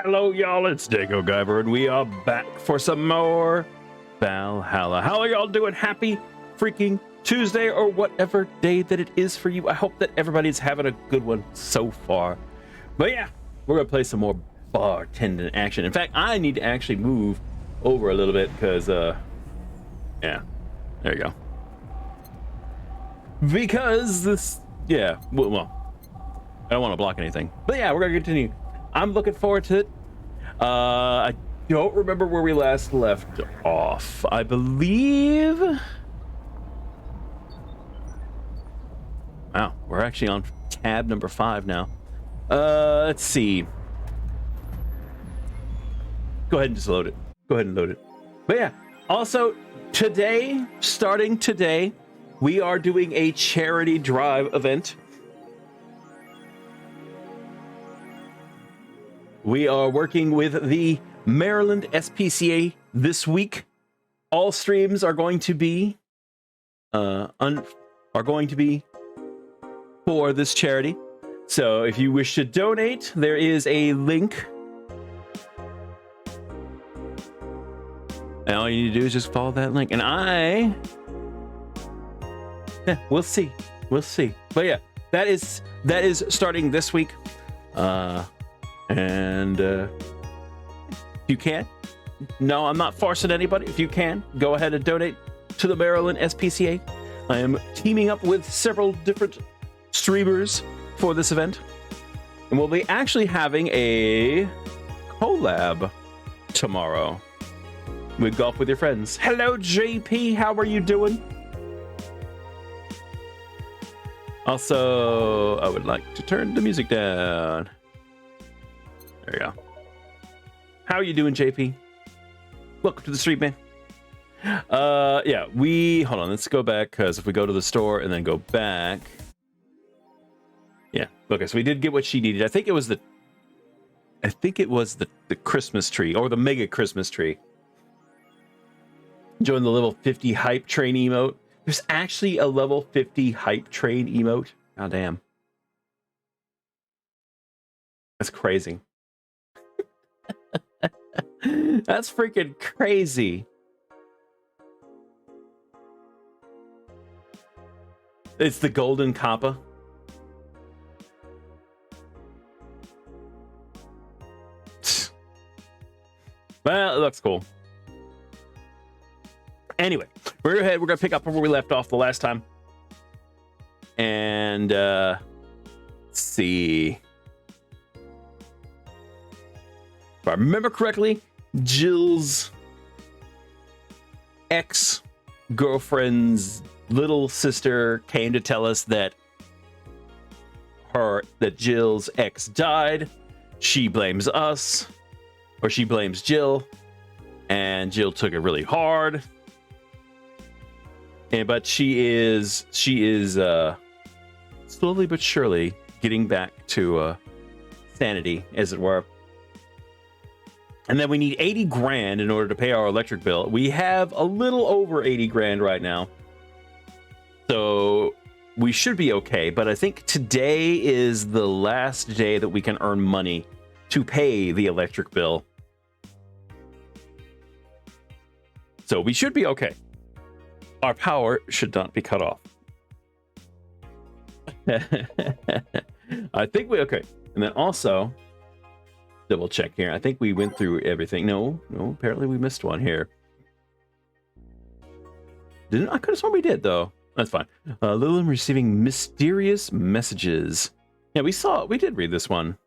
Hello, y'all. It's Dago Guyver, and we are back for some more Valhalla. How are y'all doing? Happy freaking Tuesday, or whatever day that it is for you. I hope that everybody's having a good one so far. But yeah, we're gonna play some more bartending action. In fact, I need to actually move over a little bit because, yeah, there you go. Because this, yeah, well, I don't want to block anything. But yeah, we're gonna continue. I'm looking forward to it. I don't remember where we last left off. I believe... Wow, we're actually on tab number 5 now. Let's see. Go ahead and just load it. Go ahead and load it. But yeah, also today, starting today, we are doing a charity drive event. We are working with the Maryland SPCA this week. All streams are going to be for this charity. So if you wish to donate, there is a link. And all you need to do is just follow that link. And we'll see. We'll see. But yeah, that is starting this week. And if you can, no, I'm not forcing anybody. If you can, go ahead and donate to the Maryland SPCA. I am teaming up with several different streamers for this event. And we'll be actually having a collab tomorrow with Golf With Your Friends. Hello, JP. How are you doing? Also, I would like to turn the music down. There you go. How are you doing, JP? Welcome to the stream, man. Yeah, hold on, let's go back, because if we go to the store and then go back. Yeah, okay, so we did get what she needed. I think it was the Christmas tree, or the mega Christmas tree. Join the level 50 hype train emote. There's actually a level 50 hype train emote. God damn. That's crazy. That's freaking crazy. It's the golden kappa. Well, it looks cool. Anyway, we're gonna pick up where we left off the last time. And let's see. If I remember correctly, Jill's ex-girlfriend's little sister came to tell us that Jill's ex died. She blames us, or she blames Jill, and Jill took it really hard. But she is slowly but surely getting back to sanity, as it were. And then we need 80 grand in order to pay our electric bill. We have a little over 80 grand right now. So we should be okay. But I think today is the last day that we can earn money to pay the electric bill. So we should be okay. Our power should not be cut off. I think okay. And then also, double check here. I think we went through everything. No, apparently we missed one here. I could have sworn we did, though. That's fine. Lillian receiving mysterious messages. Yeah, we did read this one.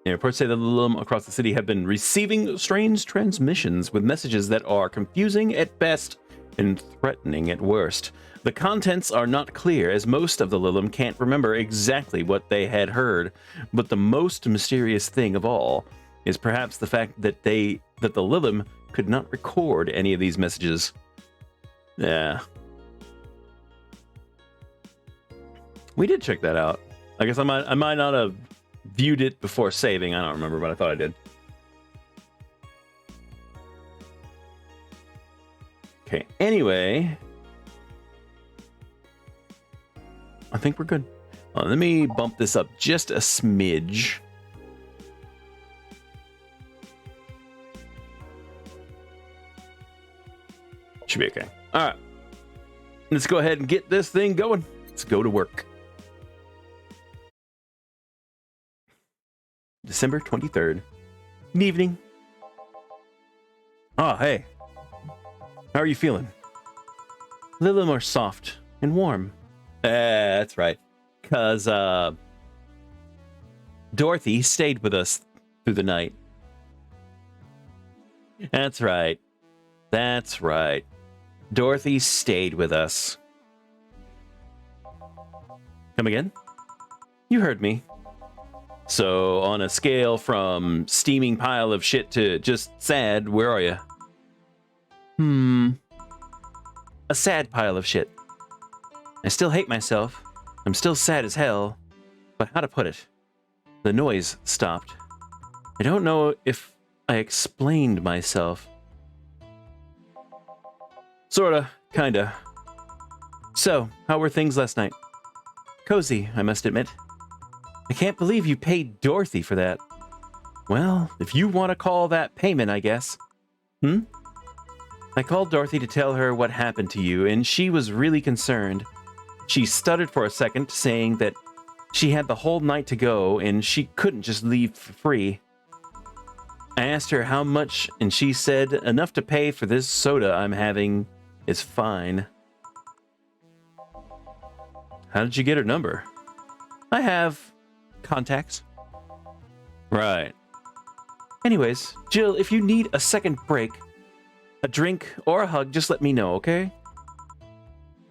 Yeah, reports say that Lillian across the city have been receiving strange transmissions with messages that are confusing at best and threatening at worst. The contents are not clear, as most of the Lillian can't remember exactly what they had heard, but the most mysterious thing of all is perhaps the fact that the Lillian could not record any of these messages. Yeah. We did check that out. I guess I might not have viewed it before saving. I don't remember, but I thought I did. Okay, anyway, I think we're good. Let me bump this up just a smidge. Should be okay. All right. Let's go ahead and get this thing going. Let's go to work. December 23rd. Good evening. Oh, hey. How are you feeling? A little more soft and warm. That's right. Because Dorothy stayed with us through the night. That's right. That's right. Dorothy stayed with us. Come again? You heard me. So, on a scale from steaming pile of shit to just sad, where are you? A sad pile of shit. I still hate myself. I'm still sad as hell. But how to put it? The noise stopped. I don't know if I explained myself. Sorta, kinda. So, how were things last night? Cozy, I must admit. I can't believe you paid Dorothy for that. Well, if you want to call that payment, I guess. I called Dorothy to tell her what happened to you, and she was really concerned. She stuttered for a second, saying that she had the whole night to go, and she couldn't just leave for free. I asked her how much, and she said enough to pay for this soda I'm having is fine. How did you get her number? I have contacts. Right. Anyways, Jill, if you need a second break, a drink, or a hug, just let me know, okay?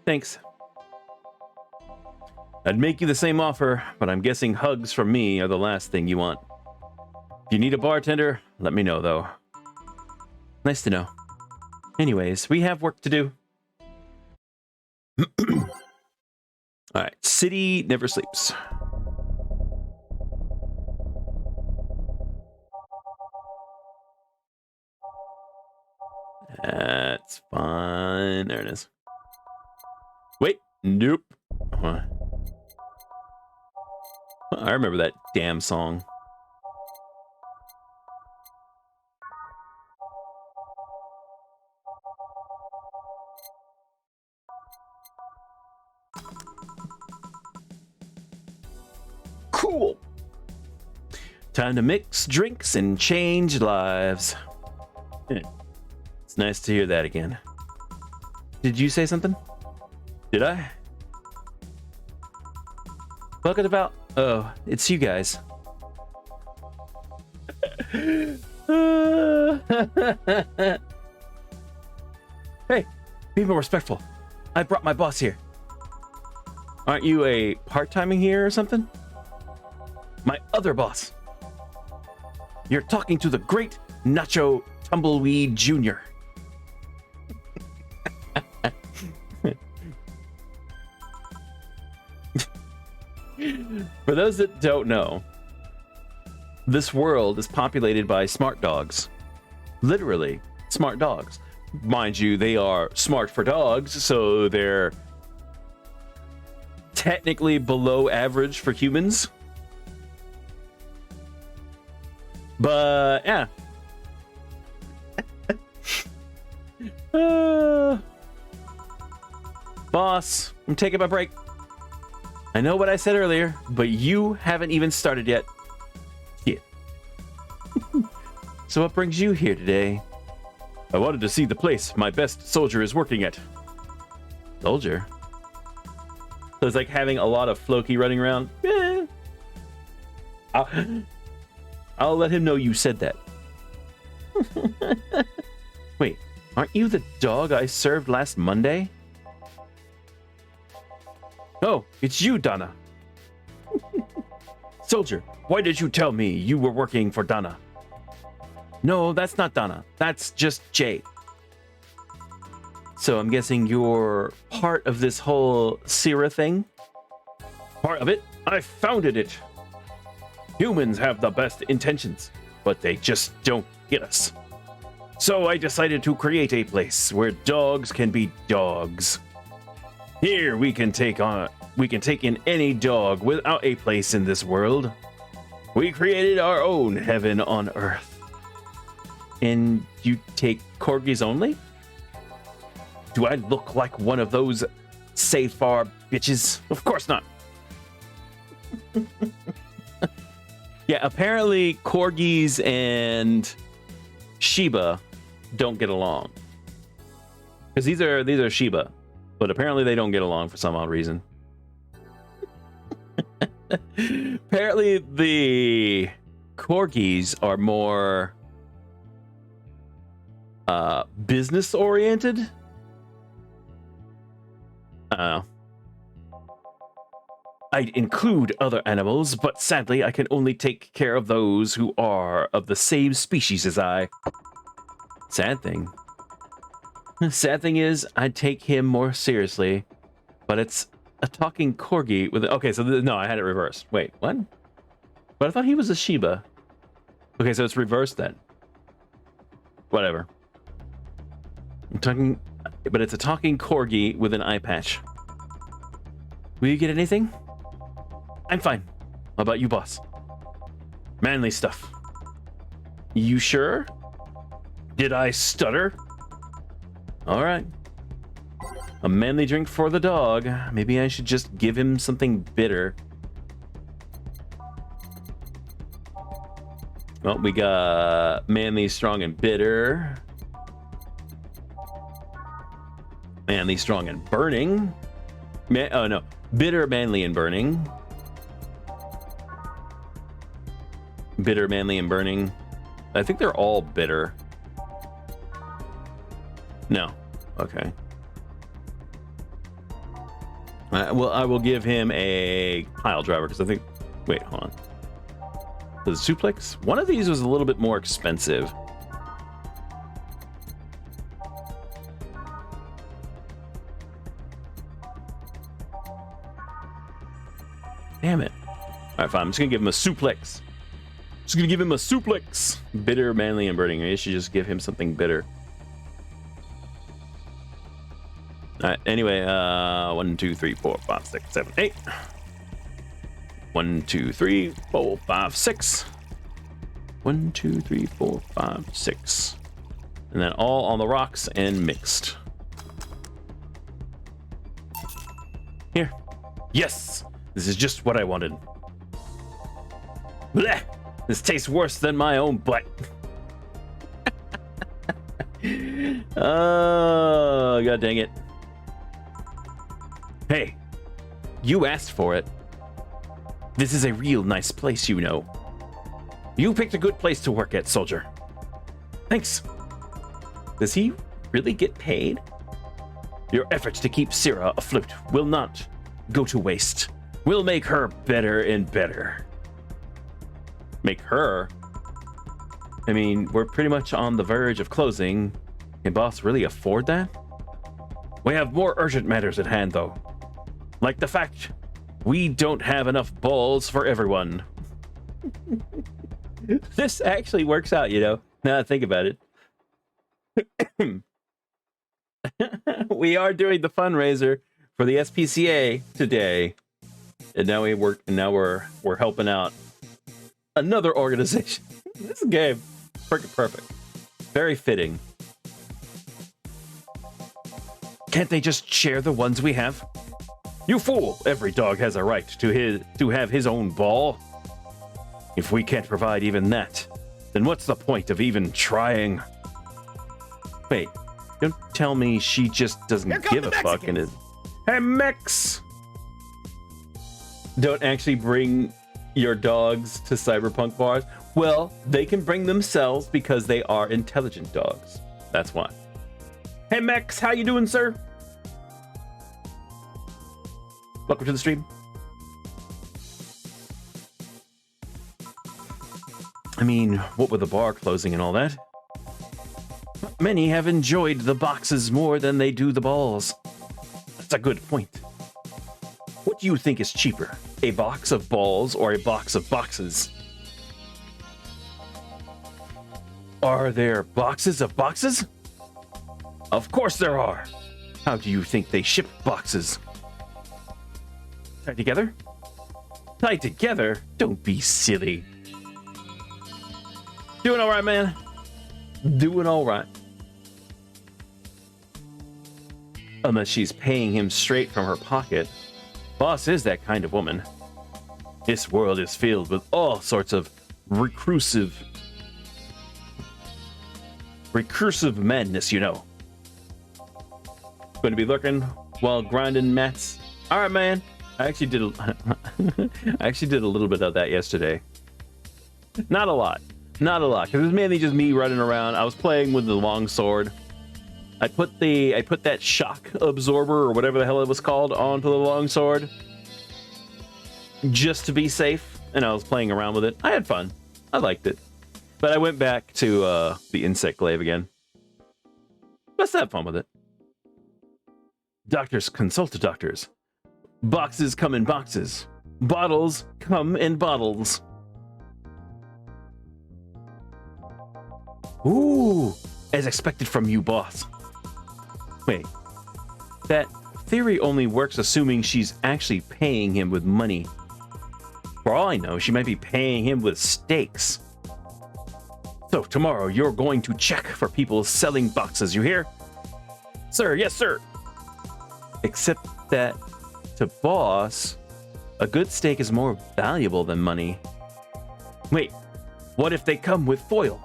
Thanks. I'd make you the same offer, but I'm guessing hugs from me are the last thing you want. If you need a bartender, let me know, though. Nice to know. Anyways, we have work to do. Alright, City never sleeps. That's fine. There it is. Wait, nope. I remember that damn song. Cool. Time to mix drinks and change lives. It's nice to hear that again. Did you say something? Did I? Look at about. Oh, it's you guys. Hey, be more respectful. I brought my boss here. Aren't you a part-timing here or something? My other boss. You're talking to the great Nacho Tumbleweed Jr. For those that don't know, this world is populated by smart dogs. Literally, smart dogs. Mind you, they are smart for dogs, so they're technically below average for humans. But, yeah. Boss, I'm taking my break. I know what I said earlier, but you haven't even started yet. Yeah. So what brings you here today? I wanted to see the place my best soldier is working at. Soldier? So it's like having a lot of Floki running around. Eh. I'll let him know you said that. Wait, aren't you the dog I served last Monday? Oh, it's you, Donna. Soldier, why did you tell me you were working for Donna? No, that's not Donna. That's just Jay. So I'm guessing you're part of this whole Sierra thing? Part of it? I founded it. Humans have the best intentions, but they just don't get us. So I decided to create a place where dogs can be dogs. Here we can take in any dog without a place in this world. We created our own heaven on earth. And you take corgis only? Do I look like one of those Safar bitches? Of course not. Yeah, apparently corgis and Shiba don't get along. Because these are Shiba, but apparently they don't get along for some odd reason. Apparently the corgis are more business oriented. I don't know. I'd include other animals, but sadly I can only take care of those who are of the same species as I. Sad thing. Sad thing is, I'd take him more seriously, but it's a talking corgi with... Okay, so no, I had it reversed. Wait, what? But I thought he was a Shiba. Okay, so it's reversed then. Whatever. I'm talking... But it's a talking corgi with an eye patch. Will you get anything? I'm fine. How about you, boss? Manly stuff. You sure? Did I stutter? All right. A manly drink for the dog. Maybe I should just give him something bitter. Well, we got manly, strong, and bitter. Manly, strong, and burning. Oh, no. Bitter, manly, and burning. Bitter, manly, and burning. I think they're all bitter. No. Okay. Well, I will give him a pile driver because I think... Wait, hold on. The suplex? One of these was a little bit more expensive. Damn it. Alright, fine. I'm just gonna give him a suplex. Just gonna give him a suplex. Bitter, manly, and burning. I should just give him something bitter. Alright, anyway, 1, 2, 3, 4, 5, 6, 7, 8. 1, 2, 3, 4, 5, 6. 1, 2, 3, 4, 5, 6. And then all on the rocks and mixed. Here. Yes! This is just what I wanted. Blech! This tastes worse than my own butt. Oh, god dang it. Hey, you asked for it. This is a real nice place, you know. You picked a good place to work at, soldier. Thanks. Does he really get paid? Your efforts to keep Syrah afloat will not go to waste. We'll make her better and better. Make her? I mean, we're pretty much on the verge of closing. Can boss really afford that? We have more urgent matters at hand, though. Like the fact we don't have enough balls for everyone. This actually works out, you know, now that I think about it. We are doing the fundraiser for the SPCA today. And now we're helping out another organization. This game, perfect. Very fitting. Can't they just share the ones we have? You fool! Every dog has a right to have his own ball. If we can't provide even that, then what's the point of even trying? Wait, don't tell me she just doesn't give a fuck and is... Hey, Mex! Don't actually bring your dogs to cyberpunk bars. Well, they can bring themselves because they are intelligent dogs. That's why. Hey, Mex, how you doing, sir? Welcome to the stream. I mean, what with the bar closing and all that? Many have enjoyed the boxes more than they do the balls. That's a good point. What do you think is cheaper? A box of balls or a box of boxes? Are there boxes of boxes? Of course there are. How do you think they ship boxes? Tied together? Tied together? Don't be silly. Doing all right, man. Doing all right. Unless she's paying him straight from her pocket. Boss is that kind of woman. This world is filled with all sorts of recursive madness, you know. Going to be lurking while grinding mats. All right, man. I actually did a little bit of that yesterday. Not a lot, because it was mainly just me running around. I was playing with the long sword. I put that shock absorber or whatever the hell it was called onto the long sword just to be safe, and I was playing around with it. I had fun. I liked it, but I went back to the insect glaive again. Let's have fun with it. Doctors consult to doctors. Boxes come in boxes. Bottles come in bottles. Ooh, as expected from you, boss. Wait, that theory only works assuming she's actually paying him with money. For all I know, she might be paying him with steaks. So tomorrow you're going to check for people selling boxes, you hear? Sir, yes, sir. Except that to boss, a good steak is more valuable than money. Wait, what if they come with foil?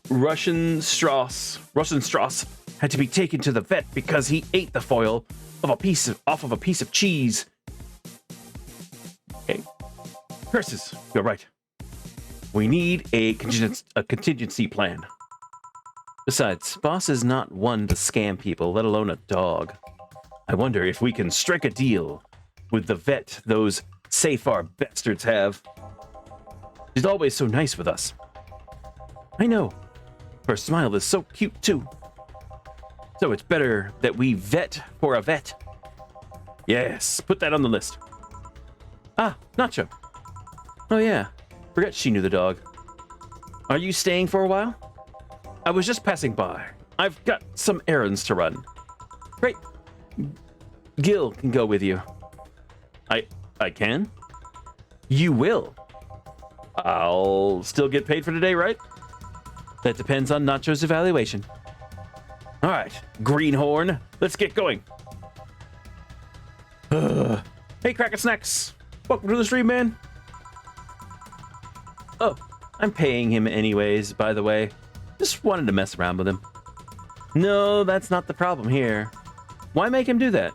Russian Strauss had to be taken to the vet because he ate the foil off of a piece of cheese. Okay. Curses, you're right. We need a contingency plan. Besides, boss is not one to scam people, let alone a dog. I wonder if we can strike a deal with the vet those Safar bastards have. She's always so nice with us. I know. Her smile is so cute, too. So it's better that we vet for a vet. Yes, put that on the list. Ah, Nacho. Oh yeah, forgot she knew the dog. Are you staying for a while? I was just passing by. I've got some errands to run. Great. Gil can go with you. I can? You will. I'll still get paid for today, right? That depends on Nacho's evaluation. All right, Greenhorn, let's get going. Hey, Cracker Snacks. Welcome to the stream, man. Oh, I'm paying him anyways, by the way. Just wanted to mess around with him. No, that's not the problem here. Why make him do that?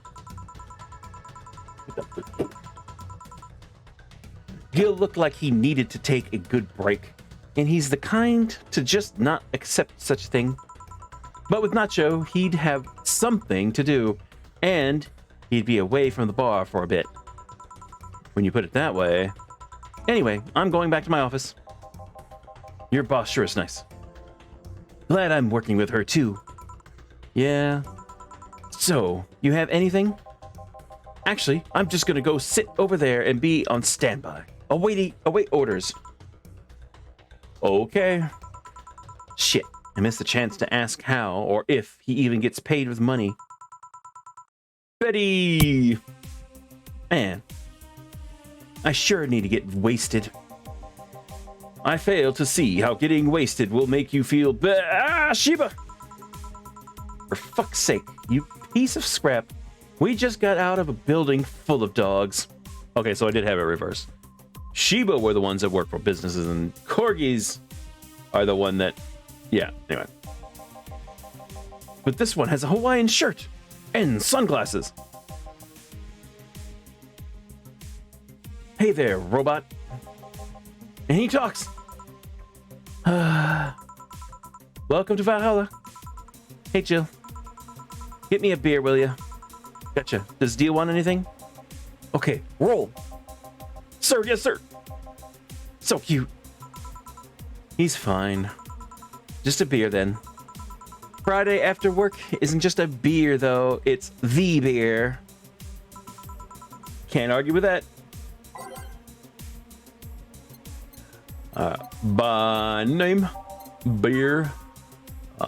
Gil looked like he needed to take a good break, and he's the kind to just not accept such a thing. But with Nacho, he'd have something to do, and he'd be away from the bar for a bit. When you put it that way. Anyway, I'm going back to my office. Your boss sure is nice. Glad I'm working with her too. Yeah. So, you have anything? Actually, I'm just gonna go sit over there and be on standby. Await orders. Okay. Shit, I missed the chance to ask how or if he even gets paid with money. Betty! Man, I sure need to get wasted. I fail to see how getting wasted will make you feel Sheba! For fuck's sake, you piece of scrap. We just got out of a building full of dogs. Okay, so I did have it reversed. Sheba were the ones that work for businesses, and corgis are the one that... Yeah, anyway. But this one has a Hawaiian shirt and sunglasses. Hey there, robot. And he talks. Welcome to Valhalla. Hey, Jill. Get me a beer, will ya? Gotcha. Does Deal want anything? Okay, roll. Sir, yes, sir. So cute. He's fine. Just a beer, then. Friday after work isn't just a beer, though. It's the beer. Can't argue with that. By name, beer.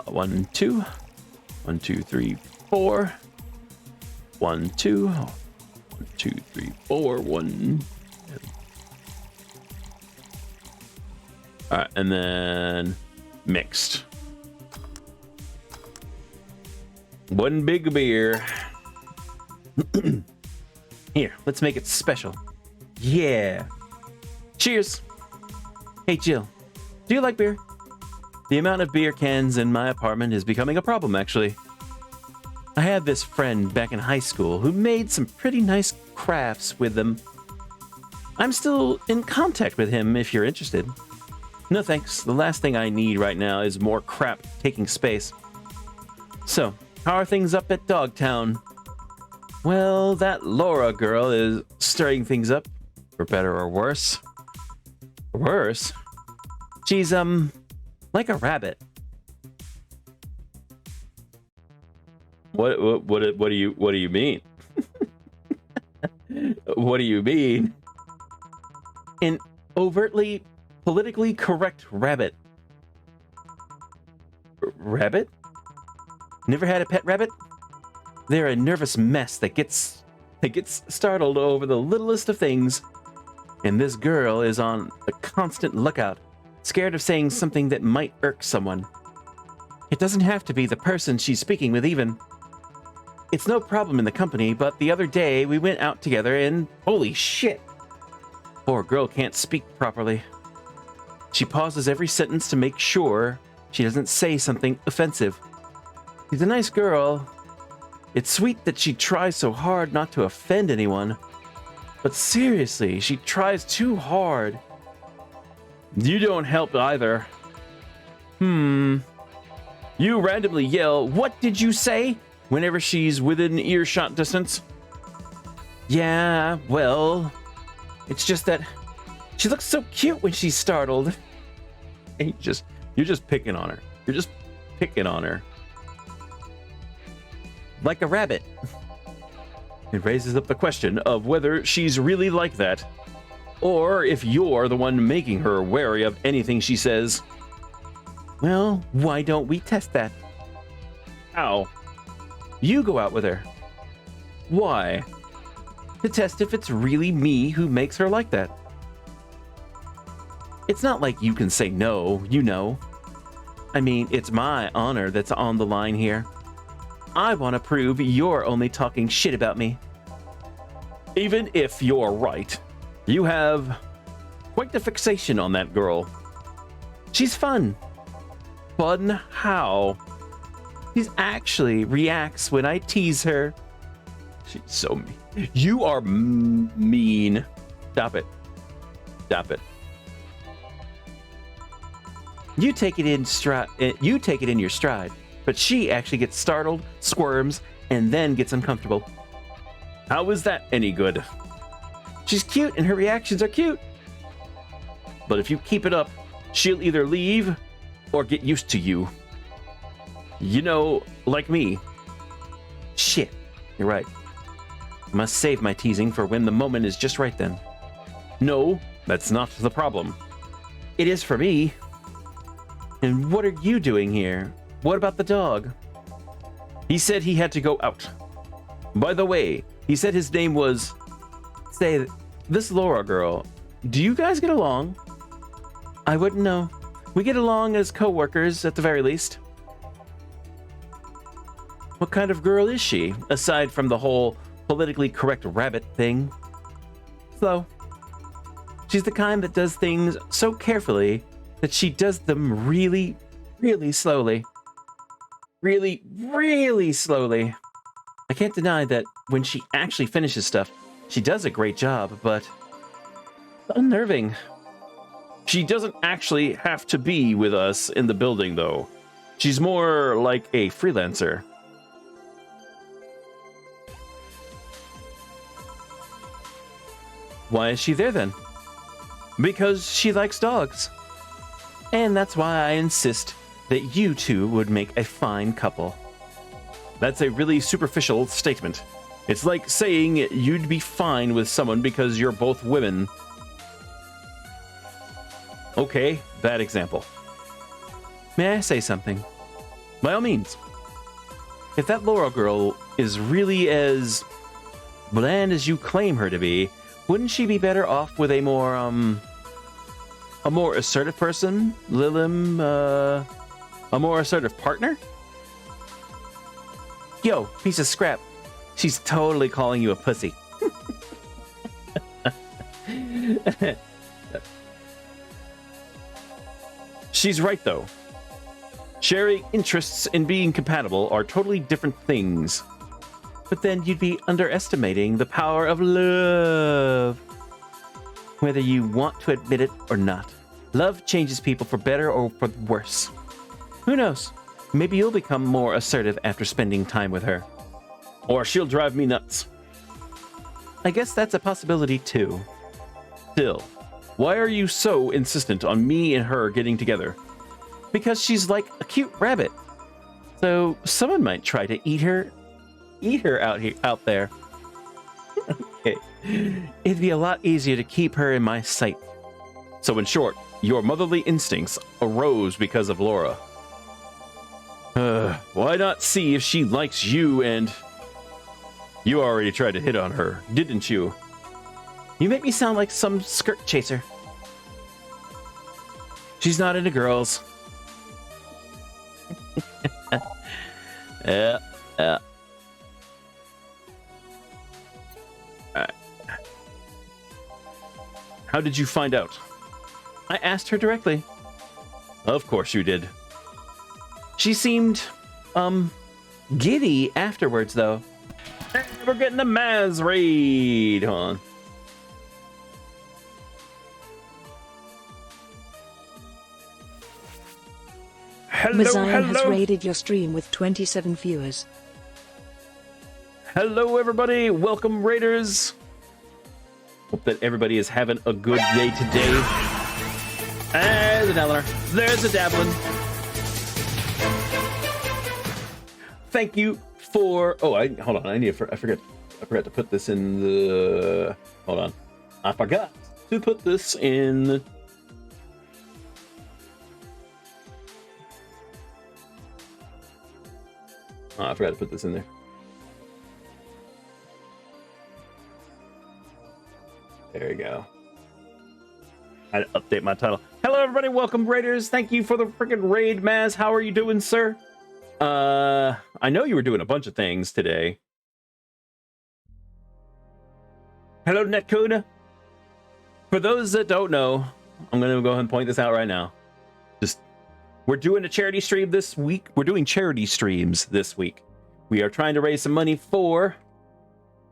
1, 2. 1, 2, 3, 4. 1, 2. 1, 2, 3, 4. 1. All right, and then mixed. One big beer. Here, let's make it special. Yeah. Cheers. Hey, Jill, do you like beer? The amount of beer cans in my apartment is becoming a problem, actually. I had this friend back in high school who made some pretty nice crafts with them. I'm still in contact with him if you're interested. No thanks, the last thing I need right now is more crap taking space. So, how are things up at Dogtown? Well, that Laura girl is stirring things up, for better or worse. Worse? She's, like a rabbit. What do you mean? What do you mean? An overtly politically correct rabbit. Rabbit? Never had a pet rabbit? They're a nervous mess that gets startled over the littlest of things. And this girl is on a constant lookout, scared of saying something that might irk someone. It doesn't have to be the person she's speaking with even. It's no problem in the company, but the other day we went out together and holy shit! Poor girl can't speak properly. She pauses every sentence to make sure she doesn't say something offensive. She's a nice girl. It's sweet that she tries so hard not to offend anyone. But seriously, she tries too hard. You don't help either. You randomly yell, "What did you say?" whenever she's within earshot distance. Yeah, well, it's just that she looks so cute when she's startled. And you're just picking on her. You're just picking on her. Like a rabbit. It raises up the question of whether she's really like that, or if you're the one making her wary of anything she says. Well, why don't we test that? How? You go out with her. Why? To test if it's really me who makes her like that. It's not like you can say no, you know. I mean, it's my honor that's on the line here. I want to prove you're only talking shit about me. Even if you're right, you have quite the fixation on that girl. She's fun. Fun how? She actually reacts when I tease her. She's so mean. You are mean. Stop it. Stop it. You take it in stride. You take it in your stride. But she actually gets startled, squirms, and then gets uncomfortable. How is that any good? She's cute and her reactions are cute. But if you keep it up, she'll either leave or get used to you. You know, like me. Shit, you're right. I must save my teasing for when the moment is just right then. No, that's not the problem. It is for me. And what are you doing here? What about the dog? He said he had to go out. By the way, he said his name was... Say, this Laura girl, do you guys get along? I wouldn't know. We get along as co-workers at the very least. What kind of girl is she, aside from the whole politically correct rabbit thing? Slow. She's the kind that does things so carefully that she does them really, really slowly. Really, really slowly. I can't deny that when she actually finishes stuff, she does a great job, but it's unnerving. She doesn't actually have to be with us in the building, though. She's more like a freelancer. Why is she there, then? Because she likes dogs. And that's why I insist that you two would make a fine couple. That's a really superficial statement. It's like saying you'd be fine with someone because you're both women. Okay, bad example. May I say something? By all means. If that Laura girl is really as bland as you claim her to be, wouldn't she be better off with a more assertive person? A more assertive partner? Yo, piece of scrap. She's totally calling you a pussy. She's right, though. Sharing interests and being compatible are totally different things. But then you'd be underestimating the power of love. Whether you want to admit it or not, love changes people for better or for worse. Who knows? Maybe you'll become more assertive after spending time with her. Or she'll drive me nuts. I guess that's a possibility too. Still, why are you so insistent on me and her getting together? Because she's like a cute rabbit. So someone might try to eat her out there. Okay. It'd be a lot easier to keep her in my sight. So in short, your motherly instincts arose because of Laura. Why not see if she likes you? And you already tried to hit on her, didn't you? You make me sound like some skirt chaser. She's not into girls. Yeah. How did you find out? I asked her directly. Of course you did. She seemed, giddy afterwards, though. Hey, we're getting a Maz raid, huh? Maziah has raided your stream with 27 viewers. Hello, everybody. Welcome, Raiders. Hope that everybody is having a good day today. There's a Dabbler. There's a Dabbling. Thank you for... Oh, hold on. I forgot to put this in the... Hold on. I forgot to put this in... Oh, I forgot to put this in there. There you go. I had to update my title. Hello, everybody. Welcome, Raiders. Thank you for the freaking raid, Maz. How are you doing, sir? I know you were doing a bunch of things today. Hello, Netcode. For those that don't know, I'm going to go ahead and point this out right now. We're doing a charity stream this week. We're doing charity streams this week. We are trying to raise some money for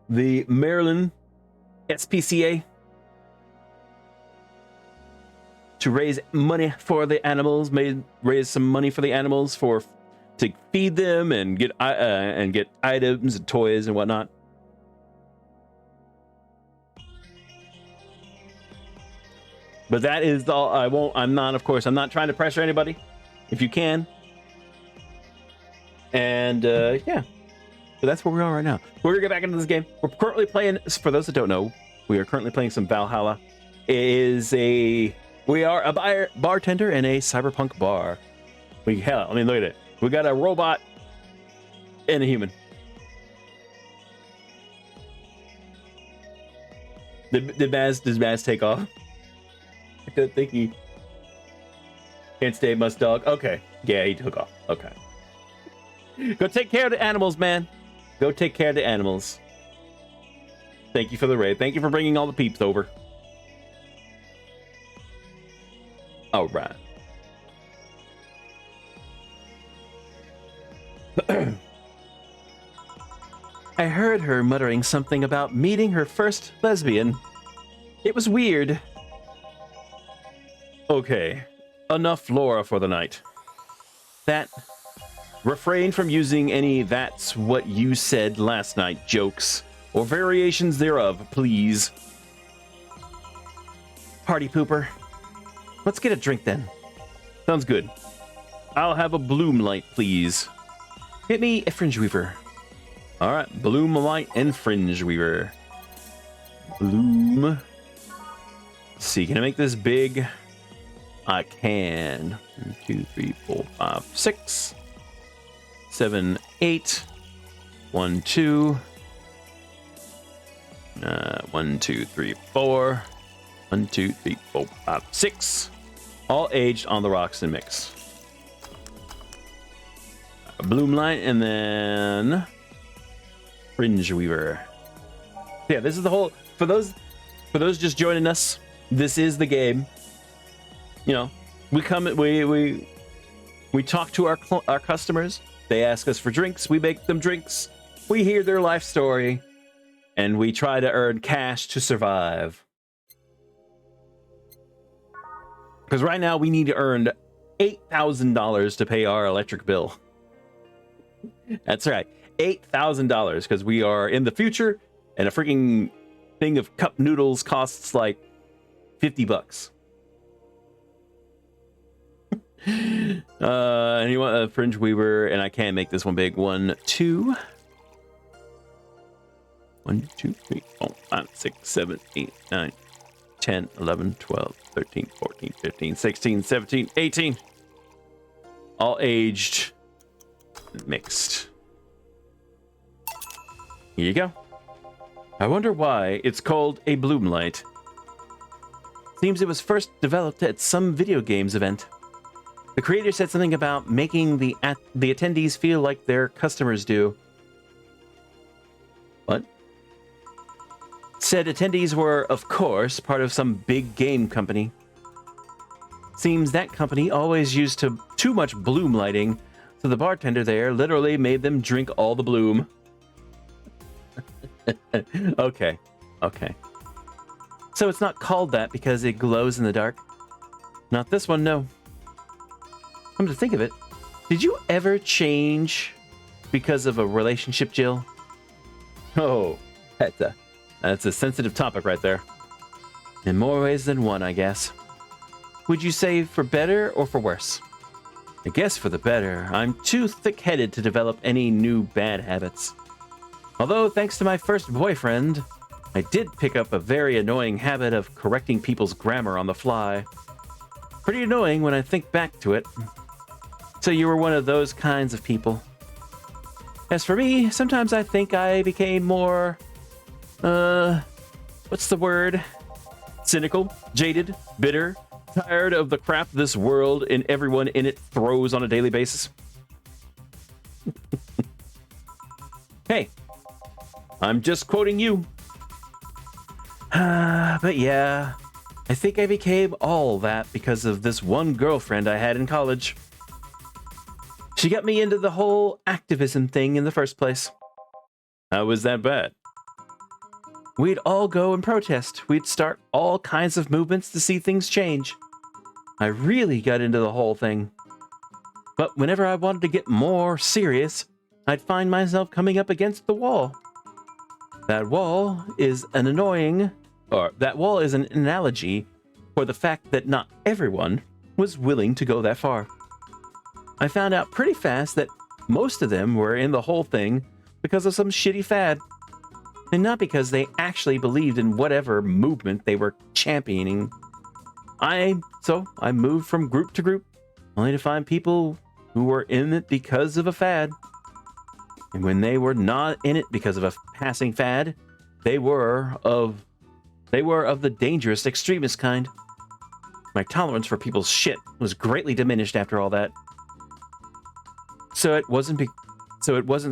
the Maryland SPCA to raise money for the animals. Raise some money for the animals to feed them and get items and toys and whatnot. But that is all. I'm not trying to pressure anybody. If you can. And yeah. So that's where we are right now. We're gonna get back into this game. We're currently playing, for those that don't know, we are currently playing some Valhalla. We are a bartender in a cyberpunk bar. Look at it. We got a robot and a human. Did Maz take off? I don't think he can't stay, must dog. Okay. Yeah, he took off. Okay. Go take care of the animals, man. Go take care of the animals. Thank you for the raid. Thank you for bringing all the peeps over. All right. I heard her muttering something about meeting her first lesbian. It was weird. Okay, enough Laura for the night. Refrain from using any "that's what you said last night" jokes or variations thereof, please. Party pooper. Let's get a drink then. Sounds good. I'll have a bloom light, please. Get me a fringe weaver. All right, bloom light and fringe weaver. Bloom. Let's see, can I make this big? I can. 1, 2, 3, 4, 5, 6, 7, 8. 1, 2. 1, 2, 3, 4. 1, 2, 3, 4, 5, 6. All aged on the rocks and mixed. a bloom light, and then fringe weaver. Yeah, this is the whole, for those just joining us, this is the game. You know, we come, we talk to our customers. They ask us for drinks. We make them drinks. We hear their life story, and we try to earn cash to survive. Because right now we need to earn $8,000 to pay our electric bill. That's right, $8,000, because we are in the future, and a freaking thing of cup noodles costs like $50. And you want a fringe weaver, and I can make this one big. 1, 2, 1, 2, 3, 4, 5, 6, 7, 8, 9, 10, 11, 12, 13, 14, 15, 16, 17, 18. All aged, mixed. Here you go. I wonder why it's called a bloom light. Seems it was first developed at some video games event. The creator said something about making the attendees feel like their customers do. What? Said attendees were, of course, part of some big game company. Seems that company always used too much bloom lighting, so the bartender there literally made them drink all the bloom. Okay. So it's not called that because it glows in the dark? Not this one, no. Come to think of it, did you ever change because of a relationship, Jill? Oh, that's a sensitive topic right there. In more ways than one, I guess. Would you say for better or for worse? I guess for the better. I'm too thick-headed to develop any new bad habits. Although, thanks to my first boyfriend, I did pick up a very annoying habit of correcting people's grammar on the fly. Pretty annoying when I think back to it. So you were one of those kinds of people. As for me, sometimes I think I became more, what's the word? Cynical, jaded, bitter, tired of the crap this world and everyone in it throws on a daily basis. Hey, I'm just quoting you. But yeah, I think I became all that because of this one girlfriend I had in college. She got me into the whole activism thing in the first place. How was that bad? We'd all go and protest. We'd start all kinds of movements to see things change. I really got into the whole thing. But whenever I wanted to get more serious, I'd find myself coming up against the wall. That wall is an analogy for the fact that not everyone was willing to go that far. I found out pretty fast that most of them were in the whole thing because of some shitty fad, and not because they actually believed in whatever movement they were championing. So I moved from group to group, only to find people who were in it because of a fad. And when they were not in it because of a passing fad, they were of the dangerous extremist kind. My tolerance for people's shit was greatly diminished after all that. So it wasn't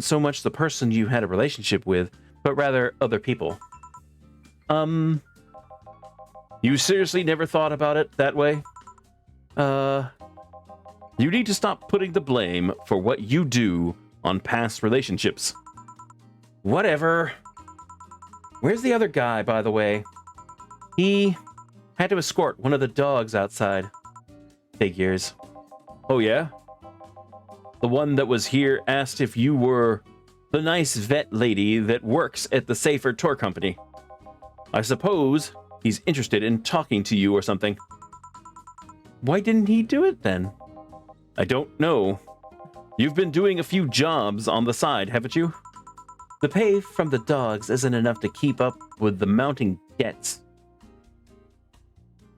so much the person you had a relationship with, but rather other people. You seriously never thought about it that way? You need to stop putting the blame for what you do on past relationships. Whatever. Where's the other guy, by the way? He had to escort one of the dogs outside. Figures. Oh yeah? The one that was here asked if you were the nice vet lady that works at the Safer Tour Company. I suppose he's interested in talking to you or something. Why didn't he do it then? I don't know. You've been doing a few jobs on the side, haven't you? The pay from the dogs isn't enough to keep up with the mounting debts.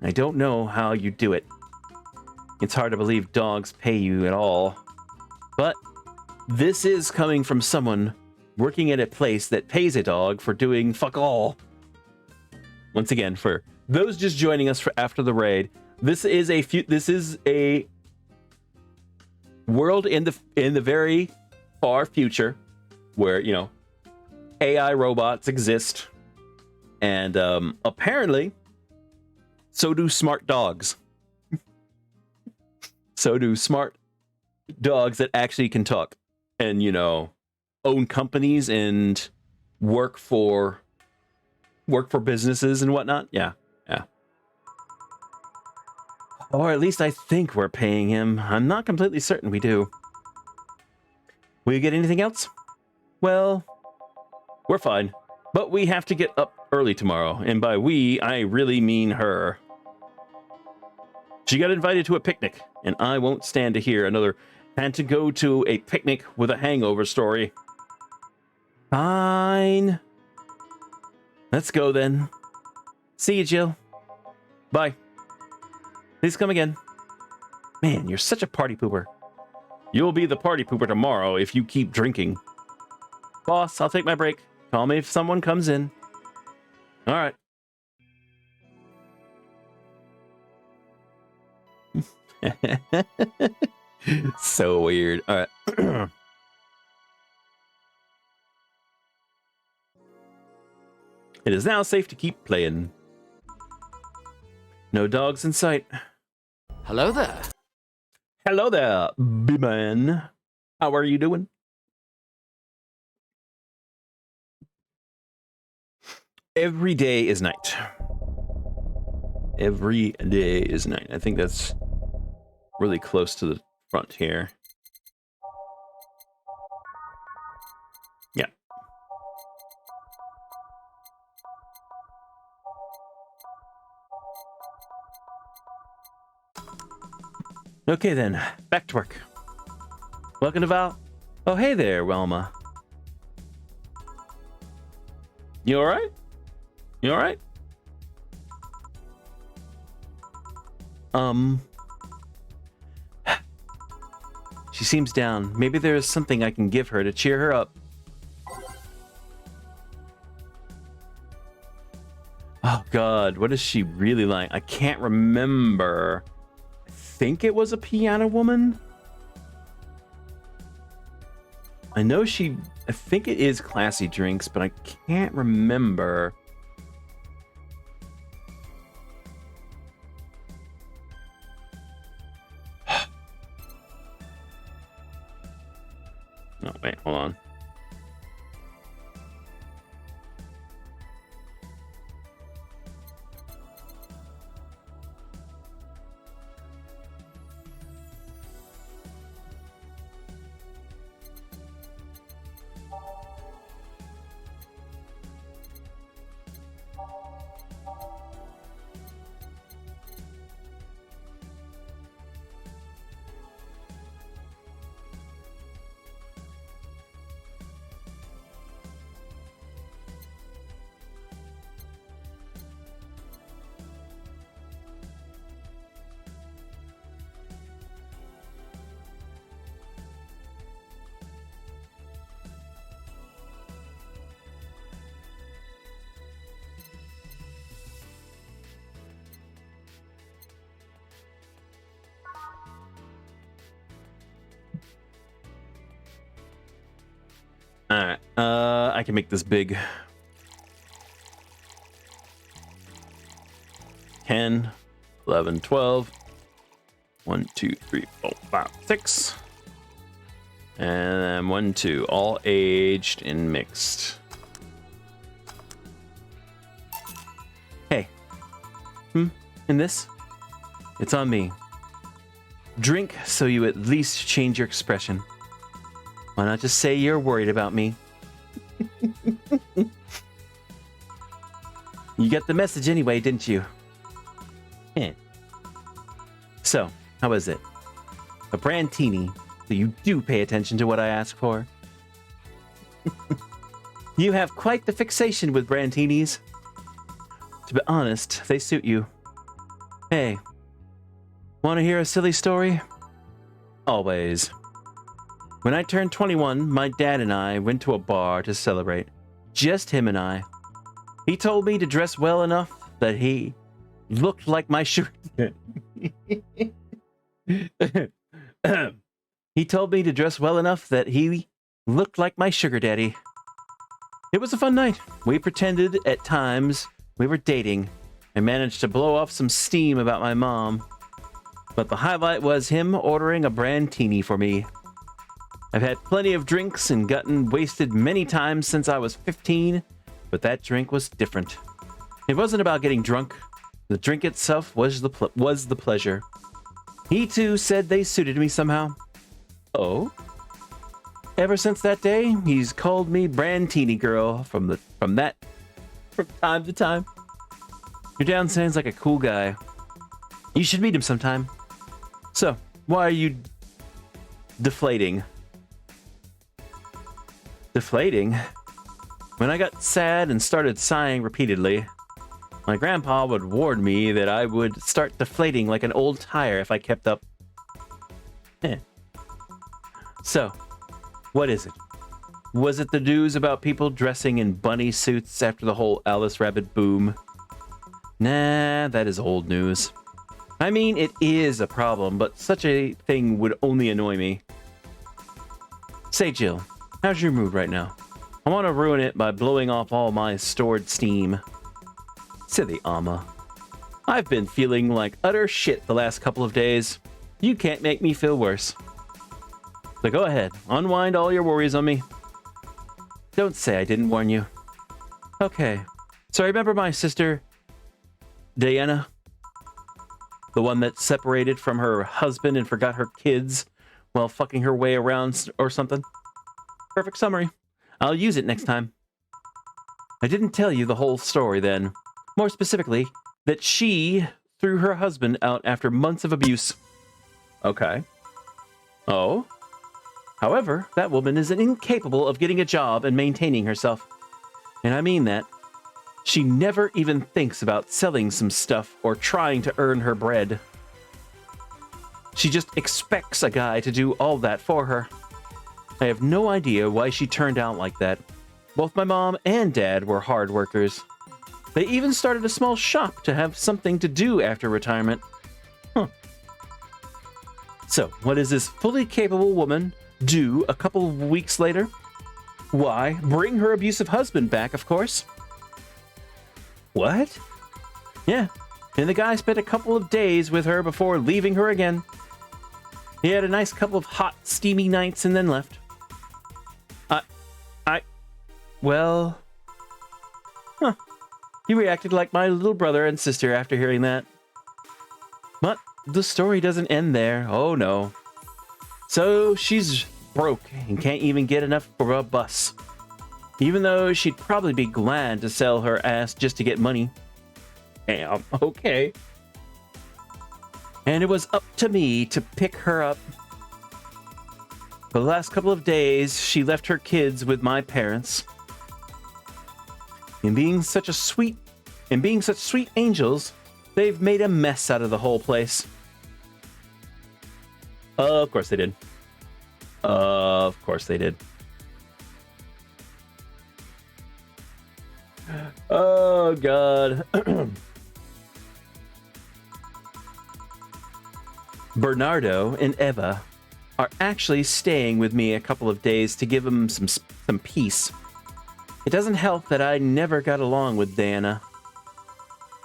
I don't know how you do it. It's hard to believe dogs pay you at all. But this is coming from someone working at a place that pays a dog for doing fuck all. Once again, for those just joining us for after the raid, this is a world in the very far future where, you know, AI robots exist, and apparently so do smart dogs. So do smart dogs that actually can talk and, you know, own companies and work for businesses and whatnot. Yeah. Or at least I think we're paying him. I'm not completely certain we do. Will you get anything else? Well, we're fine. But we have to get up early tomorrow. And by we, I really mean her. She got invited to a picnic, and I won't stand to hear another had to go to a picnic with a hangover story. Fine. Let's go then. See you, Jill. Bye. Please come again. Man, you're such a party pooper. You'll be the party pooper tomorrow if you keep drinking. Boss, I'll take my break. Call me if someone comes in. All right. So weird. All right. It is now safe to keep playing. No dogs in sight. Hello there. Hello there, B-Man. How are you doing? Every day is night. Every day is night. I think that's really close to the front here. Yeah. Okay then, back to work. Welcome to Val. Oh, hey there, Wilma. You alright? You alright? She seems down. Maybe there is something I can give her to cheer her up. Oh God, what is she really like? I can't remember. I think it was a piano woman. I know I think it is Classy Drinks, but I can't remember. Oh, wait, hold on. Alright, I can make this big. 10, 11, 12. 1, 2, 3, 4, 5, 6. And then 1, 2, all aged and mixed. Hey. And this? It's on me. Drink so you at least change your expression. Why not just say you're worried about me? You got the message anyway, didn't you? Yeah. So, how is it? A brandtini, so you do pay attention to what I ask for. You have quite the fixation with brantinis. To be honest, they suit you. Hey, want to hear a silly story? Always. When I turned 21, my dad and I went to a bar to celebrate. Just him and I. He told me to dress well enough that he looked like my shirt. He He told me to dress well enough that he looked like my sugar daddy. It was a fun night. We pretended at times we were dating. I managed to blow off some steam about my mom. But the highlight was him ordering a brandtini for me. I've had plenty of drinks and gotten wasted many times since I was 15, but that drink was different. It wasn't about getting drunk. The drink itself was the pleasure. He too said they suited me somehow. Oh? Ever since that day, he's called me Brandtini Girl from time to time. Your dad sounds like a cool guy. You should meet him sometime. So, why are you deflating? Deflating? When I got sad and started sighing repeatedly, my grandpa would warn me that I would start deflating like an old tire if I kept up. So, what is it? Was it the news about people dressing in bunny suits after the whole Alice Rabbit boom? Nah, that is old news. I mean, it is a problem, but such a thing would only annoy me. Say, Jill, how's your mood right now? I want to ruin it by blowing off all my stored steam. Silly Alma. I've been feeling like utter shit the last couple of days. You can't make me feel worse. So go ahead, unwind all your worries on me. Don't say I didn't warn you. Okay, so remember my sister, Diana? The one that separated from her husband and forgot her kids while fucking her way around or something? Perfect summary. I'll use it next time. I didn't tell you the whole story then. More specifically, that she threw her husband out after months of abuse. Okay. Oh? However, that woman is incapable of getting a job and maintaining herself. And I mean that. She never even thinks about selling some stuff or trying to earn her bread. She just expects a guy to do all that for her. I have no idea why she turned out like that. Both my mom and dad were hard workers. They even started a small shop to have something to do after retirement. Huh. So, what does this fully capable woman do a couple of weeks later? Why, bring her abusive husband back, of course. What? Yeah, and the guy spent a couple of days with her before leaving her again. He had a nice couple of hot, steamy nights and then left. Well... Huh. He reacted like my little brother and sister after hearing that. But the story doesn't end there. Oh no. So she's broke and can't even get enough for a bus. Even though she'd probably be glad to sell her ass just to get money. Damn, okay. And it was up to me to pick her up. For the last couple of days, she left her kids with my parents. And being such sweet angels, they've made a mess out of the whole place. Of course they did. Of course they did. Oh, God. Bernardo and Eva are actually staying with me a couple of days to give them some peace. It doesn't help that I never got along with Diana.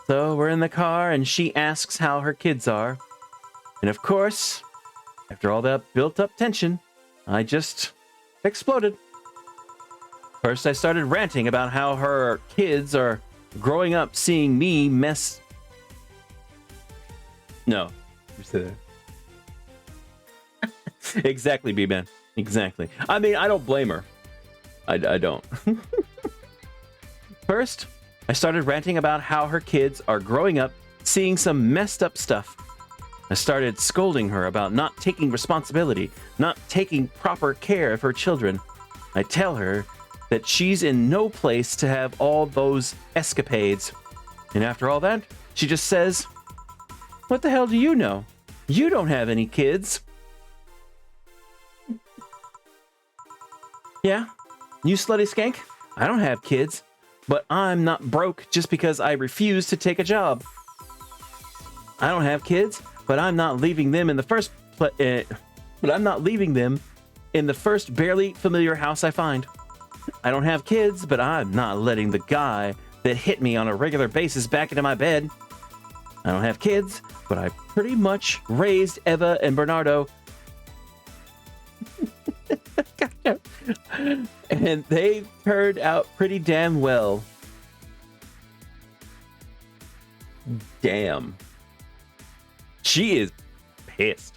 So we're in the car and she asks how her kids are. And of course, after all that built-up tension, I just exploded. First, I started ranting about how her kids are growing up seeing me mess... No. Exactly, B-Man. Exactly. I mean, I don't blame her. I don't. First, I started ranting about how her kids are growing up seeing some messed up stuff. I started scolding her about not taking responsibility, not taking proper care of her children. I tell her that she's in no place to have all those escapades. And after all that, she just says, "What the hell do you know? You don't have any kids." Yeah, you slutty skank, I don't have kids, but I'm not broke just because I refuse to take a job. I don't have kids, but I'm not leaving them in the first place. but I'm not leaving them in the first barely familiar house I find. I don't have kids, but I'm not letting the guy that hit me on a regular basis back into my bed. I don't have kids, but I pretty much raised Eva and Bernardo. And they turned out pretty damn well. Damn. She is pissed.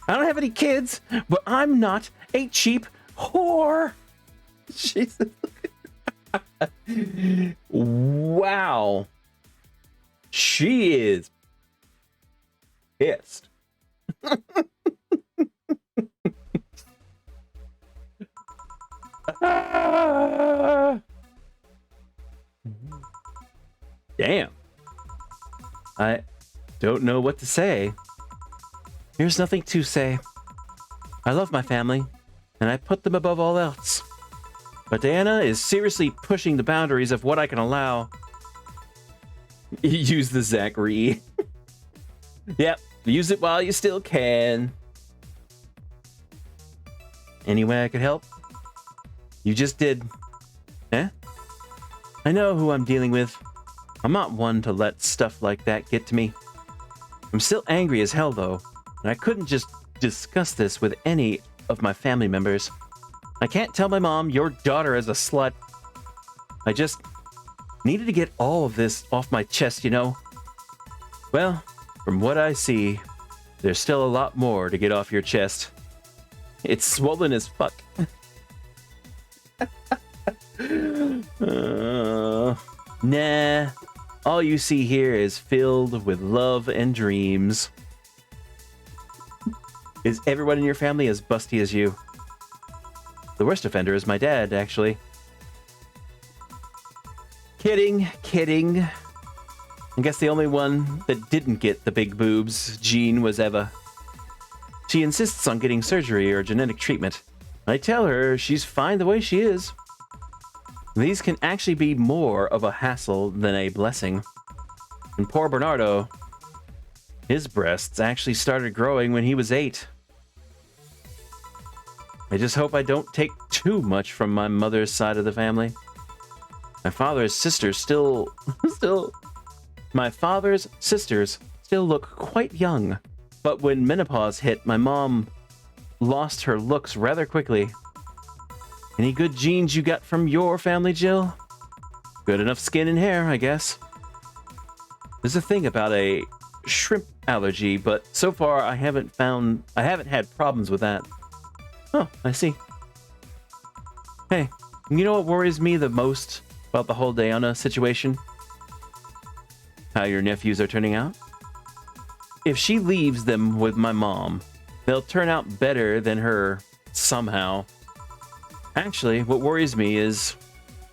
I don't have any kids, but I'm not a cheap whore. Jesus. Wow. She is pissed. Damn. I don't know what to say. There's nothing to say. I love my family, and I put them above all else. But Diana is seriously pushing the boundaries of what I can allow. Use the Zachary. Yep, use it while you still can. Any way I could help? You just did. Eh? I know who I'm dealing with. I'm not one to let stuff like that get to me. I'm still angry as hell, though, and I couldn't just discuss this with any of my family members. I can't tell my mom your daughter is a slut. I just needed to get all of this off my chest, you know? Well, from what I see, there's still a lot more to get off your chest. It's swollen as fuck. Nah. All you see here is filled with love and dreams. Is everyone in your family as busty as you? The worst offender is my dad, actually. Kidding. I guess the only one that didn't get the big boobs, Jean, was Eva. She insists on getting surgery or genetic treatment. I tell her she's fine the way she is. These can actually be more of a hassle than a blessing. And poor Bernardo, his breasts actually started growing when he was 8. I just hope I don't take too much from my mother's side of the family. My father's sisters still look quite young. But when menopause hit, my mom lost her looks rather quickly. Any good genes you got from your family, Jill? Good enough skin and hair, I guess. There's a thing about a shrimp allergy, but so far I haven't had problems with that. Oh, I see. Hey, you know what worries me the most about the whole Diana situation? How your nephews are turning out? If she leaves them with my mom, they'll turn out better than her somehow. Actually, what worries me is,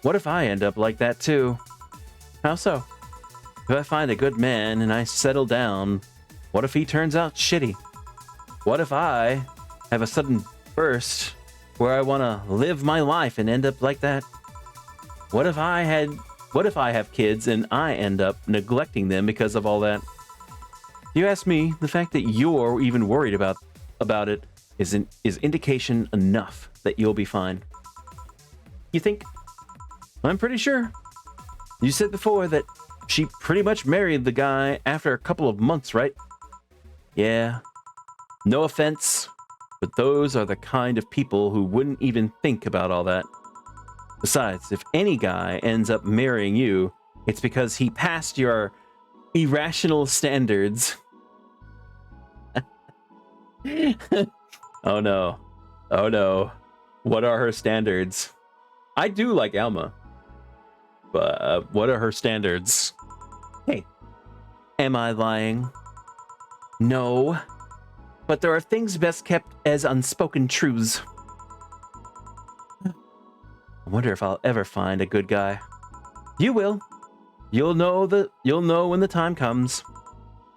what if I end up like that too? How so? If I find a good man and I settle down, what if he turns out shitty? What if I have a sudden burst where I want to live my life and end up like that? What if I have kids and I end up neglecting them because of all that? You ask me, the fact that you're even worried about it is indication enough that you'll be fine. You think? I'm pretty sure. You said before that she pretty much married the guy after a couple of months, right? Yeah. No offense, but those are the kind of people who wouldn't even think about all that. Besides, if any guy ends up marrying you, it's because he passed your irrational standards. Oh no. Oh no. What are her standards? I do like Alma. But what are her standards? Hey, am I lying? No. But there are things best kept as unspoken truths. I wonder if I'll ever find a good guy. You will. You'll know when the time comes.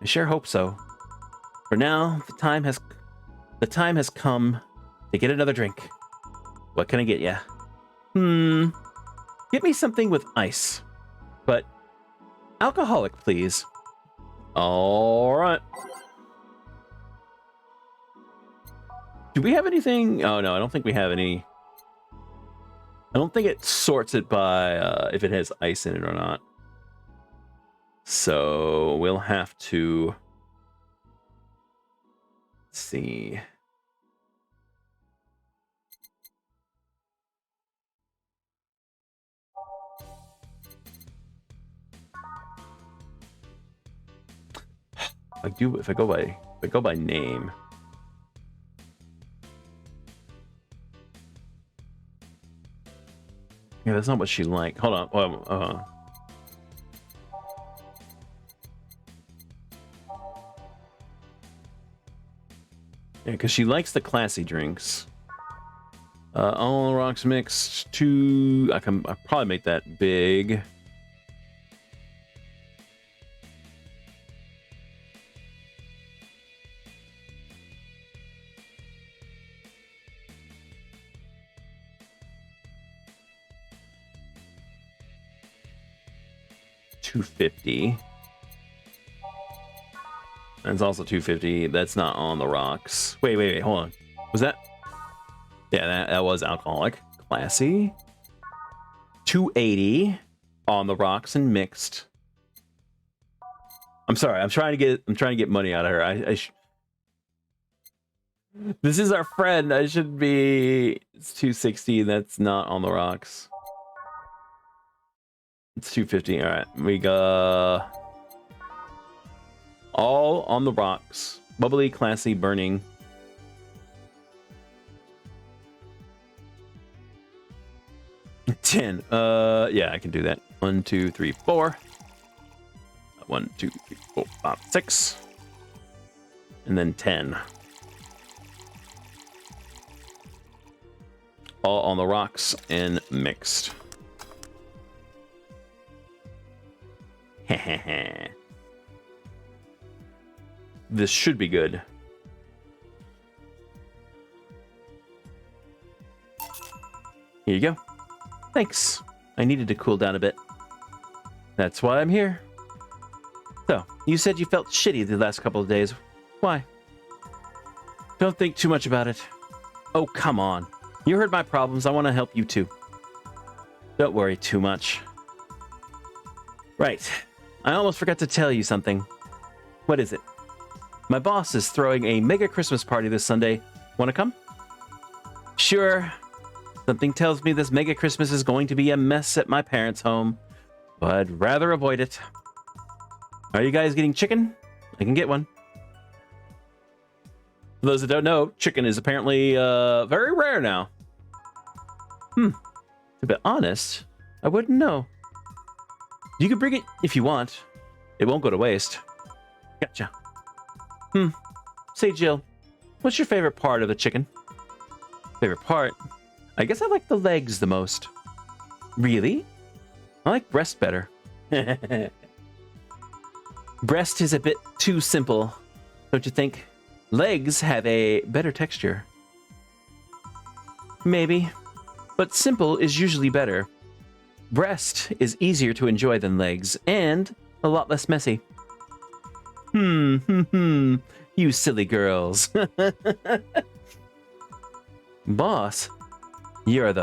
I sure hope so. For now, the time has come to get another drink. What can I get ya? Get me something with ice. But alcoholic, please. All right. Do we have anything? Oh, no, I don't think we have any. I don't think it sorts it by if it has ice in it or not. So we'll have to see. If I go by name. Yeah, that's not what she liked. Hold on. Yeah, because she likes the classy drinks. All rocks mixed. I'll probably make that big. $250. That's also $250. That's not on the rocks. Wait. Hold on. Was that? Yeah, that was alcoholic. Classy. $280 on the rocks and mixed. I'm sorry. I'm trying to get money out of her. This is our friend. I should be. It's $260. That's not on the rocks. It's $250. All right, we got all on the rocks. Bubbly, classy, burning. $10. Yeah, I can do that. 1, 2, 3, 4. 1, 2, 3, 4, 5, 6. And then 10. All on the rocks and mixed. This should be good. Here you go. Thanks. I needed to cool down a bit. That's why I'm here. So, you said you felt shitty the last couple of days. Why? Don't think too much about it. Oh, come on. You heard my problems. I want to help you too. Don't worry too much. Right. I almost forgot to tell you something. What is it? My boss is throwing a mega Christmas party this Sunday. Want to come? Sure. Something tells me this mega Christmas is going to be a mess at my parents' home, but I'd rather avoid it. Are you guys getting chicken? I can get one. For those that don't know, chicken is apparently very rare now. To be honest, I wouldn't know. You can bring it if you want. It won't go to waste. Gotcha. Say, Jill, what's your favorite part of the chicken? Favorite part? I guess I like the legs the most. Really? I like breast better. Breast is a bit too simple, don't you think? Legs have a better texture. Maybe. But simple is usually better. Breast is easier to enjoy than legs, and a lot less messy. You silly girls. Boss, you're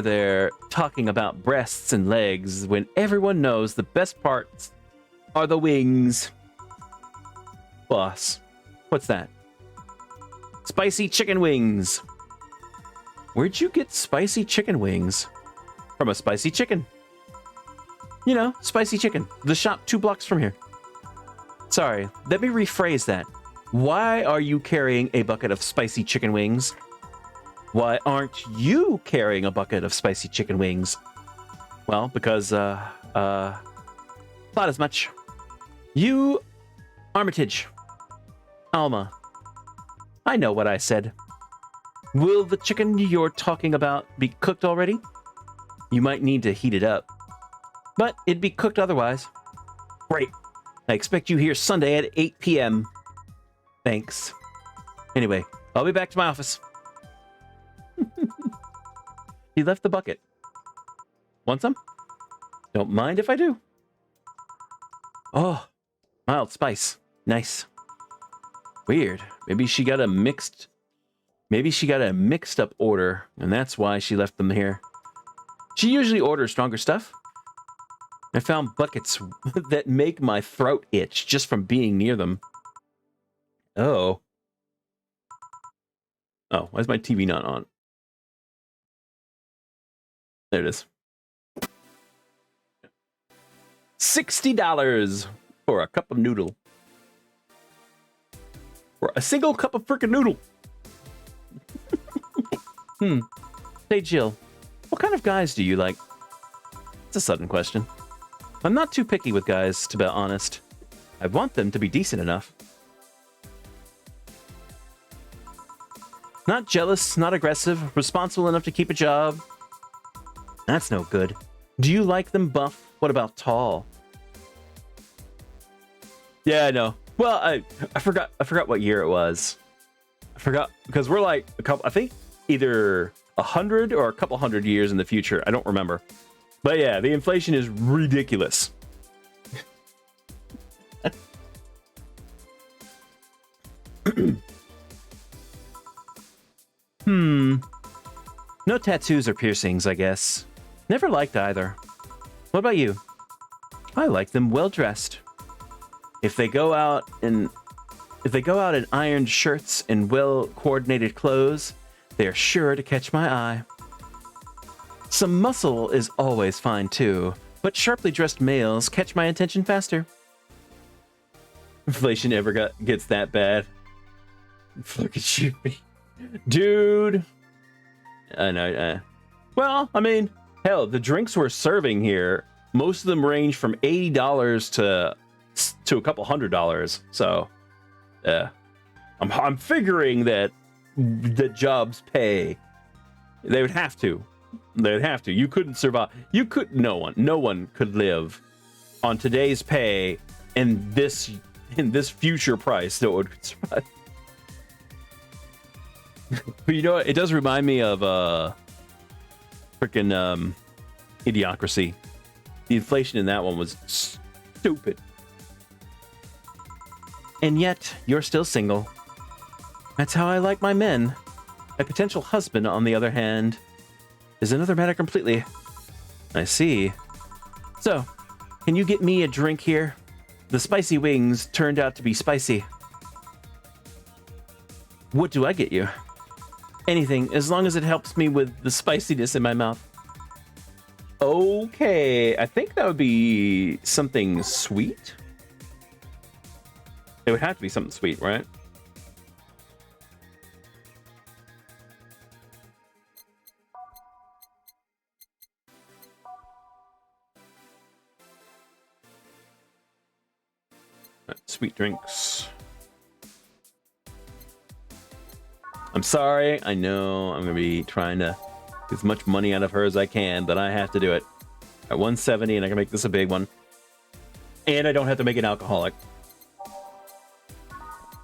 there talking about breasts and legs when everyone knows the best parts are the wings. Boss, what's that? Spicy chicken wings. Where'd you get spicy chicken wings? From a spicy chicken. You know, spicy chicken. The shop 2 blocks from here. Sorry, let me rephrase that. Why are you carrying a bucket of spicy chicken wings? Why aren't you carrying a bucket of spicy chicken wings? Well, because, not as much. You, Armitage. Alma. I know what I said. Will the chicken you're talking about be cooked already? You might need to heat it up. But it'd be cooked otherwise. Great. I expect you here Sunday at 8 p.m. Thanks. Anyway, I'll be back to my office. He left the bucket. Want some? Don't mind if I do. Oh, mild spice. Nice. Weird. Maybe she got a mixed Maybe she got a mixed up order, and that's why she left them here. She usually orders stronger stuff. I found buckets that make my throat itch just from being near them. Oh. Oh, why is my TV not on? There it is. $60 for a cup of noodle. For a single cup of frickin' noodle. Hey, Jill, what kind of guys do you like? It's a sudden question. I'm not too picky with guys, to be honest. I want them to be decent enough. Not jealous, not aggressive, responsible enough to keep a job. That's no good. Do you like them buff? What about tall? Yeah, I know. Well, I forgot what year it was. I forgot because we're like a couple. I think either 100 or a couple hundred years in the future. I don't remember. But yeah, the inflation is ridiculous. No tattoos or piercings, I guess. Never liked either. What about you? I like them well dressed. If they go out in ironed shirts and well coordinated clothes, they are sure to catch my eye. Some muscle is always fine too, but sharply dressed males catch my attention faster. Inflation ever gets that bad? Fucking shoot me, dude. I know. Well, I mean, hell, the drinks we're serving here, most of them range from $80 to a couple $100. So, I'm figuring that the jobs pay. They would have to. You couldn't survive. No one could live on today's pay and this future price that would survive. But you know what? It does remind me of freaking Idiocracy. The inflation in that one was stupid. And yet, you're still single. That's how I like my men. My potential husband, on the other hand, is another matter completely. I see. So, can you get me a drink here? The spicy wings turned out to be spicy. What do I get you? Anything, as long as it helps me with the spiciness in my mouth. Okay, I think that would be something sweet. It would have to be something sweet, right? Sweet drinks. I'm sorry. I know I'm going to be trying to get as much money out of her as I can, but I have to do it. At 170, and I can make this a big one. And I don't have to make an alcoholic.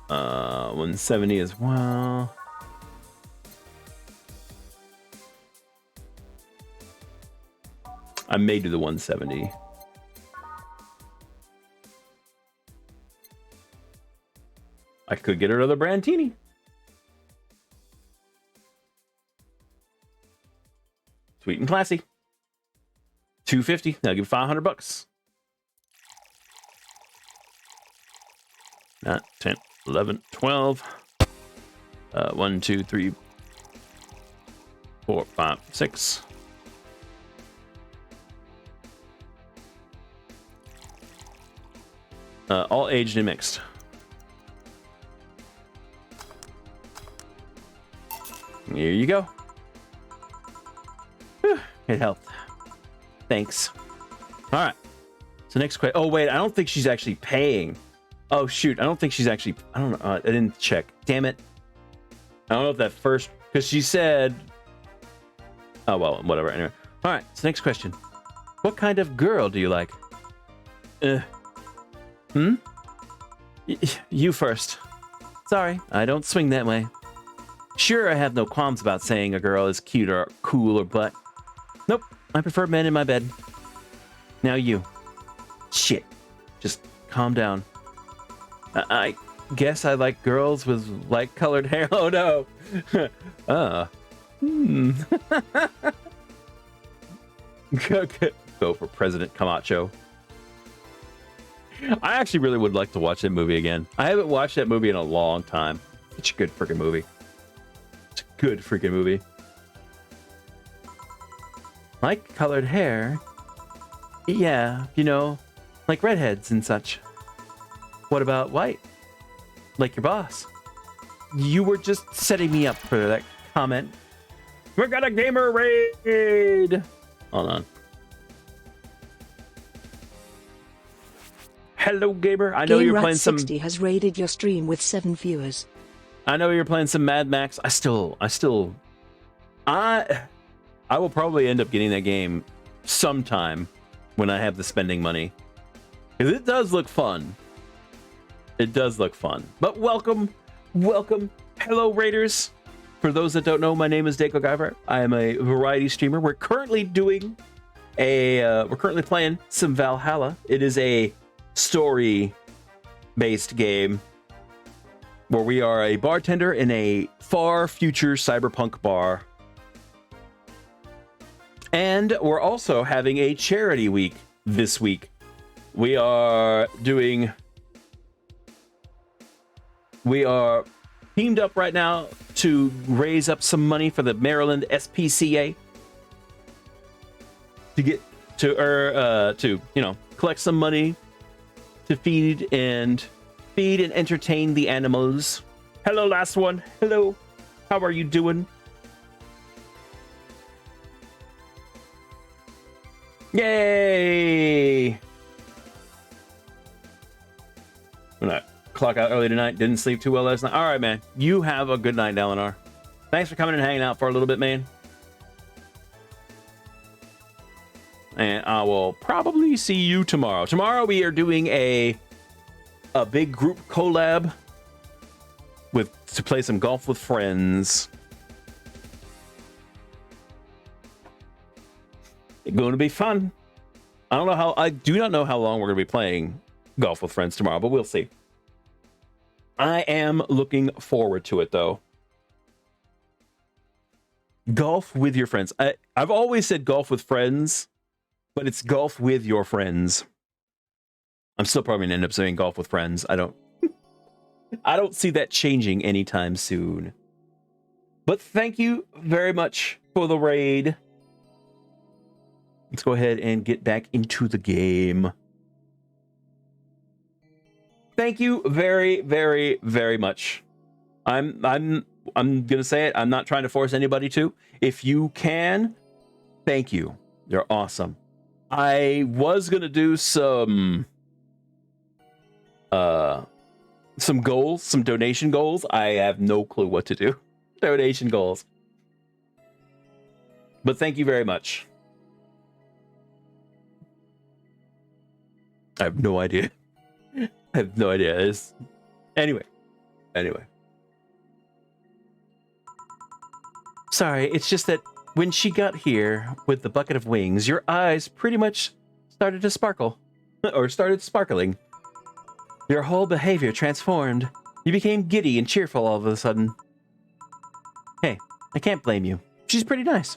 170 as well. I may do the 170. I could get her another Brandtini. Sweet and classy. 250. Now give $500. 9, 10, 11, 12. 1, 2, 3, 4, 5, 6. All aged and mixed. Here you go. Whew, it helped. Thanks. All right. So next question. Oh wait, I don't think she's actually paying. Oh shoot, I don't think she's actually. I don't know. I didn't check. Damn it. I don't know if that first because she said. Oh well, whatever. Anyway. All right. So next question. What kind of girl do you like? You first. Sorry, I don't swing that way. Sure, I have no qualms about saying a girl is cute or cool or butt. Nope, I prefer men in my bed. Now you. Shit. Just calm down. guess I like girls with light-colored hair. Oh no. Go for President Camacho. I actually really would like to watch that movie again. I haven't watched that movie in a long time. It's a good freaking movie. It's a good freaking movie. Like colored hair? Yeah, you know, like redheads and such. What about white? Like your boss? You were just setting me up for that comment. We got a gamer raid! Hold on. Hello, gamer. I know you're playing some. GameRat60 has raided your stream with 7 viewers. I know you're playing some Mad Max. I will probably end up getting that game sometime when I have the spending money. Because it does look fun. It does look fun. But welcome. Hello, Raiders. For those that don't know, my name is Dako Guyver. I am a variety streamer. We're currently playing some Valhalla. It is a story-based game where we are a bartender in a far future cyberpunk bar. And we're also having a charity week this week. We are teamed up right now to raise up some money for the Maryland SPCA to collect some money to feed and entertain the animals. Hello, last one. Hello. How are you doing? Yay! I'm gonna clock out early tonight. Didn't sleep too well last night. All right, man. You have a good night, Eleanor. Thanks for coming and hanging out for a little bit, man. And I will probably see you tomorrow. Tomorrow we are doing a big group collab to play some golf with friends. It's going to be fun. I do not know how long we're going to be playing golf with friends tomorrow, but we'll see. I am looking forward to it, though. Golf with your friends. I've always said golf with friends, but it's golf with your friends. I'm still probably gonna end up saying golf with friends. I don't see that changing anytime soon. But thank you very much for the raid. Let's go ahead and get back into the game. Thank you very, very, very much. I'm gonna say it. I'm not trying to force anybody to. If you can, thank you. You're awesome. I was gonna do some goals, some donation goals. I have no clue what to do. Donation goals. But thank you very much. I have no idea. I have no idea. Anyway. Sorry, it's just that when she got here with the bucket of wings, your eyes pretty much started to sparkle. Or started sparkling. Your whole behavior transformed. You became giddy and cheerful all of a sudden. Hey, I can't blame you. She's pretty nice.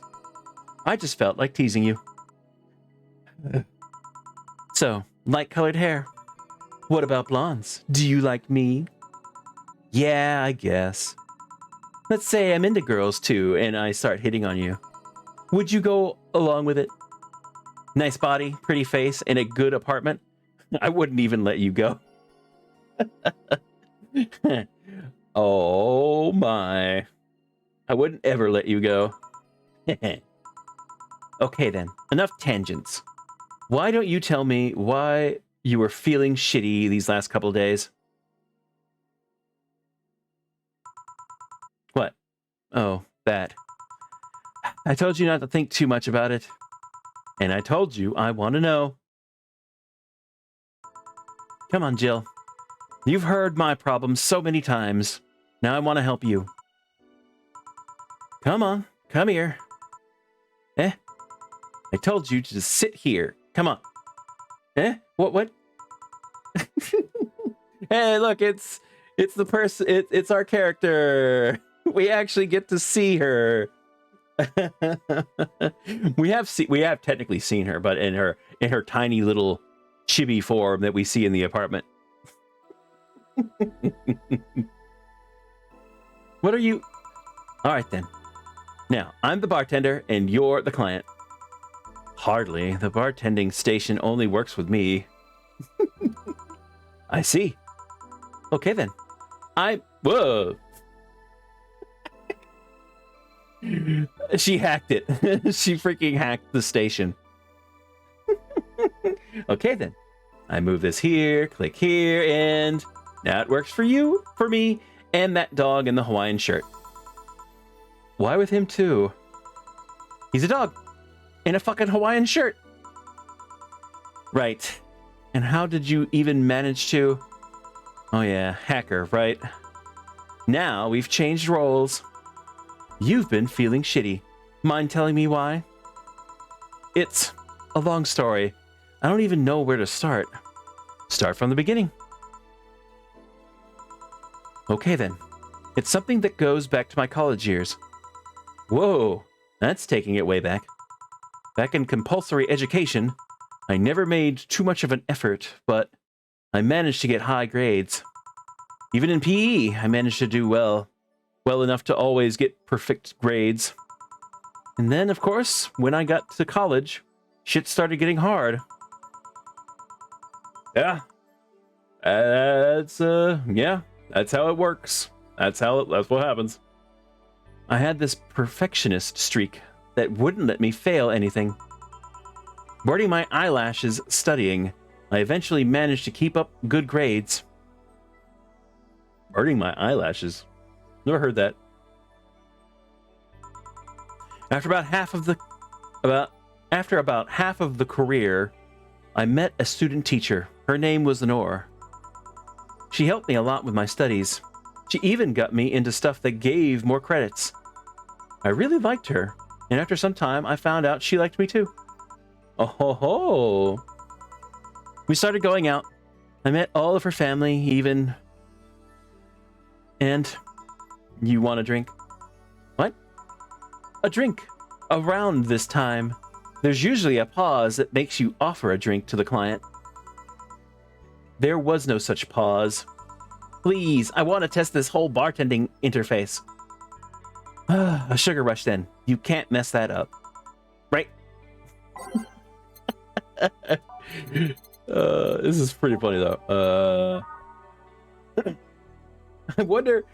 I just felt like teasing you. So, light-colored hair. What about blondes? Do you like me? Yeah, I guess. Let's say I'm into girls too, and I start hitting on you. Would you go along with it? Nice body, pretty face, and a good apartment? I wouldn't even let you go. Oh my. I wouldn't ever let you go. Okay then, enough tangents. Why don't you tell me why you were feeling shitty these last couple of days? What? Oh, that. I told you not to think too much about it. And I told you I want to know. Come on, Jill. You've heard my problems so many times. Now I want to help you. Come on, come here. I told you to just sit here. Come on. What? Hey, look, it's It's the person. It's our character. We actually get to see her. we have technically seen her, but in her tiny little chibi form that we see in the apartment. What are you? All right then. Now I'm the bartender and you're the client. Hardly. The bartending station only works with me. I see. Okay then. Whoa. She hacked it. She freaking hacked the station. Okay then. I move this here, click here, and now it works for you, for me, and that dog in the Hawaiian shirt. Why with him too? He's a dog in a fucking Hawaiian shirt. Right. And how did you even manage to... Oh yeah, hacker, right? Now we've changed roles. You've been feeling shitty. Mind telling me why? It's a long story. I don't even know where to start. Start from the beginning. Okay then. It's something that goes back to my college years. Whoa, that's taking it way back. Back in compulsory education, I never made too much of an effort, but I managed to get high grades. Even in PE, I managed to do well enough to always get perfect grades. And then, of course, when I got to college, shit started getting hard. Yeah. That's how it works. That's what happens. I had this perfectionist streak that wouldn't let me fail anything. Burning my eyelashes studying, I eventually managed to keep up good grades. Burning my eyelashes? Never heard that. After about half of the career, I met a student teacher. Her name was Lenore. She helped me a lot with my studies. She even got me into stuff that gave more credits. I really liked her, and after some time, I found out she liked me too. Oh ho ho! We started going out. I met all of her family, even... And... You want a drink? What? A drink. Around this time, there's usually a pause that makes you offer a drink to the client. There was no such pause. Please, I want to test this whole bartending interface. A sugar rush then. You can't mess that up. Right? This is pretty funny though. I wonder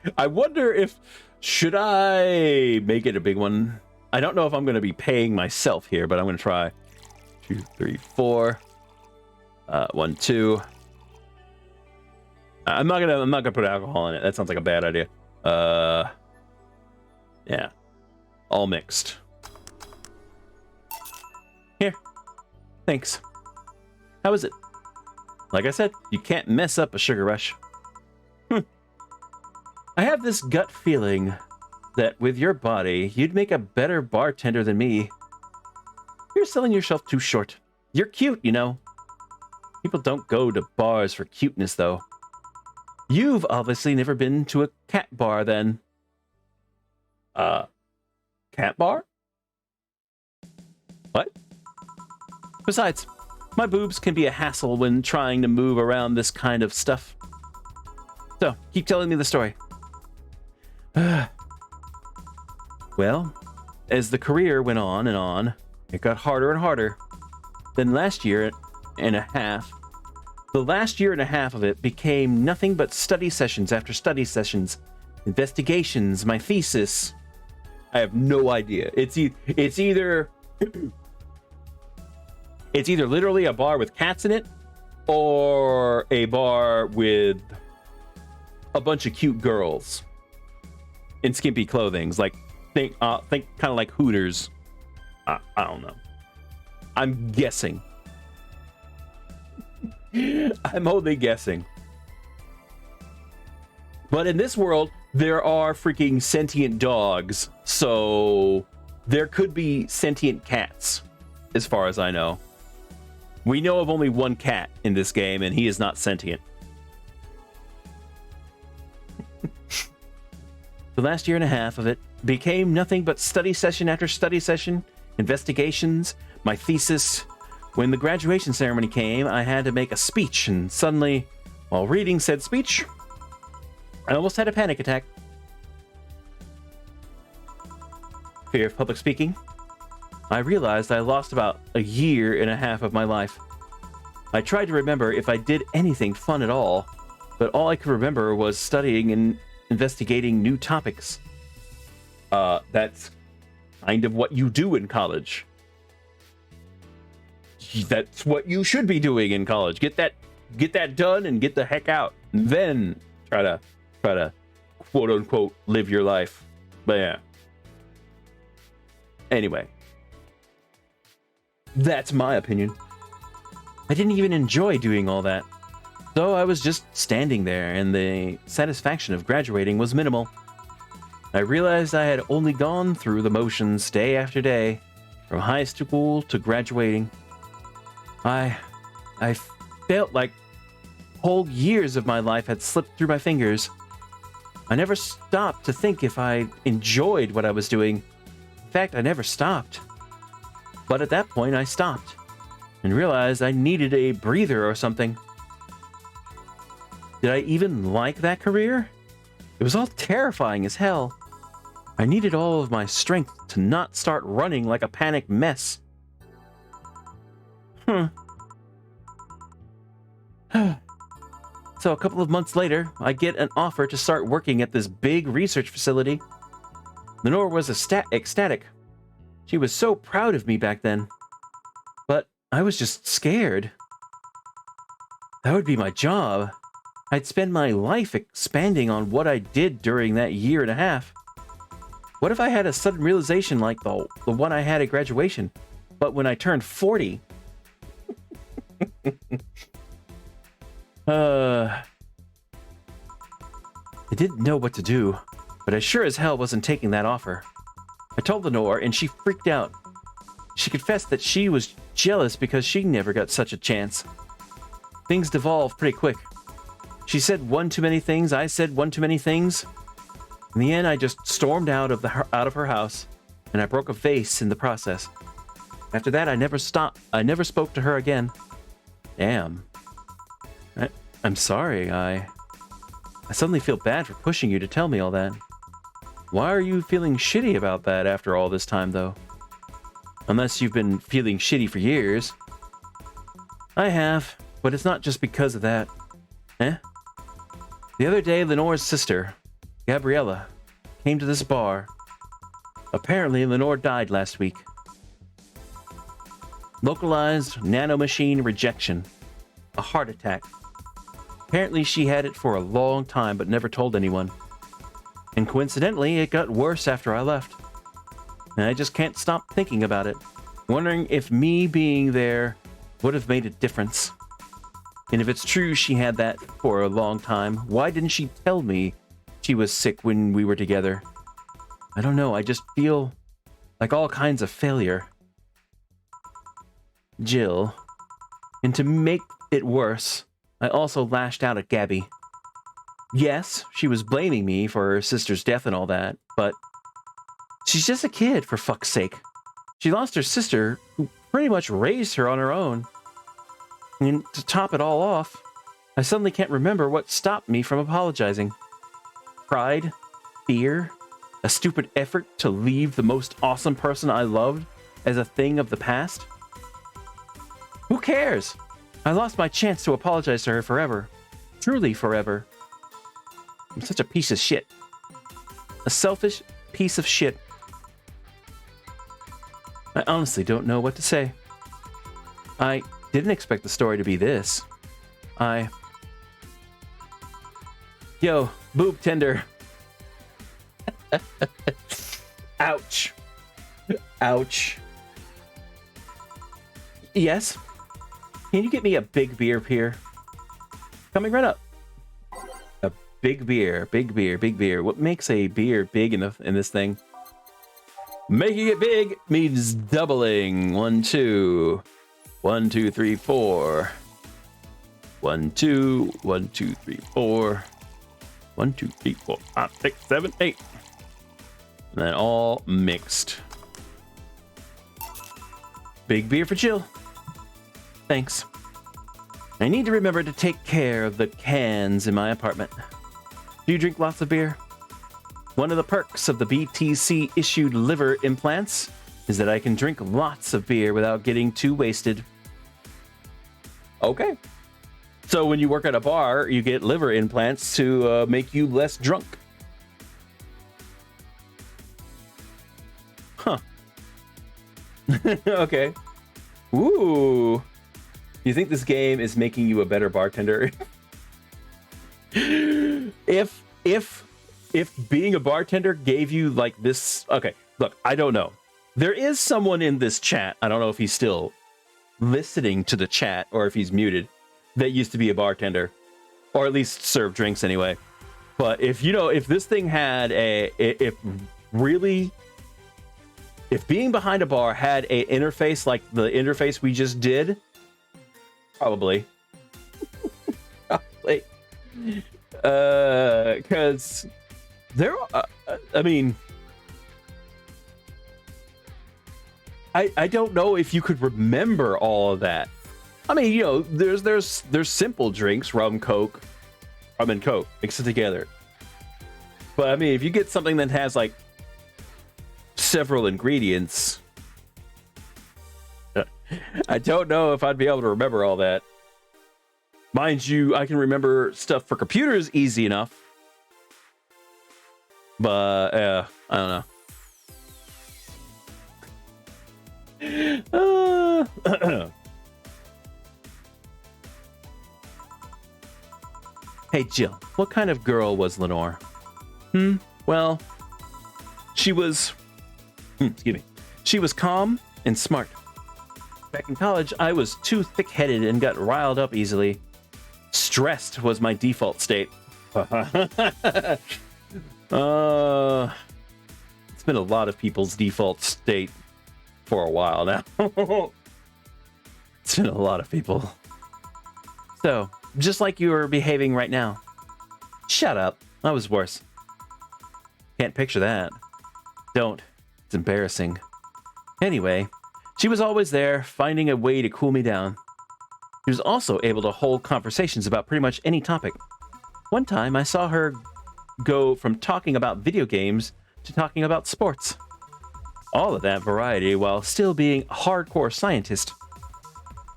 if should I make it a big one? I don't know if I'm going to be paying myself here, but I'm going to try. 2, 3, 4. 1, 2. I'm not gonna put alcohol in it. That sounds like a bad idea. Yeah, all mixed. Here, thanks. How is it? Like I said, you can't mess up a sugar rush. I have this gut feeling that with your body, you'd make a better bartender than me. You're selling yourself too short. You're cute, you know. People don't go to bars for cuteness, though. You've obviously never been to a cat bar, then. Cat bar? What? Besides, my boobs can be a hassle when trying to move around this kind of stuff. So, keep telling me the story. Well, as the career went on and on, it got harder and harder. Then the last year and a half of it became nothing but study sessions after study sessions, investigations, my thesis. I have no idea. It's either literally a bar with cats in it, or a bar with a bunch of cute girls in skimpy clothing, think kind of like Hooters. I don't know. I'm guessing. I'm only guessing. But in this world, there are freaking sentient dogs, so there could be sentient cats, as far as I know. We know of only one cat in this game, and he is not sentient. The last year and a half of it became nothing but study session after study session, investigations, my thesis. When the graduation ceremony came, I had to make a speech, and suddenly, while reading said speech, I almost had a panic attack. Fear of public speaking. I realized I lost about a year and a half of my life. I tried to remember if I did anything fun at all, but all I could remember was studying and investigating new topics. That's kind of what you do in college. That's what you should be doing in college. Get that done and get the heck out. And then try to quote unquote live your life. But yeah. Anyway. That's my opinion. I didn't even enjoy doing all that. So I was just standing there, and the satisfaction of graduating was minimal. I realized I had only gone through the motions day after day, from high school to graduating. I felt like whole years of my life had slipped through my fingers. I never stopped to think if I enjoyed what I was doing. In fact, I never stopped. But at that point, I stopped and realized I needed a breather or something. Did I even like that career? It was all terrifying as hell. I needed all of my strength to not start running like a panicked mess. So a couple of months later, I get an offer to start working at this big research facility. Lenore was ecstatic. She was so proud of me back then. But I was just scared. That would be my job. I'd spend my life expanding on what I did during that year and a half. What if I had a sudden realization like the one I had at graduation, but when I turned 40? I didn't know what to do, but I sure as hell wasn't taking that offer. I told Lenore, and she freaked out. She confessed that she was jealous because she never got such a chance. Things devolved pretty quick. She said one too many things, I said one too many things. In the end, I just stormed out of her house, and I broke a vase in the process. After that, I never spoke to her again. Damn. I'm sorry, I suddenly feel bad for pushing you to tell me all that. Why are you feeling shitty about that after all this time, though? Unless you've been feeling shitty for years. I have, but it's not just because of that. The other day, Lenore's sister, Gabriella, came to this bar. Apparently, Lenore died last week. Localized nanomachine rejection. A heart attack. Apparently, she had it for a long time but never told anyone. And coincidentally, it got worse after I left. And I just can't stop thinking about it, wondering if me being there would have made a difference. And if it's true she had that for a long time, why didn't she tell me she was sick when we were together? I don't know, I just feel like all kinds of failure. Jill. And to make it worse, I also lashed out at Gabby. Yes, she was blaming me for her sister's death and all that, but she's just a kid, for fuck's sake. She lost her sister, who pretty much raised her on her own. And to top it all off, I suddenly can't remember what stopped me from apologizing. Pride? Fear? A stupid effort to leave the most awesome person I loved as a thing of the past? Who cares? I lost my chance to apologize to her forever. Truly forever. I'm such a piece of shit. A selfish piece of shit. I honestly don't know what to say. I didn't expect the story to be this. Yo, boob tender. Ouch. Ouch. Yes? Can you get me a big beer here? Coming right up. A big beer, big beer, big beer. What makes a beer big in this thing? Making it big means doubling. 1, 2. 1, 2, 3, 4. 1, 2. 1, 2, 3, 4. 1, 2, 3, 4, 5, 6, 7, 8. And then all mixed. Big beer for Jill. Thanks. I need to remember to take care of the cans in my apartment. Do you drink lots of beer? One of the perks of the BTC issued liver implants is that I can drink lots of beer without getting too wasted. Okay. So when you work at a bar, you get liver implants to make you less drunk. Huh. Okay. Ooh. You think this game is making you a better bartender? If being a bartender gave you like this... Okay, look, I don't know. There is someone in this chat, I don't know if he's still listening to the chat or if he's muted, that used to be a bartender. Or at least serve drinks anyway. But if this thing had if being behind a bar had an interface like the interface we just did, probably. Probably. Because there are, I mean, I don't know if you could remember all of that. I mean, there's simple drinks, rum and coke, mix it together. But I mean, if you get something that has like several ingredients, I don't know if I'd be able to remember all that. Mind you, I can remember stuff for computers easy enough. But, I don't know. Hey, Jill, what kind of girl was Lenore? Well, she was... excuse me. She was calm and smart. Back in college, I was too thick-headed and got riled up easily. Stressed was my default state. It's been a lot of people's default state for a while now. It's been a lot of people. So, just like you are behaving right now. Shut up. I was worse. Can't picture that. Don't. It's embarrassing. Anyway, she was always there, finding a way to cool me down. She was also able to hold conversations about pretty much any topic. One time, I saw her go from talking about video games to talking about sports. All of that variety while still being a hardcore scientist.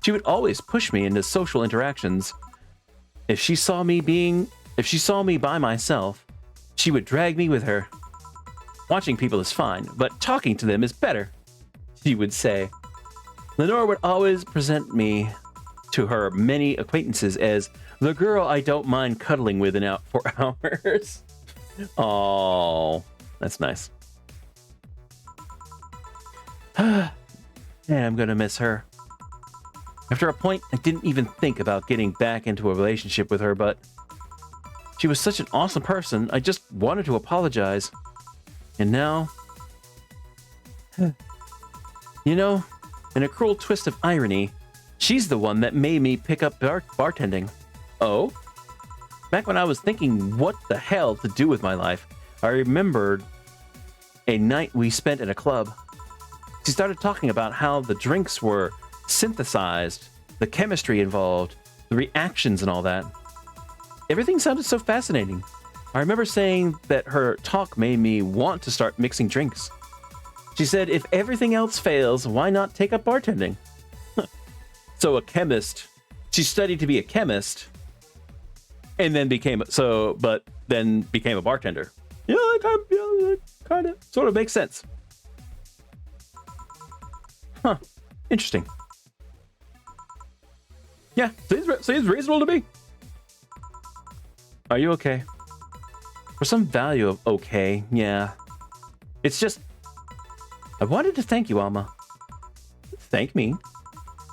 She would always push me into social interactions. If she saw me by myself, she would drag me with her. Watching people is fine, but talking to them is better, she would say. Lenore would always present me to her many acquaintances as the girl I don't mind cuddling with for hours. Oh, that's nice. Yeah, I'm gonna miss her. After a point, I didn't even think about getting back into a relationship with her, but she was such an awesome person, I just wanted to apologize. And now... in a cruel twist of irony, she's the one that made me pick up bartending. Oh? Back when I was thinking what the hell to do with my life, I remembered a night we spent in a club. She started talking about how the drinks were synthesized, the chemistry involved, the reactions and all that. Everything sounded so fascinating. I remember saying that her talk made me want to start mixing drinks. She said, if everything else fails, why not take up bartending? So a chemist, she studied to be a chemist, and then became a bartender. Yeah, kind of, sort of makes sense. Huh, interesting. Yeah, seems reasonable to me. Are you okay? For some value of okay, yeah. It's just... I wanted to thank you, Alma. Thank me?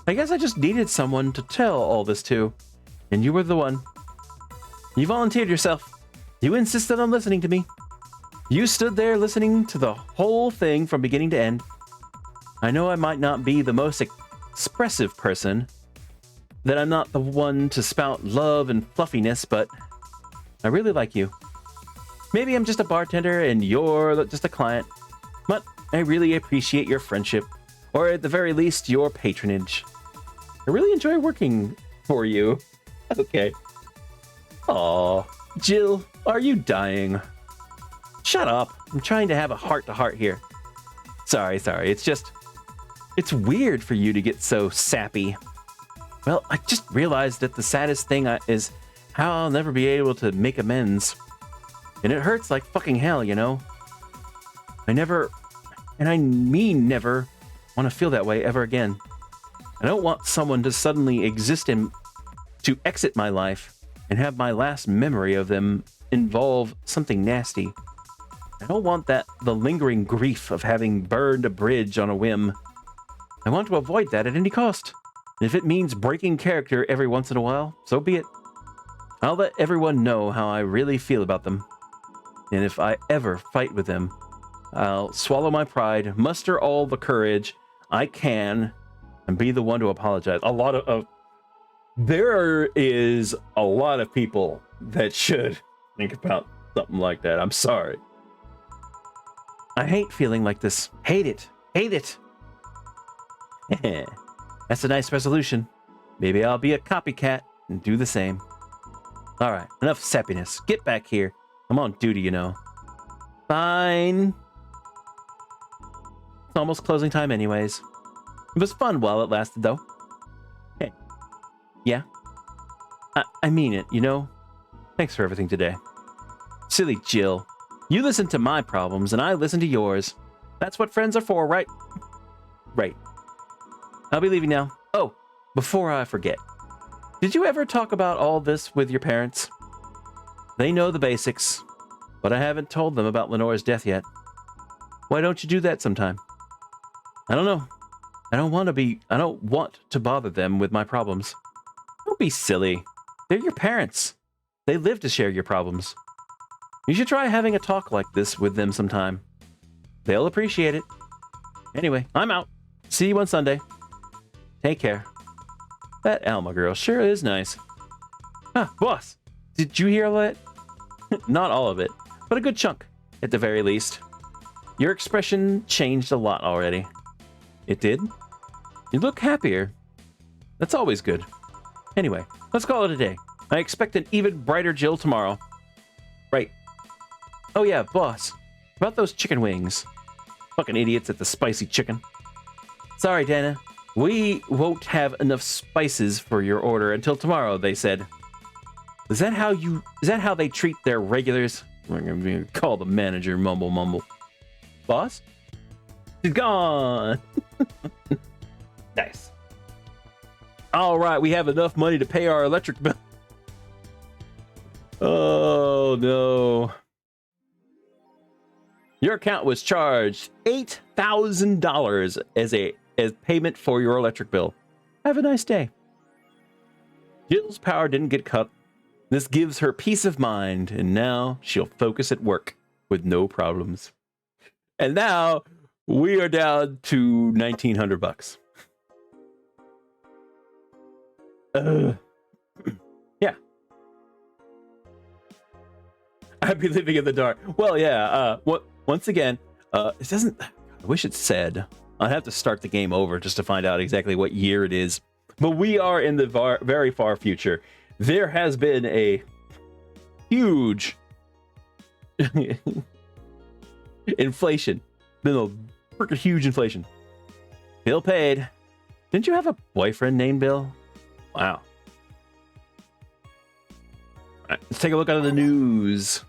I guess I just needed someone to tell all this to, and you were the one. You volunteered yourself. You insisted on listening to me. You stood there listening to the whole thing from beginning to end. I know I might not be the most expressive person, that I'm not the one to spout love and fluffiness, but I really like you. Maybe I'm just a bartender and you're just a client, but I really appreciate your friendship, or at the very least, your patronage. I really enjoy working for you. Okay. Aw, Jill, are you dying? Shut up. I'm trying to have a heart-to-heart here. Sorry. It's weird for you to get so sappy. Well, I just realized that the saddest thing is how I'll never be able to make amends. And it hurts like fucking hell, you know? I never, and I mean never, want to feel that way ever again. I don't want someone to suddenly to exit my life and have my last memory of them involve something nasty. I don't want the lingering grief of having burned a bridge on a whim. I want to avoid that at any cost. And if it means breaking character every once in a while, so be it. I'll let everyone know how I really feel about them. And if I ever fight with them, I'll swallow my pride, muster all the courage I can, and be the one to apologize. There is a lot of people that should think about something like that. I'm sorry. I hate feeling like this. Hate it. That's a nice resolution. Maybe I'll be a copycat and do the same. All right, enough sappiness. Get back here. I'm on duty, you know. Fine. It's almost closing time anyways. It was fun while it lasted, though. Hey. Yeah? I mean it, you know? Thanks for everything today. Silly Jill. You listen to my problems, and I listen to yours. That's what friends are for, right? Right. I'll be leaving now. Oh, before I forget. Did you ever talk about all this with your parents? They know the basics, but I haven't told them about Lenore's death yet. Why don't you do that sometime? I don't know. I don't want to bother them with my problems. Don't be silly. They're your parents. They live to share your problems. You should try having a talk like this with them sometime. They'll appreciate it. Anyway, I'm out. See you on Sunday. Take care. That Alma girl sure is nice. Boss, did you hear all that? Not all of it, but a good chunk, at the very least. Your expression changed a lot already. It did? You look happier. That's always good. Anyway, let's call it a day. I expect an even brighter Jill tomorrow. Right. Oh yeah, boss. About those chicken wings. Fucking idiots at the spicy chicken. Sorry, Dana. We won't have enough spices for your order until tomorrow, they said. Is that how they treat their regulars? We're gonna call the manager, mumble. Boss? She's gone. Nice. All right, we have enough money to pay our electric bill. Oh no. Your account was charged $8,000 as payment for your electric bill. Have a nice day. Jill's power didn't get cut. This gives her peace of mind, and now she'll focus at work with no problems. And now we are down to $1,900. Yeah. I'd be living in the dark. Well, yeah. Once again, it doesn't. I wish it said. I'd have to start the game over just to find out exactly what year it is. But we are in the very far future. There has been a huge inflation. Been a freaking huge inflation. Bill paid. Didn't you have a boyfriend named Bill? Wow. All right, let's take a look at the news.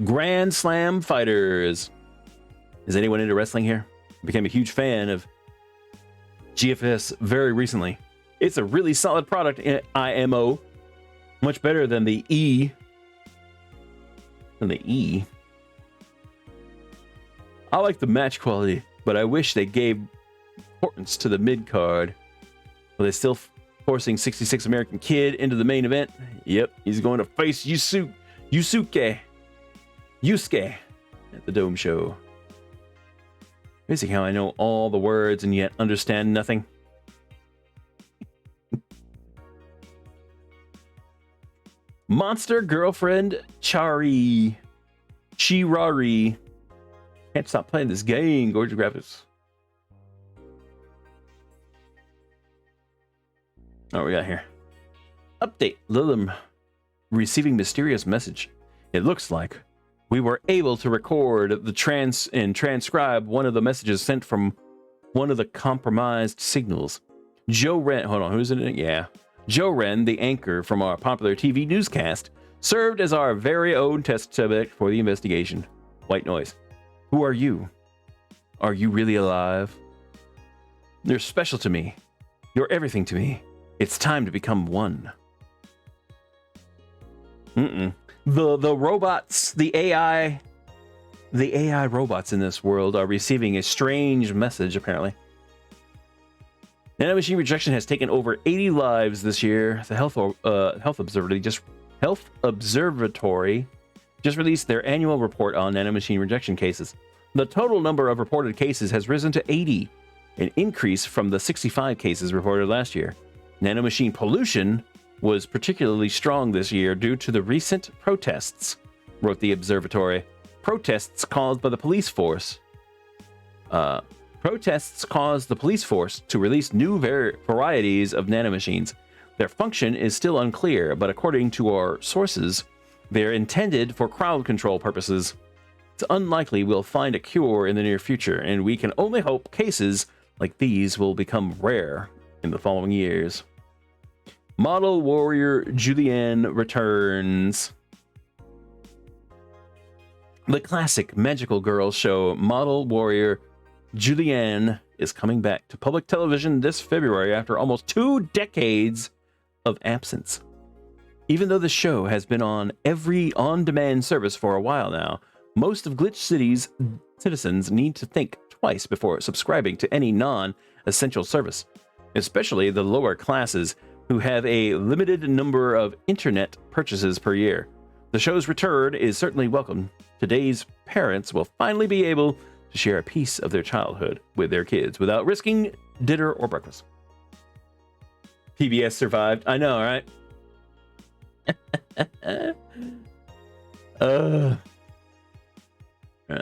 Grand Slam Fighters. Is anyone into wrestling here? I became a huge fan of GFS very recently. It's a really solid product in IMO. Much better than the E. I like the match quality, but I wish they gave importance to the mid-card. Are they still forcing 66 American Kid into the main event? Yep, he's going to face Yusuke at the Dome Show. Crazy how I know all the words and yet understand nothing. Monster girlfriend Chirari. Can't stop playing this game. Gorgeous graphics. Oh, we got here. Update. Lilim receiving mysterious message. It looks like we were able to record the transcribe one of the messages sent from one of the compromised signals. Joe Wren, hold on, who's in it? Yeah. Joe Wren, the anchor from our popular TV newscast, served as our very own test subject for the investigation. White noise. Who are you? Are you really alive? You're special to me. You're everything to me. It's time to become one. The robots, the AI robots in this world are receiving a strange message, apparently. Nanomachine rejection has taken over 80 lives this year. The Health Observatory just released their annual report on nanomachine rejection cases. The total number of reported cases has risen to 80, an increase from the 65 cases reported last year. Nanomachine pollution was particularly strong this year due to the recent protests, wrote the observatory. Protests caused the police force to release new varieties of nanomachines. Their function is still unclear, but according to our sources, they're intended for crowd control purposes. It's unlikely we'll find a cure in the near future, and we can only hope cases like these will become rare in the following years. Model warrior Julianne returns. The classic magical girl show Model Warrior Julianne is coming back to public television this February after almost 2 decades of absence. Even though the show has been on every on-demand service for a while now, most of Glitch City's citizens need to think twice before subscribing to any non-essential service, especially the lower classes who have a limited number of internet purchases per year. The show's return is certainly welcome. Today's parents will finally be able to share a piece of their childhood with their kids without risking dinner or breakfast. PBS survived. I know, right?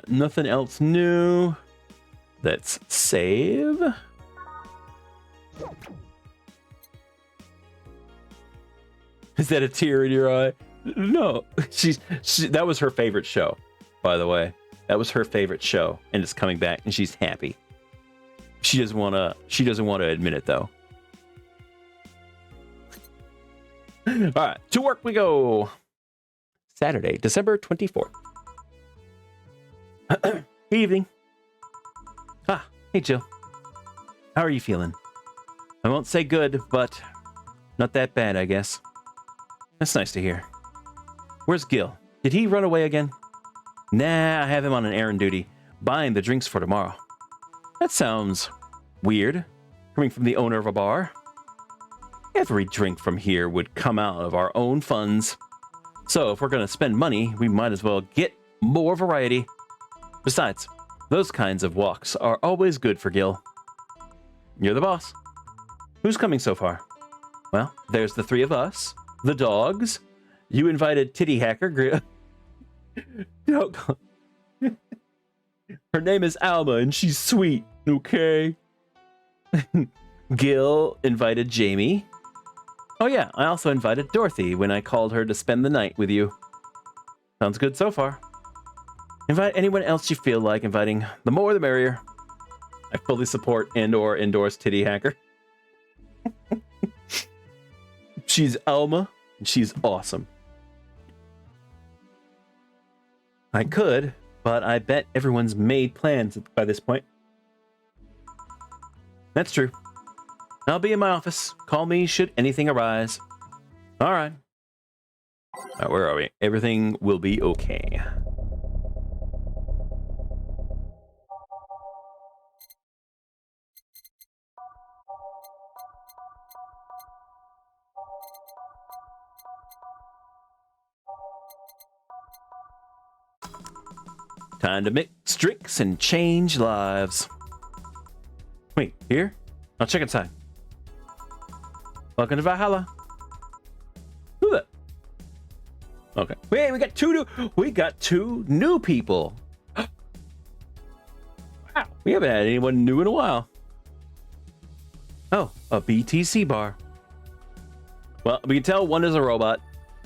Nothing else new. Let's save. Is that a tear in your eye? No, that was her favorite show, by the way. That was her favorite show, and it's coming back, and she's happy. She doesn't want to admit it, though. All right, to work we go. Saturday, December 24th. Good evening. Hey, Jill. How are you feeling? I won't say good, but not that bad, I guess. That's nice to hear. Where's Gil? Did he run away again? Nah, I have him on an errand duty, buying the drinks for tomorrow. That sounds weird, coming from the owner of a bar. Every drink from here would come out of our own funds. So if we're going to spend money, we might as well get more variety. Besides, those kinds of walks are always good for Gil. You're the boss. Who's coming so far? Well, there's the 3 of us. The dogs. You invited Titty Hacker. Her name is Alma, and she's sweet, okay? Gil invited Jamie. Oh yeah, I also invited Dorothy when I called her to spend the night with you. Sounds good so far. Invite anyone else you feel like inviting. The more the merrier. I fully support and/or endorse Titty Hacker. She's Alma, and she's awesome. I could, but I bet everyone's made plans by this point. That's true. I'll be in my office. Call me should anything arise. All right. Where are we? Everything will be okay. Time to mix drinks and change lives. Wait, here? I'll check inside. Welcome to Valhalla. Who the? Okay. Wait, we got two new people. Wow, we haven't had anyone new in a while. Oh, a BTC bar. Well, we can tell one is a robot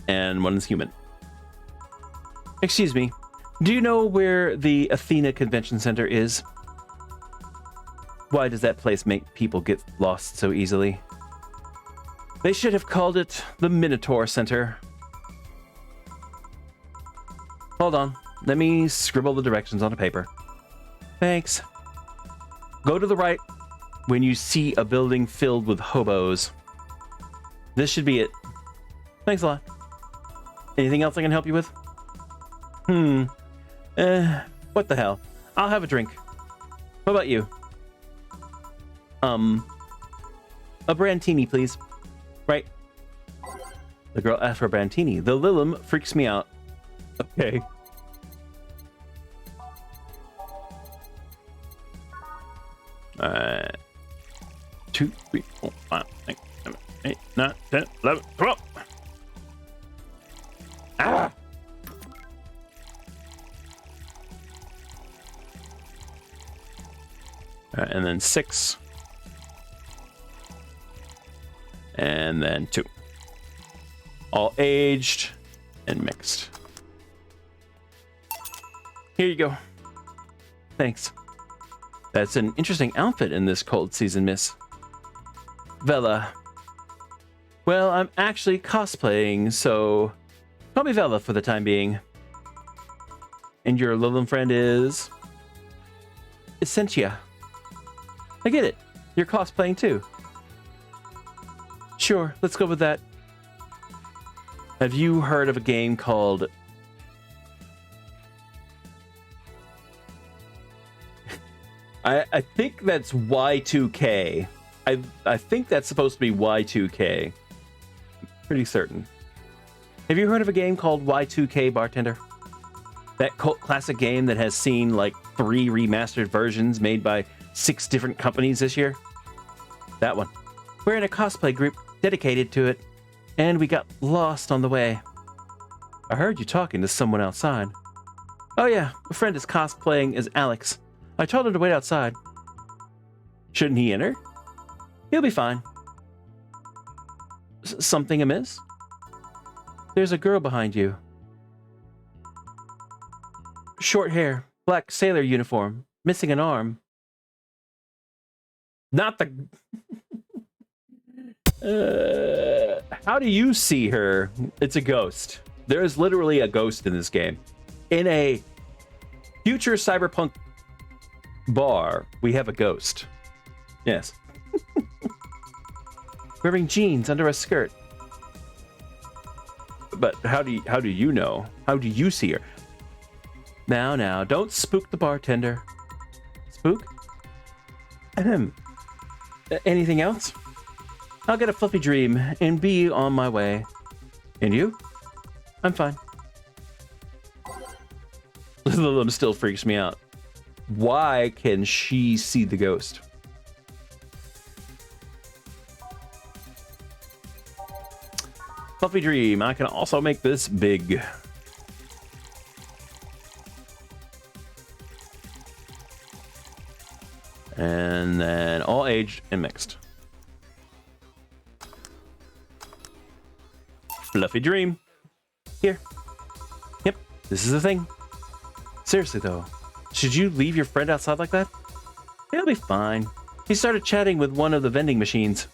and one is human. Excuse me, do you know where the Athena Convention Center is? Why does that place make people get lost so easily? They should have called it the Minotaur Center. Hold on, let me scribble the directions on a paper. Thanks. Go to the right when you see a building filled with hobos. This should be it. Thanks a lot. Anything else I can help you with? What the hell? I'll have a drink. What about you? A Brantini, please. Right. The girl asked for a Brantini. The Lilum freaks me out. Okay. Alright. 2, 3, 4, 5, 6, 7, 8, 9, 10, 11, 12. Ah! Alright, and then 6. And then 2. All aged and mixed. Here you go. Thanks. That's an interesting outfit in this cold season, miss. Vela. Well, I'm actually cosplaying, so call me Vela for the time being. And your Lilum friend is... Essentia. I get it. You're cosplaying too. Sure, let's go with that. Have you heard of a game called... I think that's Y2K. I think that's supposed to be Y2K. Pretty certain. Have you heard of a game called Y2K Bartender? That cult classic game that has seen like 3 remastered versions made by 6 different companies this year? That one. We're in a cosplay group dedicated to it, and we got lost on the way. I heard you talking to someone outside. Oh yeah, a friend is cosplaying as Alex. I told him to wait outside. Shouldn't he enter? He'll be fine. Something amiss? There's a girl behind you. Short hair, black sailor uniform, missing an arm. Not the... how do you see her? It's a ghost. There is literally a ghost in this game. In a future cyberpunk bar, we have a ghost. Yes. Wearing jeans under a skirt. But how do you know? How do you see her? Now, don't spook the bartender. Spook? Ahem. Anything else? I'll get a fluffy dream and be on my way. And you? I'm fine. Lilum still freaks me out. Why can she see the ghost? Fluffy dream. I can also make this big. And then all aged and mixed. Fluffy dream. Here. Yep, this is the thing. Seriously though, should you leave your friend outside like that? He'll be fine. He started chatting with one of the vending machines.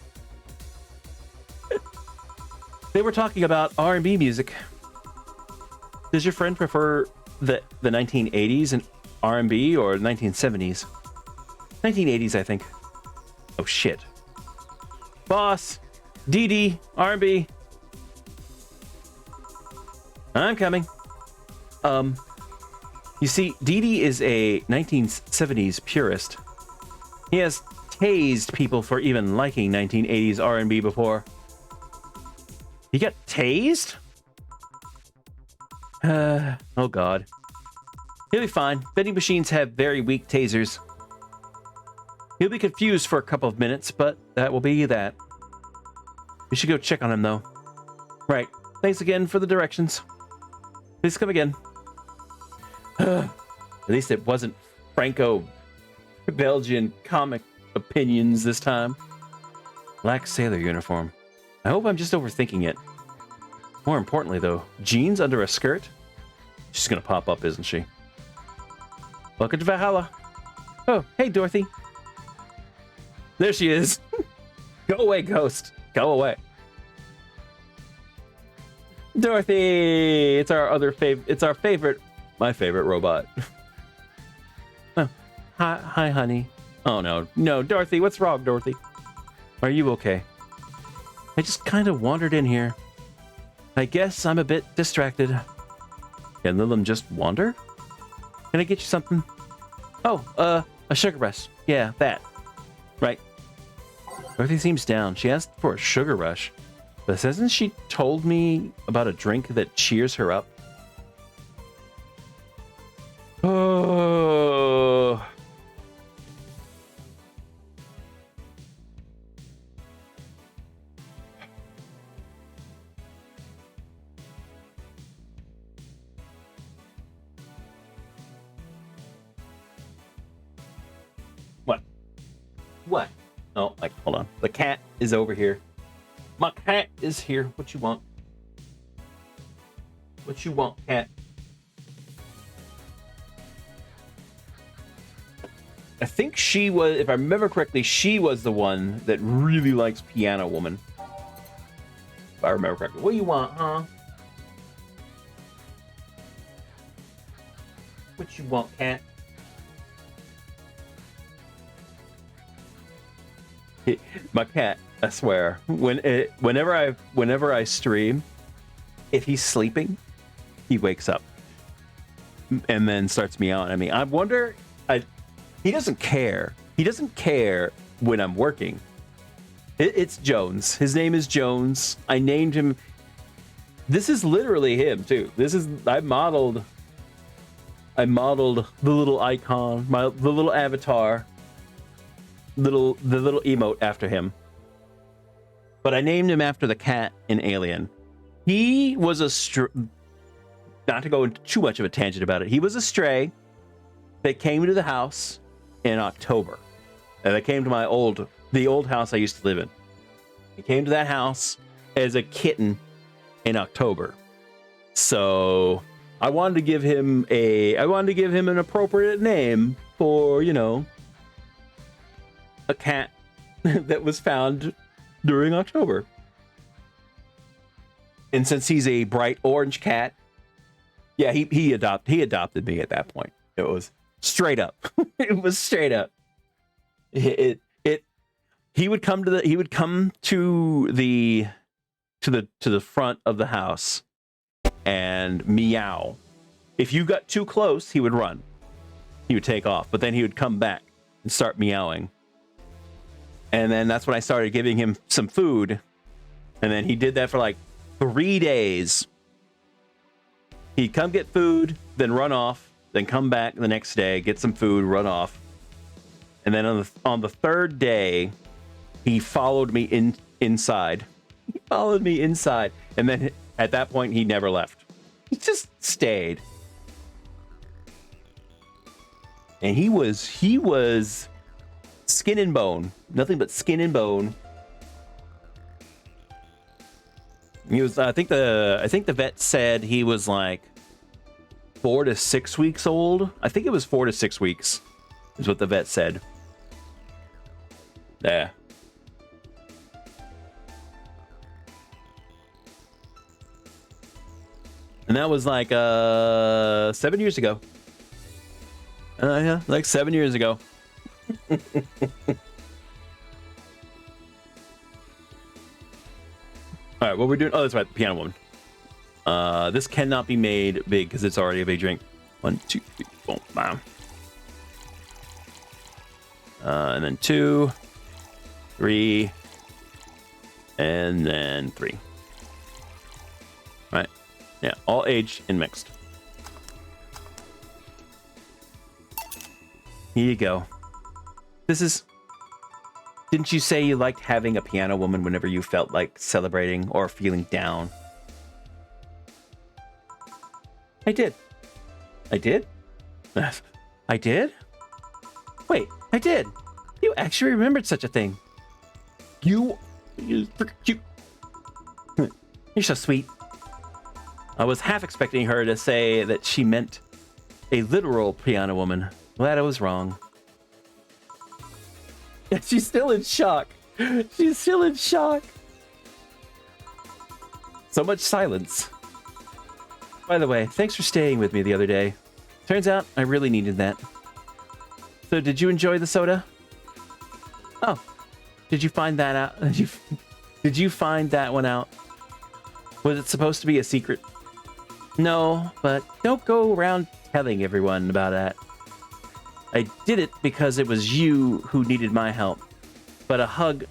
They were talking about R&B music. Does your friend prefer the 1980s and R&B or 1970s? 1980s, I think. Oh shit. Boss, DD, R&B. I'm coming. You see, DD is a 1970s purist. He has tased people for even liking 1980s R&B before. He got tased? Oh god. He'll be fine. Vending machines have very weak tasers. He'll be confused for a couple of minutes, but that will be that. We should go check on him, though. Right. Thanks again for the directions. Please come again. At least it wasn't Franco-Belgian comic opinions this time. Black sailor uniform. I hope I'm just overthinking it. More importantly, though, jeans under a skirt? She's gonna pop up, isn't she? Welcome to Valhalla. Oh, hey, Dorothy. There she is. Go away, ghost. Go away. Dorothy! It's our favorite, my favorite robot. Oh, hi, honey. Oh, no, Dorothy, what's wrong, Dorothy? Are you okay? I just kind of wandered in here. I guess I'm a bit distracted. Can Lilum just wander? Can I get you something? Oh, a sugar rush. Yeah, that. Right. Dorothy seems down. She asked for a sugar rush. But hasn't she told me about a drink that cheers her up? Oh. What? Oh, like, hold on. The cat is over here. My cat is here. What you want? What you want, cat? I think she was, if I remember correctly, she was the one that really likes Piano Woman. If I remember correctly. What do you want, huh? What you want, cat? My cat, I swear, whenever I stream, if he's sleeping, he wakes up and then starts meowing at me. I wonder, he doesn't care. He doesn't care when I'm working. It's Jones. His name is Jones. I named him. This is literally him too. I modeled the little icon, the little avatar. The little emote after him, but I named him after the cat in Alien. He was not to go into too much of a tangent about it. He was a stray that came to the house in October, and they came to the old house I used to live in. He came to that house as a kitten in October, so I wanted to give him an appropriate name for, a cat that was found during October. And since he's a bright orange cat, yeah, he adopted me at that point. It was straight up. It was straight up. He would come to the front of the house and meow. If you got too close, he would run. He would take off, but then he would come back and start meowing. And then that's when I started giving him some food. And then he did that for like 3 days. He'd come get food, then run off, then come back the next day, get some food, run off. And then on the third day, he followed me inside. He followed me inside. And then at that point, he never left. He just stayed. And he was skin and bone, nothing but skin and bone. He was, I think the vet said he was like 4 to 6 weeks old. I think it was 4 to 6 weeks is what the vet said. Yeah. And that was like 7 years ago. Yeah, like 7 years ago. All right, what we're doing? Oh, that's right, the Piano Woman. This cannot be made big because it's already a big drink. 1, 2, 3, 4, bam. And then 2, 3, and then 3. Right? Yeah, all aged and mixed. Here you go. This is... Didn't you say you liked having a Piano Woman whenever you felt like celebrating or feeling down? I did. I did? I did? Wait, I did. You actually remembered such a thing. You're so sweet. I was half expecting her to say that she meant a literal piano woman. Glad I was wrong. She's still in shock. She's still in shock. So much silence. By the way, thanks for staying with me the other day. Turns out I really needed that. So did you enjoy the soda? Oh, did you find that out? Did you find that one out? Was it supposed to be a secret? No, but don't go around telling everyone about that. I did it because it was you who needed my help. But a hug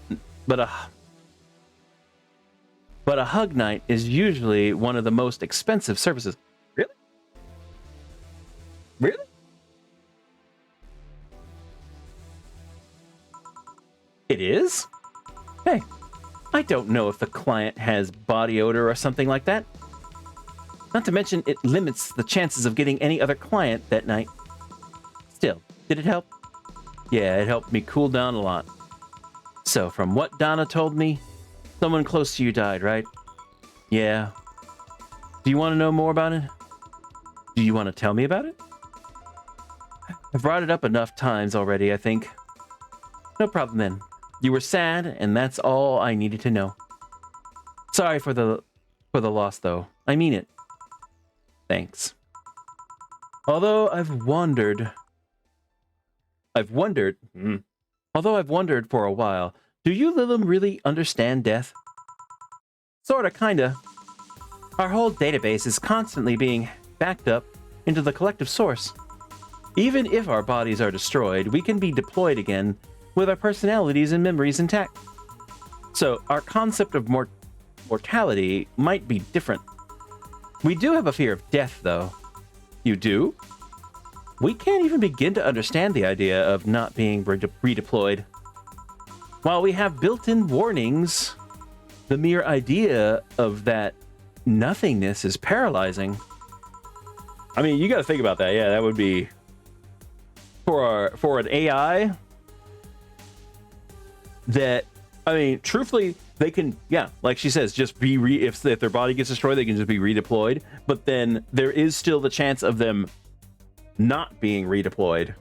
night is usually one of the most expensive services. Really? Really? It is? Hey, I don't know if the client has body odor or something like that. Not to mention, it limits the chances of getting any other client that night. Still, did it help? Yeah, it helped me cool down a lot. So, from what Donna told me, someone close to you died, right? Yeah. Do you want to know more about it? Do you want to tell me about it? I've brought it up enough times already, I think. No problem then. You were sad, and that's all I needed to know. Sorry for the loss, though. I mean it. Thanks. Although I've wondered for a while, do you Lilum really understand death? Sorta, kinda. Our whole database is constantly being backed up into the collective source. Even if our bodies are destroyed, we can be deployed again with our personalities and memories intact. So our concept of mortality might be different. We do have a fear of death, though. You do? We can't even begin to understand the idea of not being redeployed. While we have built-in warnings, the mere idea of that nothingness is paralyzing. I mean, you got to think about that. Yeah, that would be for an AI that, I mean, truthfully, they can, yeah, like she says, just be if their body gets destroyed, they can just be redeployed. But then there is still the chance of them not being redeployed.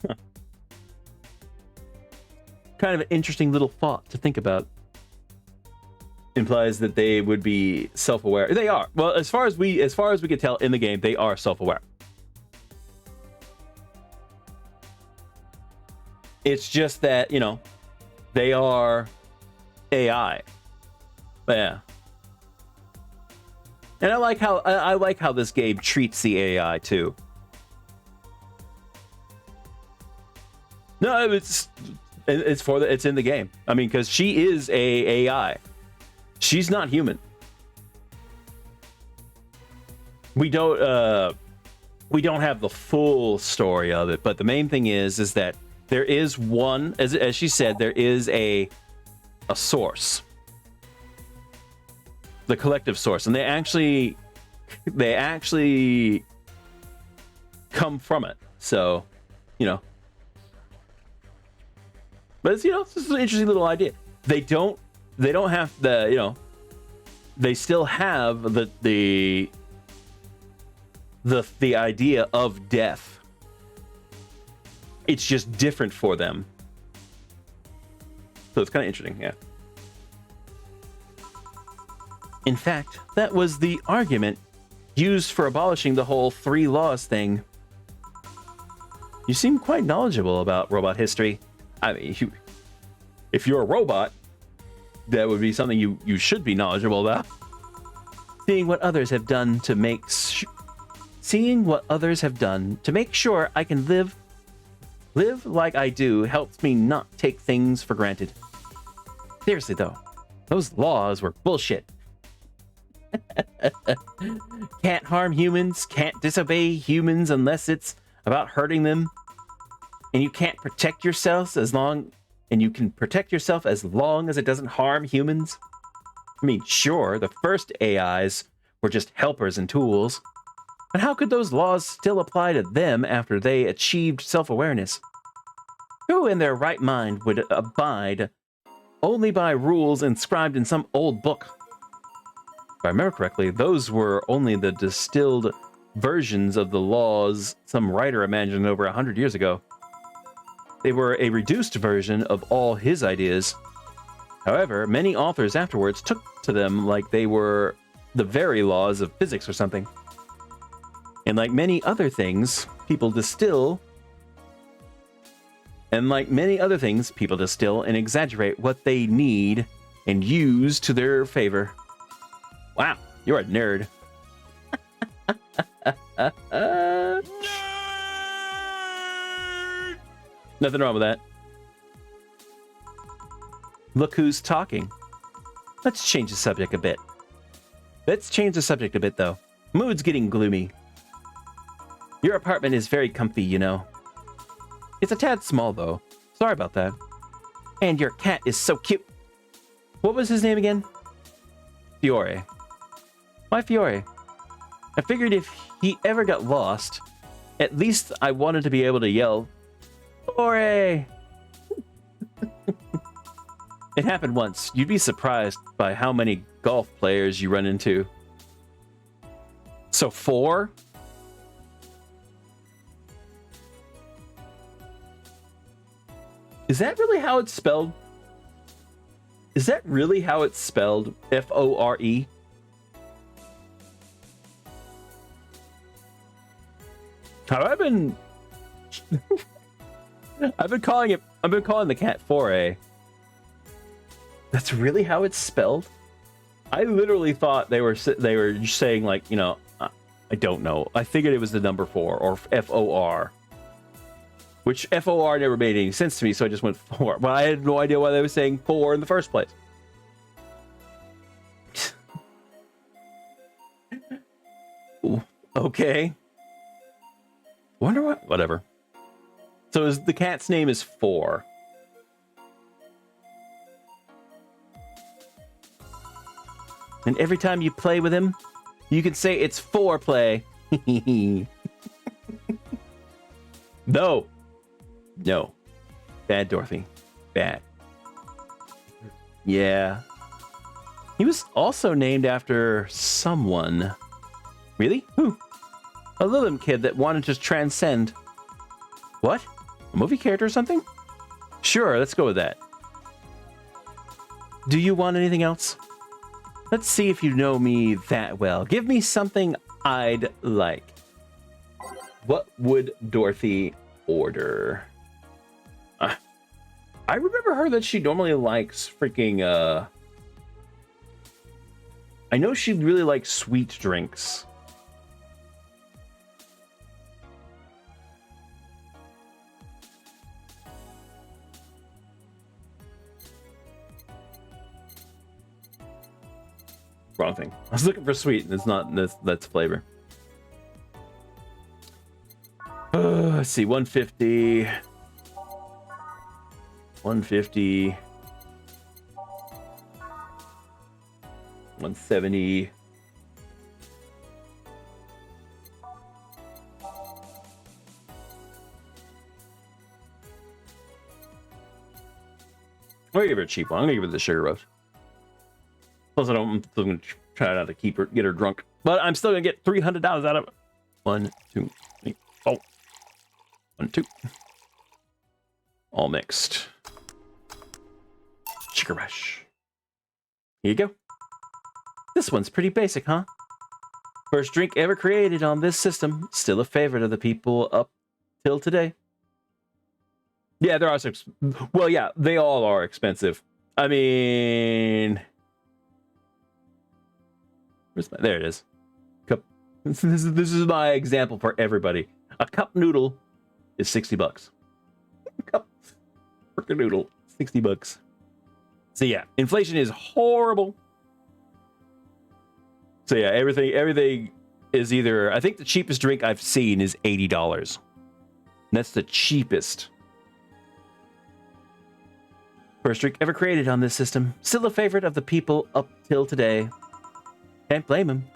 Huh. Kind of an interesting little thought to think about. Implies that they would be self-aware. They are. Well, as far as we can tell in the game, they are self-aware. It's just that, you know, they are AI. But yeah. And I like how this game treats the AI too. No, it's in the game. I mean, because she is a AI. She's not human. We don't have the full story of it, but the main thing is that there is one, as she said, there is a source, the collective source, and they actually come from it. So, you know, but it's, you know, it's just an interesting little idea. They don't have the, you know, they still have the idea of death. It's just different for them. So it's kind of interesting, yeah. In fact, that was the argument used for abolishing the whole 3 laws thing. You seem quite knowledgeable about robot history. I mean, if you're a robot, that would be something you should be knowledgeable about. Seeing what others have done to make sure I can live like I do helps me not take things for granted. Seriously though, those laws were bullshit. Can't harm humans, can't disobey humans unless it's about hurting them, and you can't protect yourself as long as it doesn't harm humans. I mean, sure, the first AIs were just helpers and tools, but how could those laws still apply to them after they achieved self-awareness? Who in their right mind would abide only by rules inscribed in some old book? If I remember correctly, those were only the distilled versions of the laws some writer imagined over 100 years ago. They were a reduced version of all his ideas. However, many authors afterwards took to them like they were the very laws of physics or something. And like many other things, people distill and exaggerate what they need and use to their favor. Wow, you're a nerd. Nerd! Nothing wrong with that. Look who's talking. Let's change the subject a bit. Though. Mood's getting gloomy. Your apartment is very comfy, you know. It's a tad small, though. Sorry about that. And your cat is so cute. What was his name again? Fiore. Why Fiore? I figured if he ever got lost, at least I wanted to be able to yell, Fiore! It happened once. You'd be surprised by how many golf players you run into. So 4? Is that really how it's spelled? F-O-R-E? I've been calling the cat Foray. That's really how it's spelled? I literally thought they were saying, like, you know, I don't know. I figured it was the number 4 or F-O-R. Which F-O-R never made any sense to me, so I just went 4. But I had no idea why they were saying 4 in the first place. Okay. Wonder what? Whatever. So the cat's name is 4. And every time you play with him, you can say it's foreplay. No. Bad, Dorothy. Bad. Yeah. He was also named after someone. Really? Who? A Lilum kid that wanted to transcend. What? A movie character or something? Sure, let's go with that. Do you want anything else? Let's see if you know me that well. Give me something I'd like. What would Dorothy order? I remember her that she normally likes freaking, I know she really likes sweet drinks. Wrong thing. I was looking for sweet, and it's not. That's flavor. Let's see. 150. 150. 170. I'm gonna give her a cheap one. I'm gonna give her the sugar rush. Plus, I'm still gonna try not to get her drunk, but I'm still gonna get $300 out of it. 1, 2, 3, 4. 1, 2. All mixed. Sugar rush. Here you go. This one's pretty basic, huh? First drink ever created on this system. Still a favorite of the people up till today. Yeah, there are some. Well, yeah, they all are expensive. I mean, there it is. Cup. This is my example for everybody. A cup noodle is $60. Cup freaking noodle, $60. So yeah, inflation is horrible. So yeah, everything is either. I think the cheapest drink I've seen is $80. And that's the cheapest. First drink ever created on this system. Still a favorite of the people up till today. Can't blame him.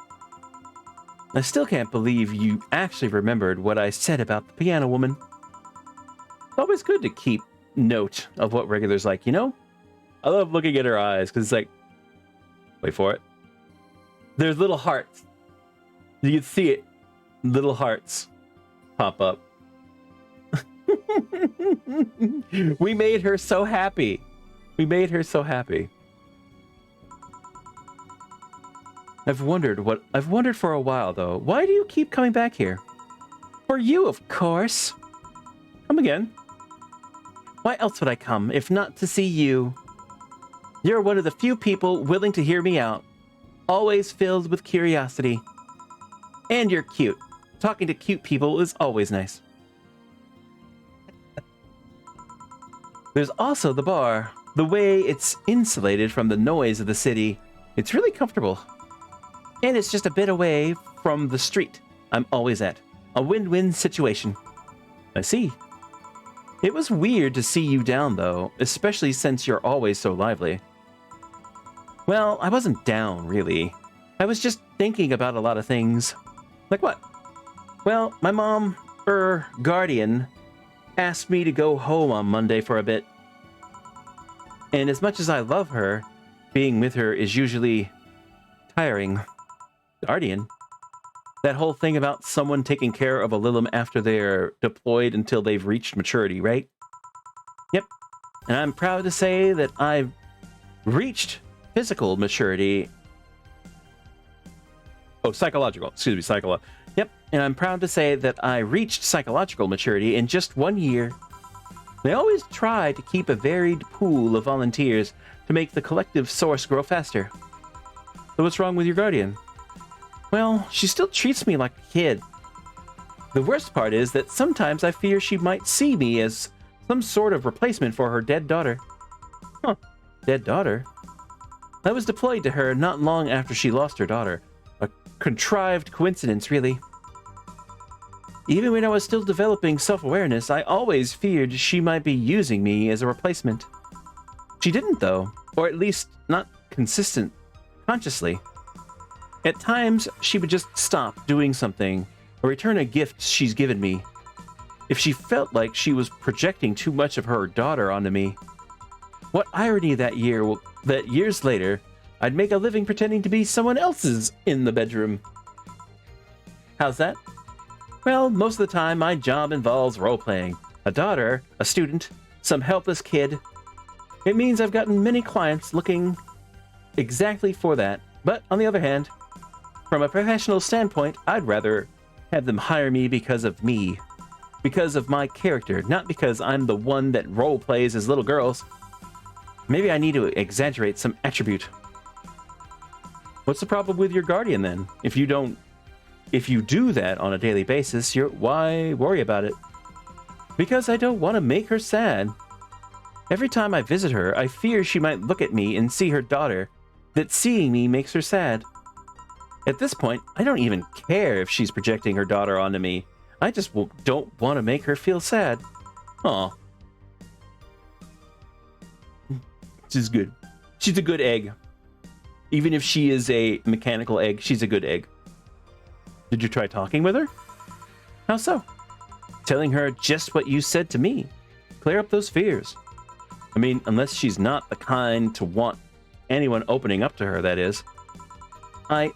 I still can't believe you actually remembered what I said about the piano woman. It's always good to keep note of what regulars like, you know? I love looking at her eyes because it's like, wait for it. There's little hearts. You can see it. Little hearts pop up. We made her so happy. We made her so happy. I've wondered for a while though. Why do you keep coming back here? For you, of course. Come again. Why else would I come if not to see you? You're one of the few people willing to hear me out. Always filled with curiosity. And you're cute. Talking to cute people is always nice. There's also the bar. The way it's insulated from the noise of the city. It's really comfortable. And it's just a bit away from the street I'm always at. A win-win situation. I see. It was weird to see you down, though, especially since you're always so lively. Well, I wasn't down, really. I was just thinking about a lot of things. Like what? Well, my mom, guardian, asked me to go home on Monday for a bit. And as much as I love her, being with her is usually tiring. Guardian? That whole thing about someone taking care of a Lilim after they're deployed until they've reached maturity, right? Yep. And I'm proud to say that I've reached physical maturity. Oh, psychological. Excuse me, psychological. Yep. And I'm proud to say that I reached psychological maturity in just 1 year. They always try to keep a varied pool of volunteers to make the collective source grow faster. So what's wrong with your guardian? Well, she still treats me like a kid. The worst part is that sometimes I fear she might see me as some sort of replacement for her dead daughter. Huh, dead daughter? I was deployed to her not long after she lost her daughter. A contrived coincidence, really. Even when I was still developing self-awareness, I always feared she might be using me as a replacement. She didn't, though, or at least not consciously. At times, she would just stop doing something or return a gift she's given me. If she felt like she was projecting too much of her daughter onto me. What irony that years later, I'd make a living pretending to be someone else's in the bedroom. How's that? Well, most of the time, my job involves role-playing. A daughter, a student, some helpless kid. It means I've gotten many clients looking exactly for that. But on the other hand, from a professional standpoint, I'd rather have them hire me because of me. Because of my character, not because I'm the one that role-plays as little girls. Maybe I need to exaggerate some attribute. What's the problem with your guardian then? If you do that on a daily basis, why worry about it? Because I don't want to make her sad. Every time I visit her, I fear she might look at me and see her daughter, that seeing me makes her sad. At this point, I don't even care if she's projecting her daughter onto me. I just don't want to make her feel sad. Aw. She's good. She's a good egg. Even if she is a mechanical egg, she's a good egg. Did you try talking with her? How so? Telling her just what you said to me. Clear up those fears. I mean, unless she's not the kind to want anyone opening up to her, that is. I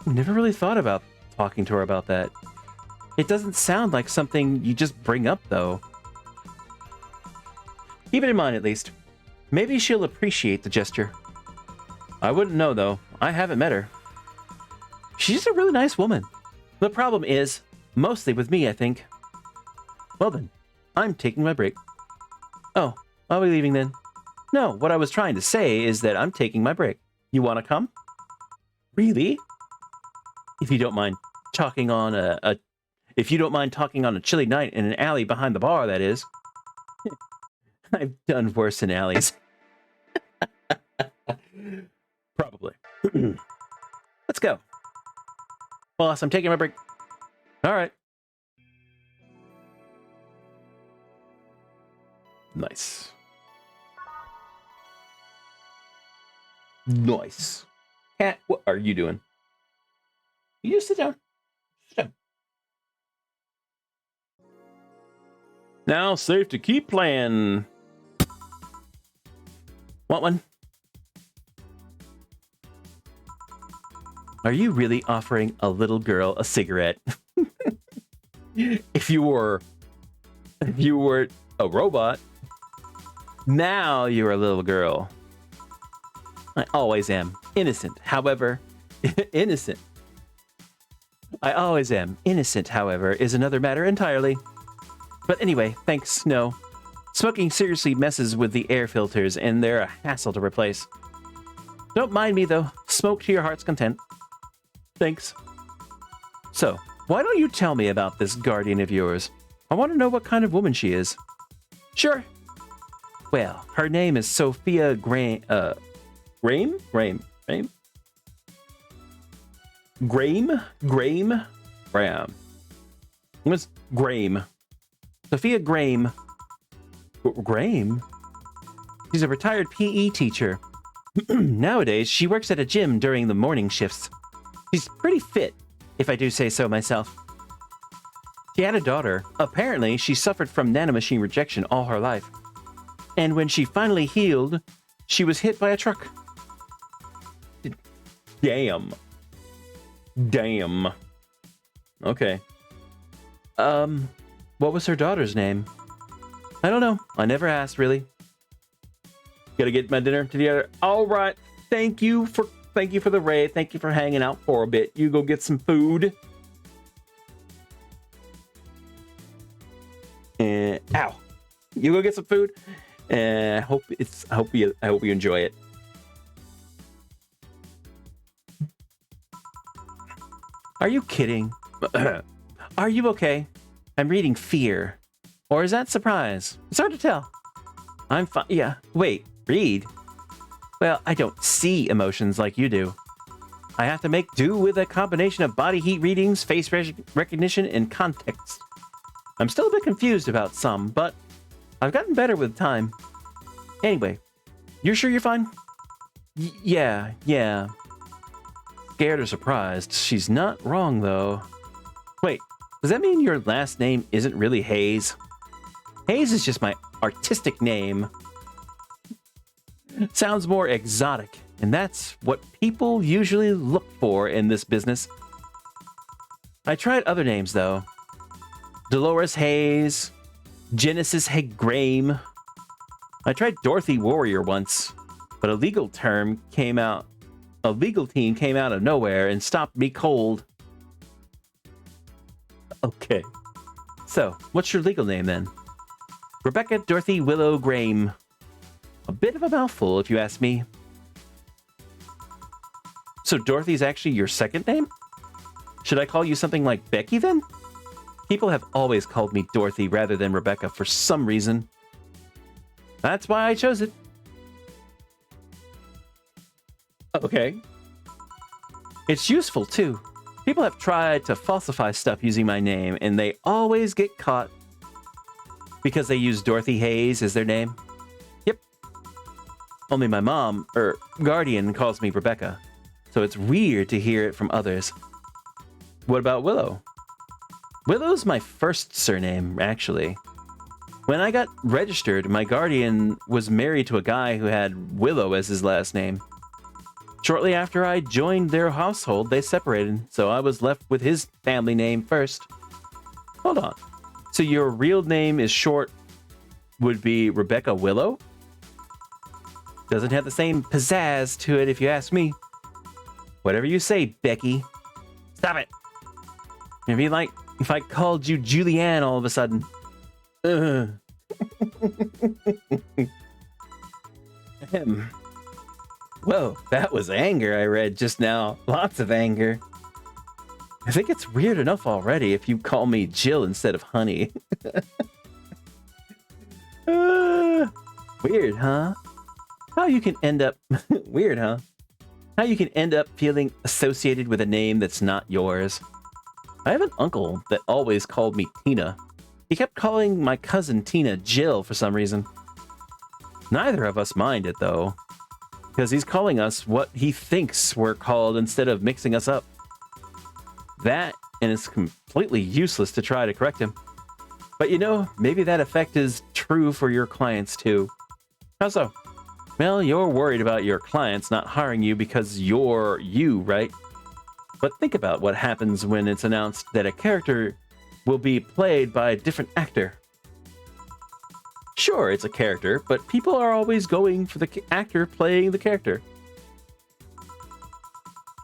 never really thought about talking to her about that. It doesn't sound like something you just bring up, though. Keep it in mind, at least. Maybe she'll appreciate the gesture. I wouldn't know, though. I haven't met her. She's a really nice woman. The problem is, mostly with me, I think. Well then, I'm taking my break. Oh, are we leaving then? No, what I was trying to say is that I'm taking my break. You want to come? Really? If you don't mind talking on a chilly night in an alley behind the bar, that is. I've done worse in alleys. Probably. Let's go. Boss, I'm taking my break. All right. Nice. Nice. Cat, what are you doing? You just sit down. Sit down. Now safe to keep playing. Want one? Are you really offering a little girl a cigarette? If you were a robot, now you're a little girl. I always am innocent. However, innocent. I always am innocent, however, is another matter entirely. But anyway, thanks, no. Smoking seriously messes with the air filters, and they're a hassle to replace. Don't mind me, though. Smoke to your heart's content. Thanks. So, why don't you tell me about this guardian of yours? I want to know what kind of woman she is. Sure. Well, her name is Sophia Graham. Graham. What's Graham? Sophia Graham. Graham? She's a retired PE teacher. Nowadays, she works at a gym during the morning shifts. She's pretty fit, if I do say so myself. She had a daughter. Apparently, she suffered from nanomachine rejection all her life. And when she finally healed, she was hit by a truck. Damn. Okay. What was her daughter's name? I don't know. I never asked, really. Gotta get my dinner together. All right. Thank you for the raid. Thank you for hanging out for a bit. You go get some food. Ow. You go get some food. I hope you enjoy it. Are you kidding? Are you okay? I'm reading fear. Or is that surprise? It's hard to tell. I'm fine. Yeah. Wait, read? Well, I don't see emotions like you do. I have to make do with a combination of body heat readings, face recognition, and context. I'm still a bit confused about some, but I've gotten better with time. Anyway, you're sure you're fine? Yeah. Scared or surprised. She's not wrong, though. Wait, does that mean your last name isn't really Hayes? Hayes is just my artistic name. Sounds more exotic, and that's what people usually look for in this business. I tried other names, though. Dolores Hayes, Genesis Graham. I tried Dorothy Warrior once, but a legal team came out of nowhere and stopped me cold. Okay. So, what's your legal name then? Rebecca Dorothy Willow Graham. A bit of a mouthful, if you ask me. So Dorothy's actually your second name? Should I call you something like Becky then? People have always called me Dorothy rather than Rebecca for some reason. That's why I chose it. Okay. It's useful too. People have tried to falsify stuff using my name, and they always get caught. Because they use Dorothy Hayes as their name? Yep. Only my mom, guardian, calls me Rebecca. So it's weird to hear it from others. What about Willow? Willow's my first surname, actually. When I got registered, my guardian was married to a guy who had Willow as his last name. Shortly after I joined their household, they separated, so I was left with his family name first. Hold on. So your real name is short, would be Rebecca Willow? Doesn't have the same pizzazz to it if you ask me. Whatever you say, Becky. Stop it. It'd be like if I called you Julianne all of a sudden. Whoa, that was anger I read just now. Lots of anger. I think it's weird enough already if you call me Jill instead of Honey. Weird, huh? How you can end up... Weird, huh? How you can end up feeling associated with a name that's not yours. I have an uncle that always called me Tina. He kept calling my cousin Tina Jill for some reason. Neither of us mind it, though. because he's calling us what he thinks we're called instead of mixing us up. That, and it's completely useless to try to correct him. But you know, maybe that effect is true for your clients too. How so? Well, you're worried about your clients not hiring you because you're you, right? But think about what happens when it's announced that a character will be played by a different actor. Sure, it's a character, but people are always going for the actor playing the character.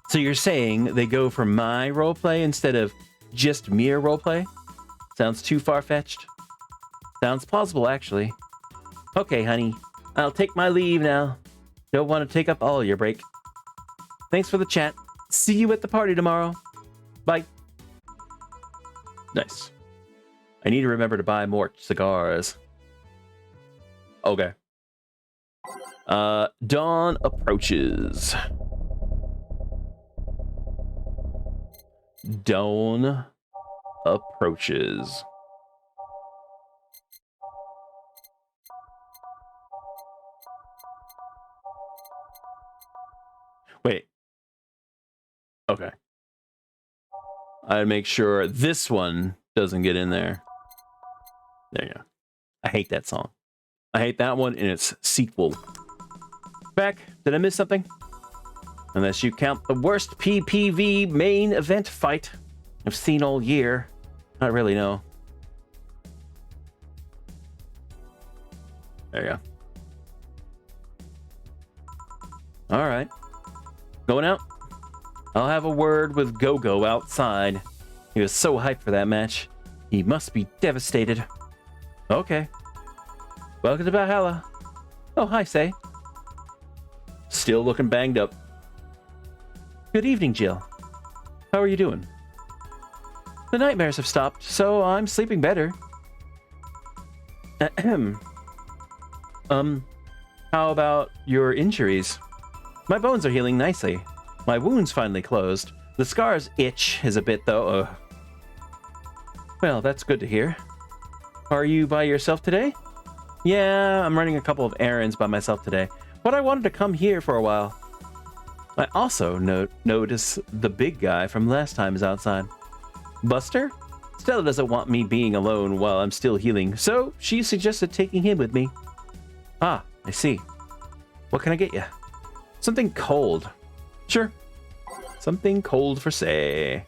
So you're saying they go for my roleplay instead of just mere roleplay? Sounds too far-fetched? Sounds plausible, actually. Okay, honey. I'll take my leave now. Don't want to take up all your break. Thanks for the chat. See you at the party tomorrow. Bye. Nice. I need to remember to buy more cigars. Okay. Dawn approaches. Dawn approaches. Wait. Okay. I'd make sure this one doesn't get in there. There you go. I hate that song. I hate that one in its sequel. Back, did I miss something? Unless you count the worst PPV main event fight I've seen all year. Not really, no. There you go. Alright. Going out? I'll have a word with Go-Go outside. He was so hyped for that match. He must be devastated. Okay. Welcome to Valhalla. Oh, hi, Say. Still looking banged up. Good evening, Jill. How are you doing? The nightmares have stopped, so I'm sleeping better. Ahem. How about your injuries? My bones are healing nicely. My wound's finally closed. The scars itch is a bit, though. Well, that's good to hear. Are you by yourself today? Yeah, I'm running a couple of errands by myself today, but I wanted to come here for a while. I also notice the big guy from last time is outside. Buster? Stella doesn't want me being alone while I'm still healing, so she suggested taking him with me. Ah, I see. What can I get you? Something cold. Sure. Something cold for Say.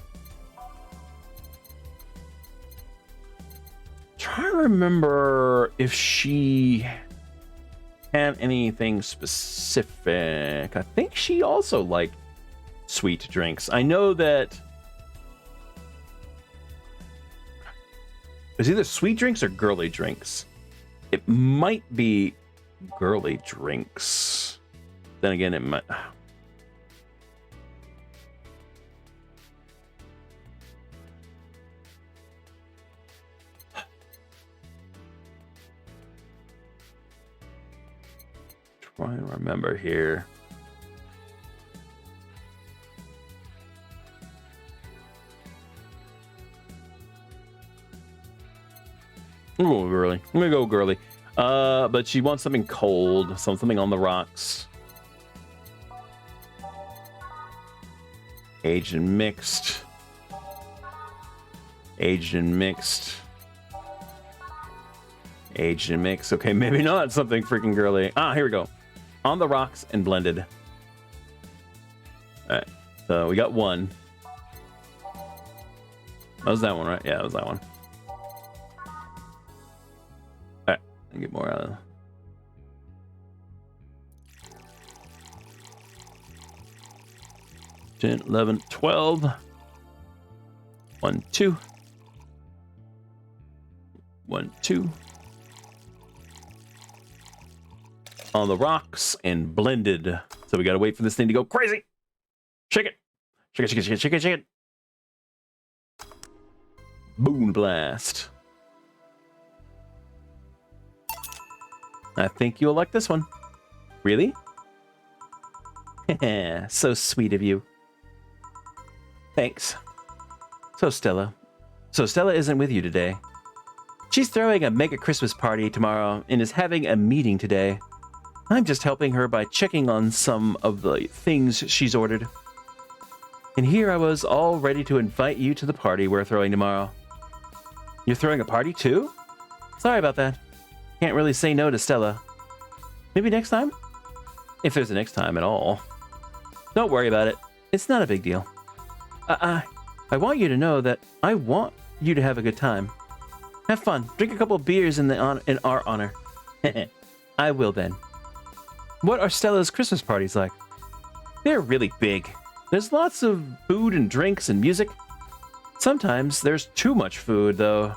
Try to remember if she had anything specific. I think she also liked sweet drinks. I know that it's either sweet drinks or girly drinks. It might be girly drinks. Then again, it might. Trying to remember here. Oh, girly. I'm gonna go girly. But she wants something cold, something on the rocks. Aged and mixed. Aged and mixed. Aged and mixed. Okay, maybe not something freaking girly. Ah, here we go. On the rocks and blended. Alright, so we got one. That was that one, right? Yeah, that was that one. Alright, get more out of it. 10, 11, 12. 1, 2. 1, 2. On the rocks and blended. So we gotta wait for this thing to go crazy. Shake it. Shake it, shake it, shake it, shake it, shake it. Boom blast. I think you'll like this one. Really? So sweet of you. Thanks. So Stella isn't with you today. She's throwing a mega Christmas party tomorrow and is having a meeting today. I'm just helping her by checking on some of the things she's ordered. And here I was all ready to invite you to the party we're throwing tomorrow. You're throwing a party too? Sorry about that. Can't really say no to Stella. Maybe next time? If there's a next time at all. Don't worry about it. It's not a big deal. I want you to know that I want you to have a good time. Have fun. Drink a couple of beers in our honor. I will then. What are Stella's Christmas parties like? They're really big. There's lots of food and drinks and music. Sometimes there's too much food, though.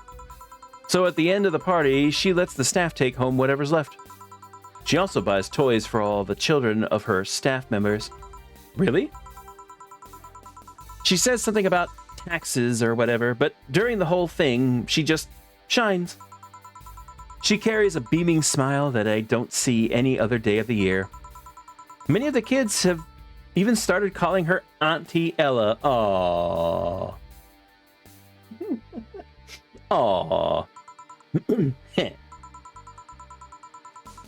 So at the end of the party, she lets the staff take home whatever's left. She also buys toys for all the children of her staff members. Really? She says something about taxes or whatever, but during the whole thing, she just shines. She carries a beaming smile that I don't see any other day of the year. Many of the kids have even started calling her Auntie Ella. Aww. Aww.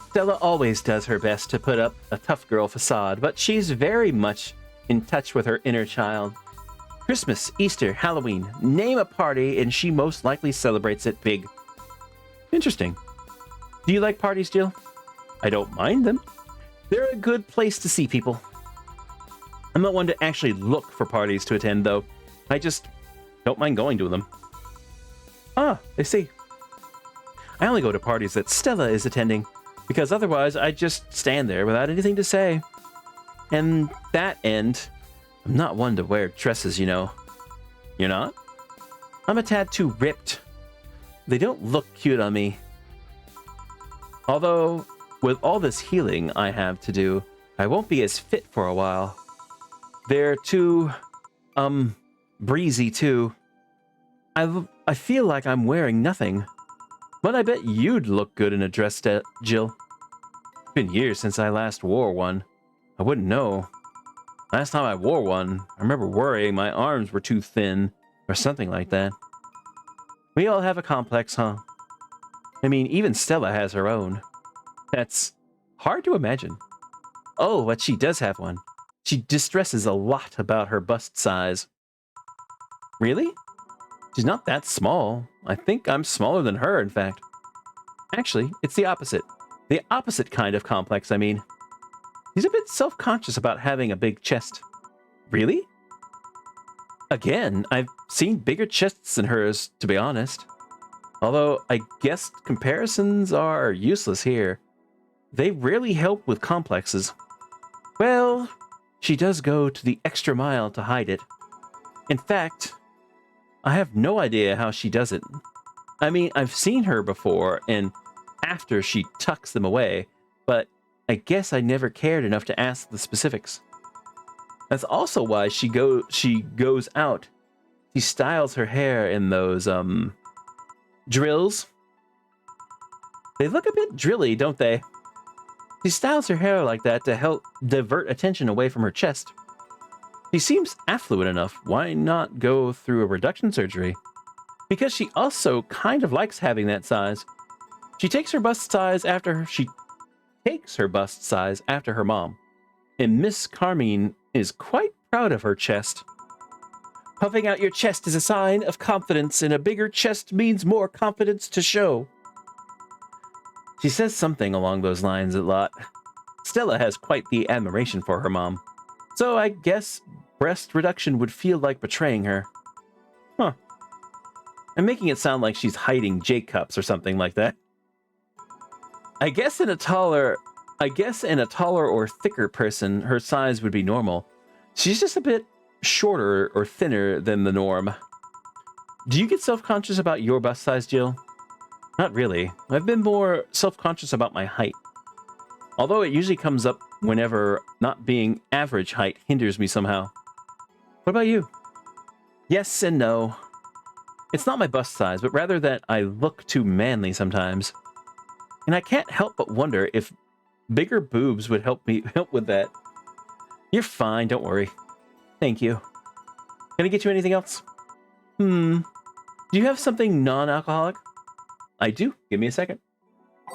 Stella always does her best to put up a tough girl facade, but she's very much in touch with her inner child. Christmas, Easter, Halloween, name a party and she most likely celebrates it big. Interesting. Do you like parties, Jill? I don't mind them. They're a good place to see people. I'm not one to actually look for parties to attend, though. I just don't mind going to them. Ah, I see. I only go to parties that Stella is attending, because otherwise I just stand there without anything to say. And that end, I'm not one to wear dresses, you know. You're not? I'm a tad too ripped. They don't look cute on me. Although, with all this healing I have to do, I won't be as fit for a while. They're too, breezy too. I feel like I'm wearing nothing. But I bet you'd look good in a dress, Jill. It's been years since I last wore one. I wouldn't know. Last time I wore one, I remember worrying my arms were too thin, or something like that. We all have a complex, huh? I mean, even Stella has her own. That's hard to imagine. Oh, but she does have one. She distresses a lot about her bust size. Really? She's not that small. I think I'm smaller than her, in fact. Actually, it's the opposite. The opposite kind of complex, I mean. She's a bit self-conscious about having a big chest. Really? Again, I've seen bigger chests than hers, to be honest. Although, I guess comparisons are useless here. They rarely help with complexes. Well, she does go to the extra mile to hide it. In fact, I have no idea how she does it. I mean, I've seen her before, and after she tucks them away, but I guess I never cared enough to ask the specifics. That's also why she goes out. She styles her hair in those, drills. They look a bit drilly, don't they? She styles her hair like that to help divert attention away from her chest. She seems affluent enough. Why not go through a reduction surgery? Because she also kind of likes having that size. She takes her bust size after her mom. And Miss Carmine is quite proud of her chest. Puffing out your chest is a sign of confidence, and a bigger chest means more confidence to show. She says something along those lines a lot. Stella has quite the admiration for her mom. So I guess breast reduction would feel like betraying her. Huh. I'm making it sound like she's hiding J-cups or something like that. I guess in a taller or thicker person, her size would be normal. She's just a bit shorter or thinner than the norm. Do you get self-conscious about your bust size, Jill? Not really. I've been more self-conscious about my height. Although it usually comes up whenever not being average height hinders me somehow. What about you? Yes and no. It's not my bust size, but rather that I look too manly sometimes. And I can't help but wonder if bigger boobs would help with that. You're fine, don't worry. Thank you. Can I get you anything else? Do you have something non-alcoholic? I do. Give me a second.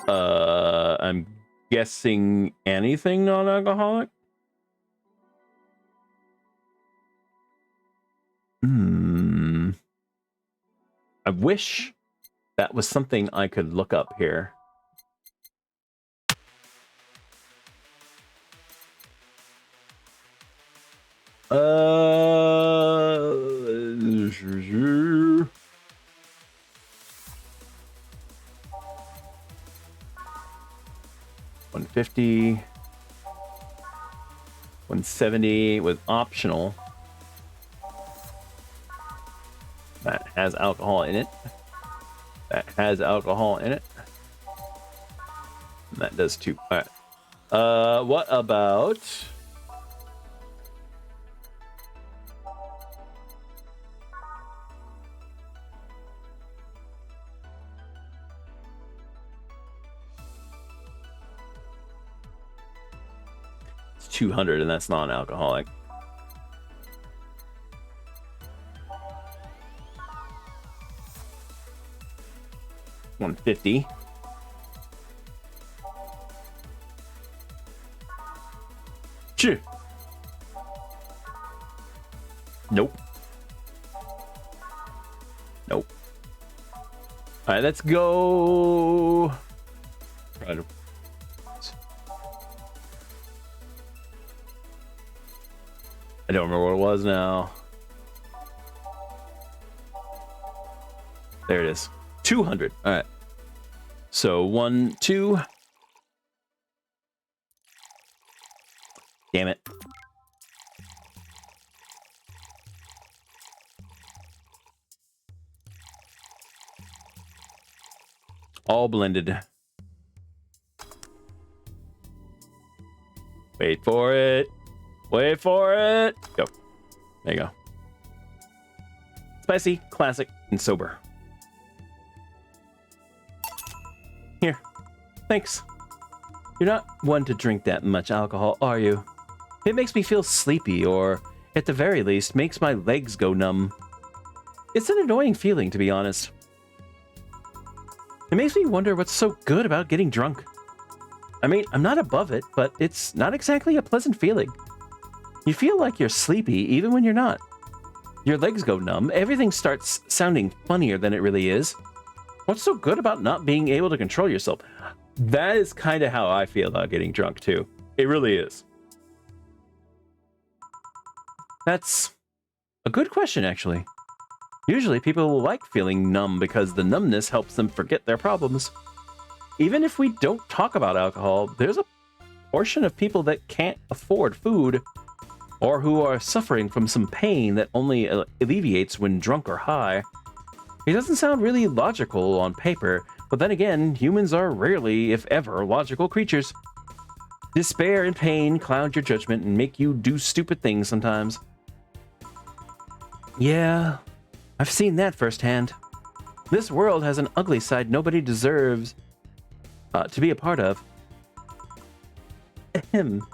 I'm guessing anything non-alcoholic? I wish that was something I could look up here. $150, 170 with optional. That has alcohol in it. That has alcohol in it. And that does too. All right. What about... It's 200 and that's non-alcoholic. $150. Choo. Nope. Nope. All right, let's go. I don't remember what it was now. There it is. 200. All right. So 1, 2. Damn it. All blended. Wait for it. Wait for it. Go. There you go. Spicy, classic, and sober. Here. Thanks. You're not one to drink that much alcohol, are you? It makes me feel sleepy, or, at the very least, makes my legs go numb. It's an annoying feeling, to be honest. It makes me wonder what's so good about getting drunk. I mean, I'm not above it, but it's not exactly a pleasant feeling. You feel like you're sleepy even when you're not. Your legs go numb, everything starts sounding funnier than it really is. What's so good about not being able to control yourself? That is kind of how I feel about getting drunk, too. It really is. That's a good question, actually. Usually people like feeling numb because the numbness helps them forget their problems. Even if we don't talk about alcohol, there's a portion of people that can't afford food or who are suffering from some pain that only alleviates when drunk or high. It doesn't sound really logical on paper, but then again, humans are rarely, if ever, logical creatures. Despair and pain cloud your judgment and make you do stupid things sometimes. Yeah, I've seen that firsthand. This world has an ugly side nobody deserves to be a part of. Ahem.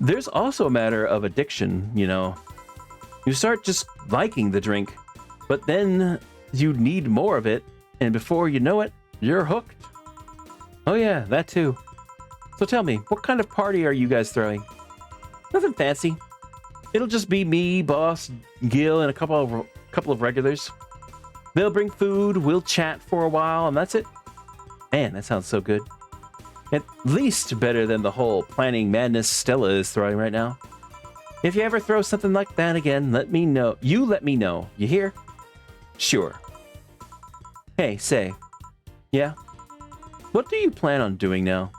There's also a matter of addiction, you know. You start just liking the drink, but then you need more of it, and before you know it, you're hooked. Oh yeah, that too. So tell me, what kind of party are you guys throwing? Nothing fancy. It'll just be me, boss, Gil, and a couple of regulars. They'll bring food, we'll chat for a while, and that's it. Man, that sounds so good. At least better than the whole planning madness Stella is throwing right now. If you ever throw something like that again, let me know. You let me know. You hear? Sure. Hey, say. Yeah? What do you plan on doing now?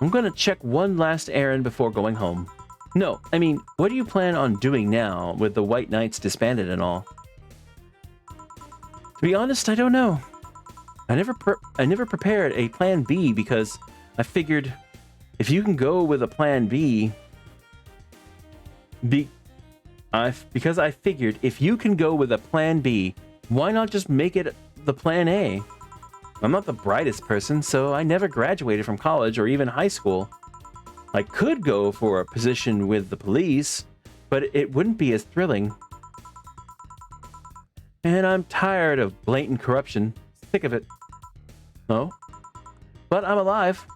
I'm gonna check one last errand before going home. No, I mean, what do you plan on doing now with the White Knights disbanded and all? To be honest, I don't know. I never prepared a plan B because I figured if you can go with a plan B, because I figured if you can go with a plan B, why not just make it the plan A? I'm not the brightest person, so I never graduated from college or even high school. I could go for a position with the police, but it wouldn't be as thrilling. And I'm tired of blatant corruption. Sick of it. Oh? But I'm alive.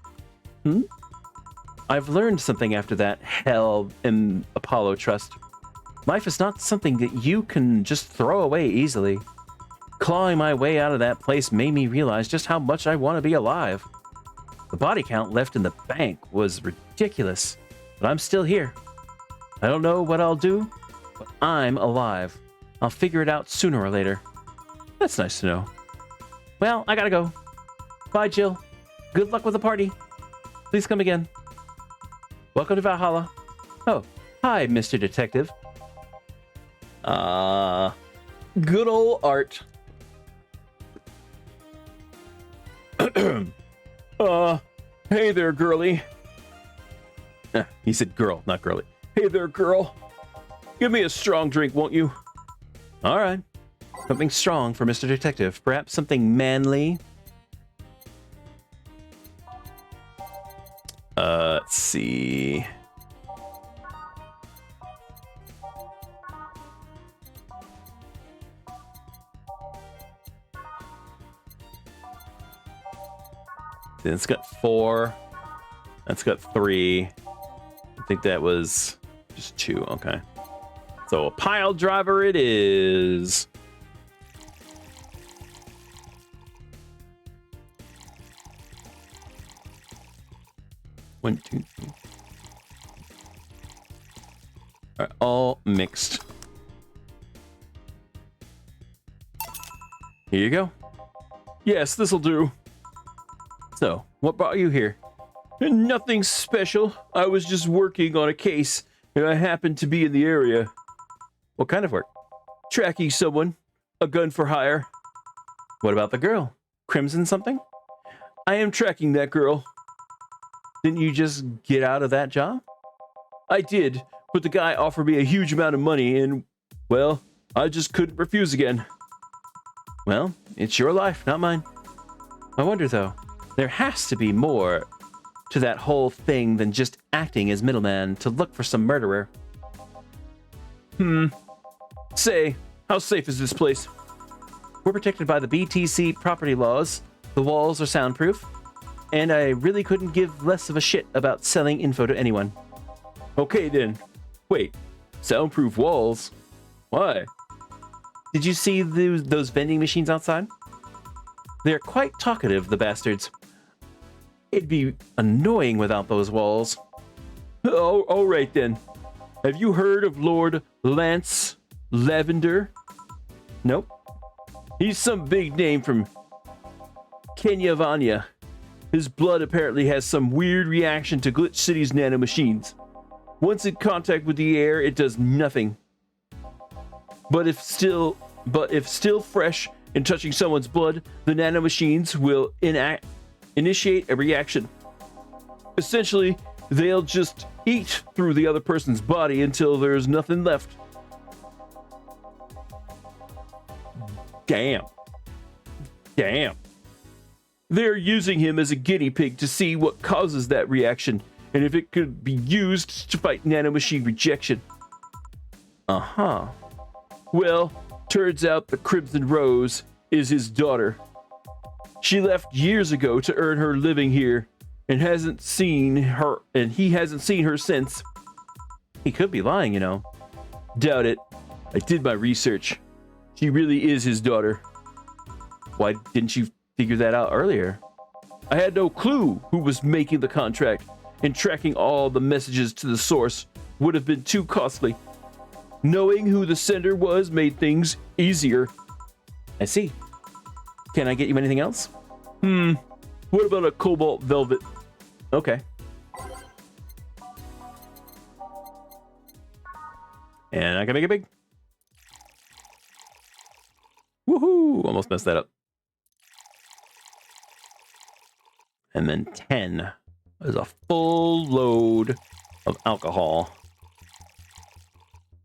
I've learned something after that hell in Apollo Trust. Life is not something that you can just throw away easily. Clawing my way out of that place made me realize just how much I want to be alive. The body count left in the bank was ridiculous, but I'm still here. I don't know what I'll do, but I'm alive. I'll figure it out sooner or later. That's nice to know. Well, I gotta go. Bye, Jill. Good luck with the party. Please come again. Welcome to Valhalla. Oh, hi, Mr. Detective. Good old Art. Hey there, girlie. He said girl, not girlie. Hey there, girl. Give me a strong drink, won't you? All right. Something strong for Mr. Detective. Perhaps something manly. Let's see. It's got 4. That's got 3. I think that was just 2. Okay. So a pile driver it is. One, two, three. All right, all mixed. Here you go. Yes, this'll do. So, what brought you here? Nothing special. I was just working on a case, and I happened to be in the area. What kind of work? Tracking someone. A gun for hire. What about the girl? Crimson something? I am tracking that girl. Didn't you just get out of that job? I did, but the guy offered me a huge amount of money, and, well, I just couldn't refuse again. Well, it's your life, not mine. I wonder, though. There has to be more to that whole thing than just acting as middleman to look for some murderer. Say, how safe is this place? We're protected by the BTC property laws. The walls are soundproof. And I really couldn't give less of a shit about selling info to anyone. Okay then. Wait, soundproof walls? Why? Did you see those vending machines outside? They're quite talkative, the bastards. It'd be annoying without those walls. Oh, all right then. Have you heard of Lord Lance Lavender? Nope. He's some big name from Kenyavania. His blood apparently has some weird reaction to Glitch City's nanomachines. Once in contact with the air, it does nothing. But if still fresh and touching someone's blood, the nanomachines will initiate a reaction. Essentially, they'll just eat through the other person's body until there's nothing left. Damn. They're using him as a guinea pig to see what causes that reaction, and if it could be used to fight nanomachine rejection. Uh-huh. Well, turns out the Crimson Rose is his daughter. She left years ago to earn her living here, and he hasn't seen her since. He could be lying, you know. Doubt it. I did my research. She really is his daughter. Why didn't you figure that out earlier? I had no clue who was making the contract, and tracking all the messages to the source would have been too costly. Knowing who the sender was made things easier. I see. Can I get you anything else? What about a cobalt velvet? Okay. And I can make it big. Woohoo! Almost messed that up. And then 10 is a full load of alcohol.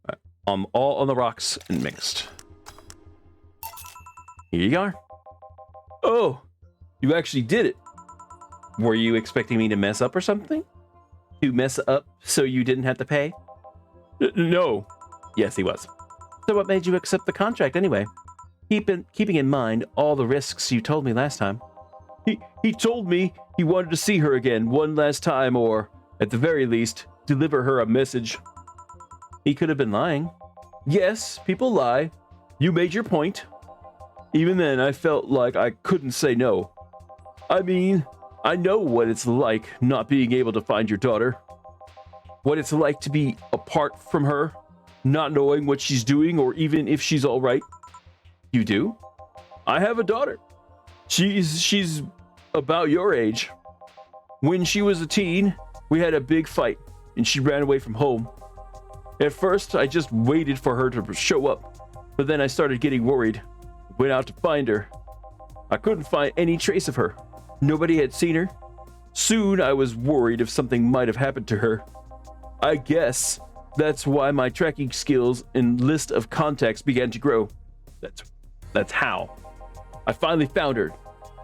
All right. All on the rocks and mixed. Here you are. Oh, you actually did it. Were you expecting me to mess up or something? To mess up so you didn't have to pay? No. Yes, he was. So what made you accept the contract anyway? Keeping in mind all the risks you told me last time. He told me he wanted to see her again one last time, or, at the very least, deliver her a message. He could have been lying. Yes, people lie. You made your point. Even then, I felt like I couldn't say no. I mean, I know what it's like not being able to find your daughter. What it's like to be apart from her, not knowing what she's doing or even if she's all right. You do? I have a daughter. She's about your age. When she was a teen, we had a big fight and she ran away from home. At first, I just waited for her to show up, but then I started getting worried. Went out to find her. I couldn't find any trace of her. Nobody had seen her. Soon, I was worried if something might have happened to her. I guess that's why my tracking skills and list of contacts began to grow. That's how. I finally found her,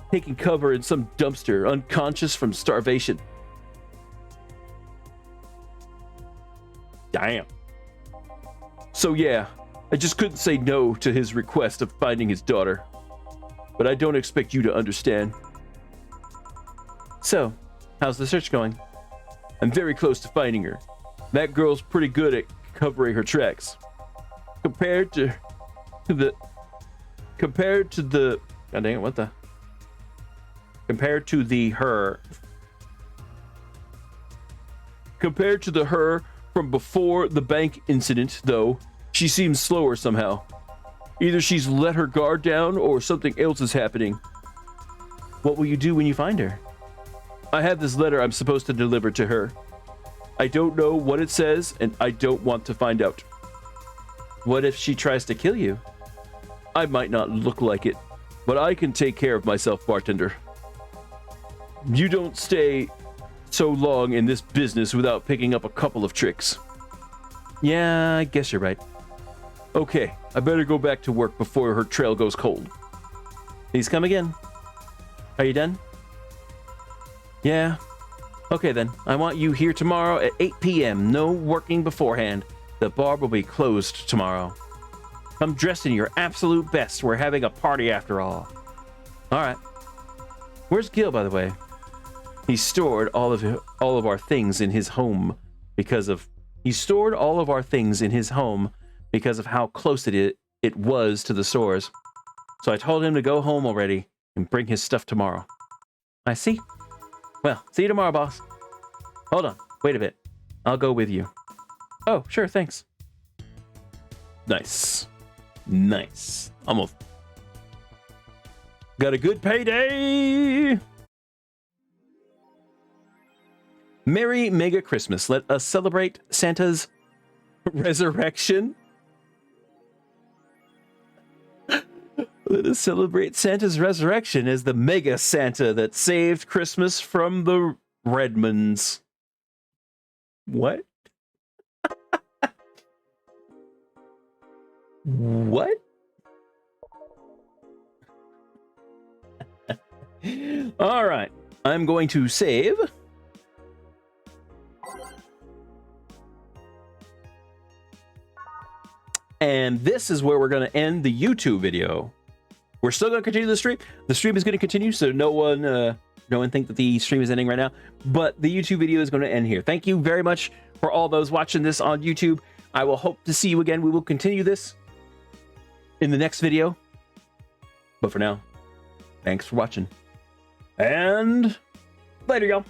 taking cover in some dumpster, unconscious from starvation. Damn. So yeah, I just couldn't say no to his request of finding his daughter. But I don't expect you to understand. So, how's the search going? I'm very close to finding her. That girl's pretty good at covering her tracks. Compared to the God dang it, what the? Compared to the her from before the bank incident, though, she seems slower somehow. Either she's let her guard down or something else is happening. What will you do when you find her? I have this letter I'm supposed to deliver to her. I don't know what it says, and I don't want to find out. What if she tries to kill you? I might not look like it, but I can take care of myself, bartender. You don't stay so long in this business without picking up a couple of tricks. Yeah, I guess you're right. Okay, I better go back to work before her trail goes cold. Please come again. Are you done? Yeah. Okay then, I want you here tomorrow at 8 p.m. No working beforehand. The bar will be closed tomorrow. Come dressed in your absolute best. We're having a party after all. Alright. Where's Gil, by the way? He stored all of our things in his home because of how close it was to the stores. So I told him to go home already and bring his stuff tomorrow. I see. Well, see you tomorrow, boss. Hold on. Wait a bit. I'll go with you. Oh, sure. Thanks. Nice. Nice. Almost. Got a good payday. Merry Mega Christmas. Let us celebrate Santa's resurrection. Let us celebrate Santa's resurrection as the Mega Santa that saved Christmas from the Redmonds. What? What? All right. I'm going to save. And this is where we're going to end the YouTube video. We're still going to continue the stream. The stream is going to continue, so no one think that the stream is ending right now. But the YouTube video is going to end here. Thank you very much for all those watching this on YouTube. I will hope to see you again. We will continue this in the next video. But for now, thanks for watching. And later, y'all.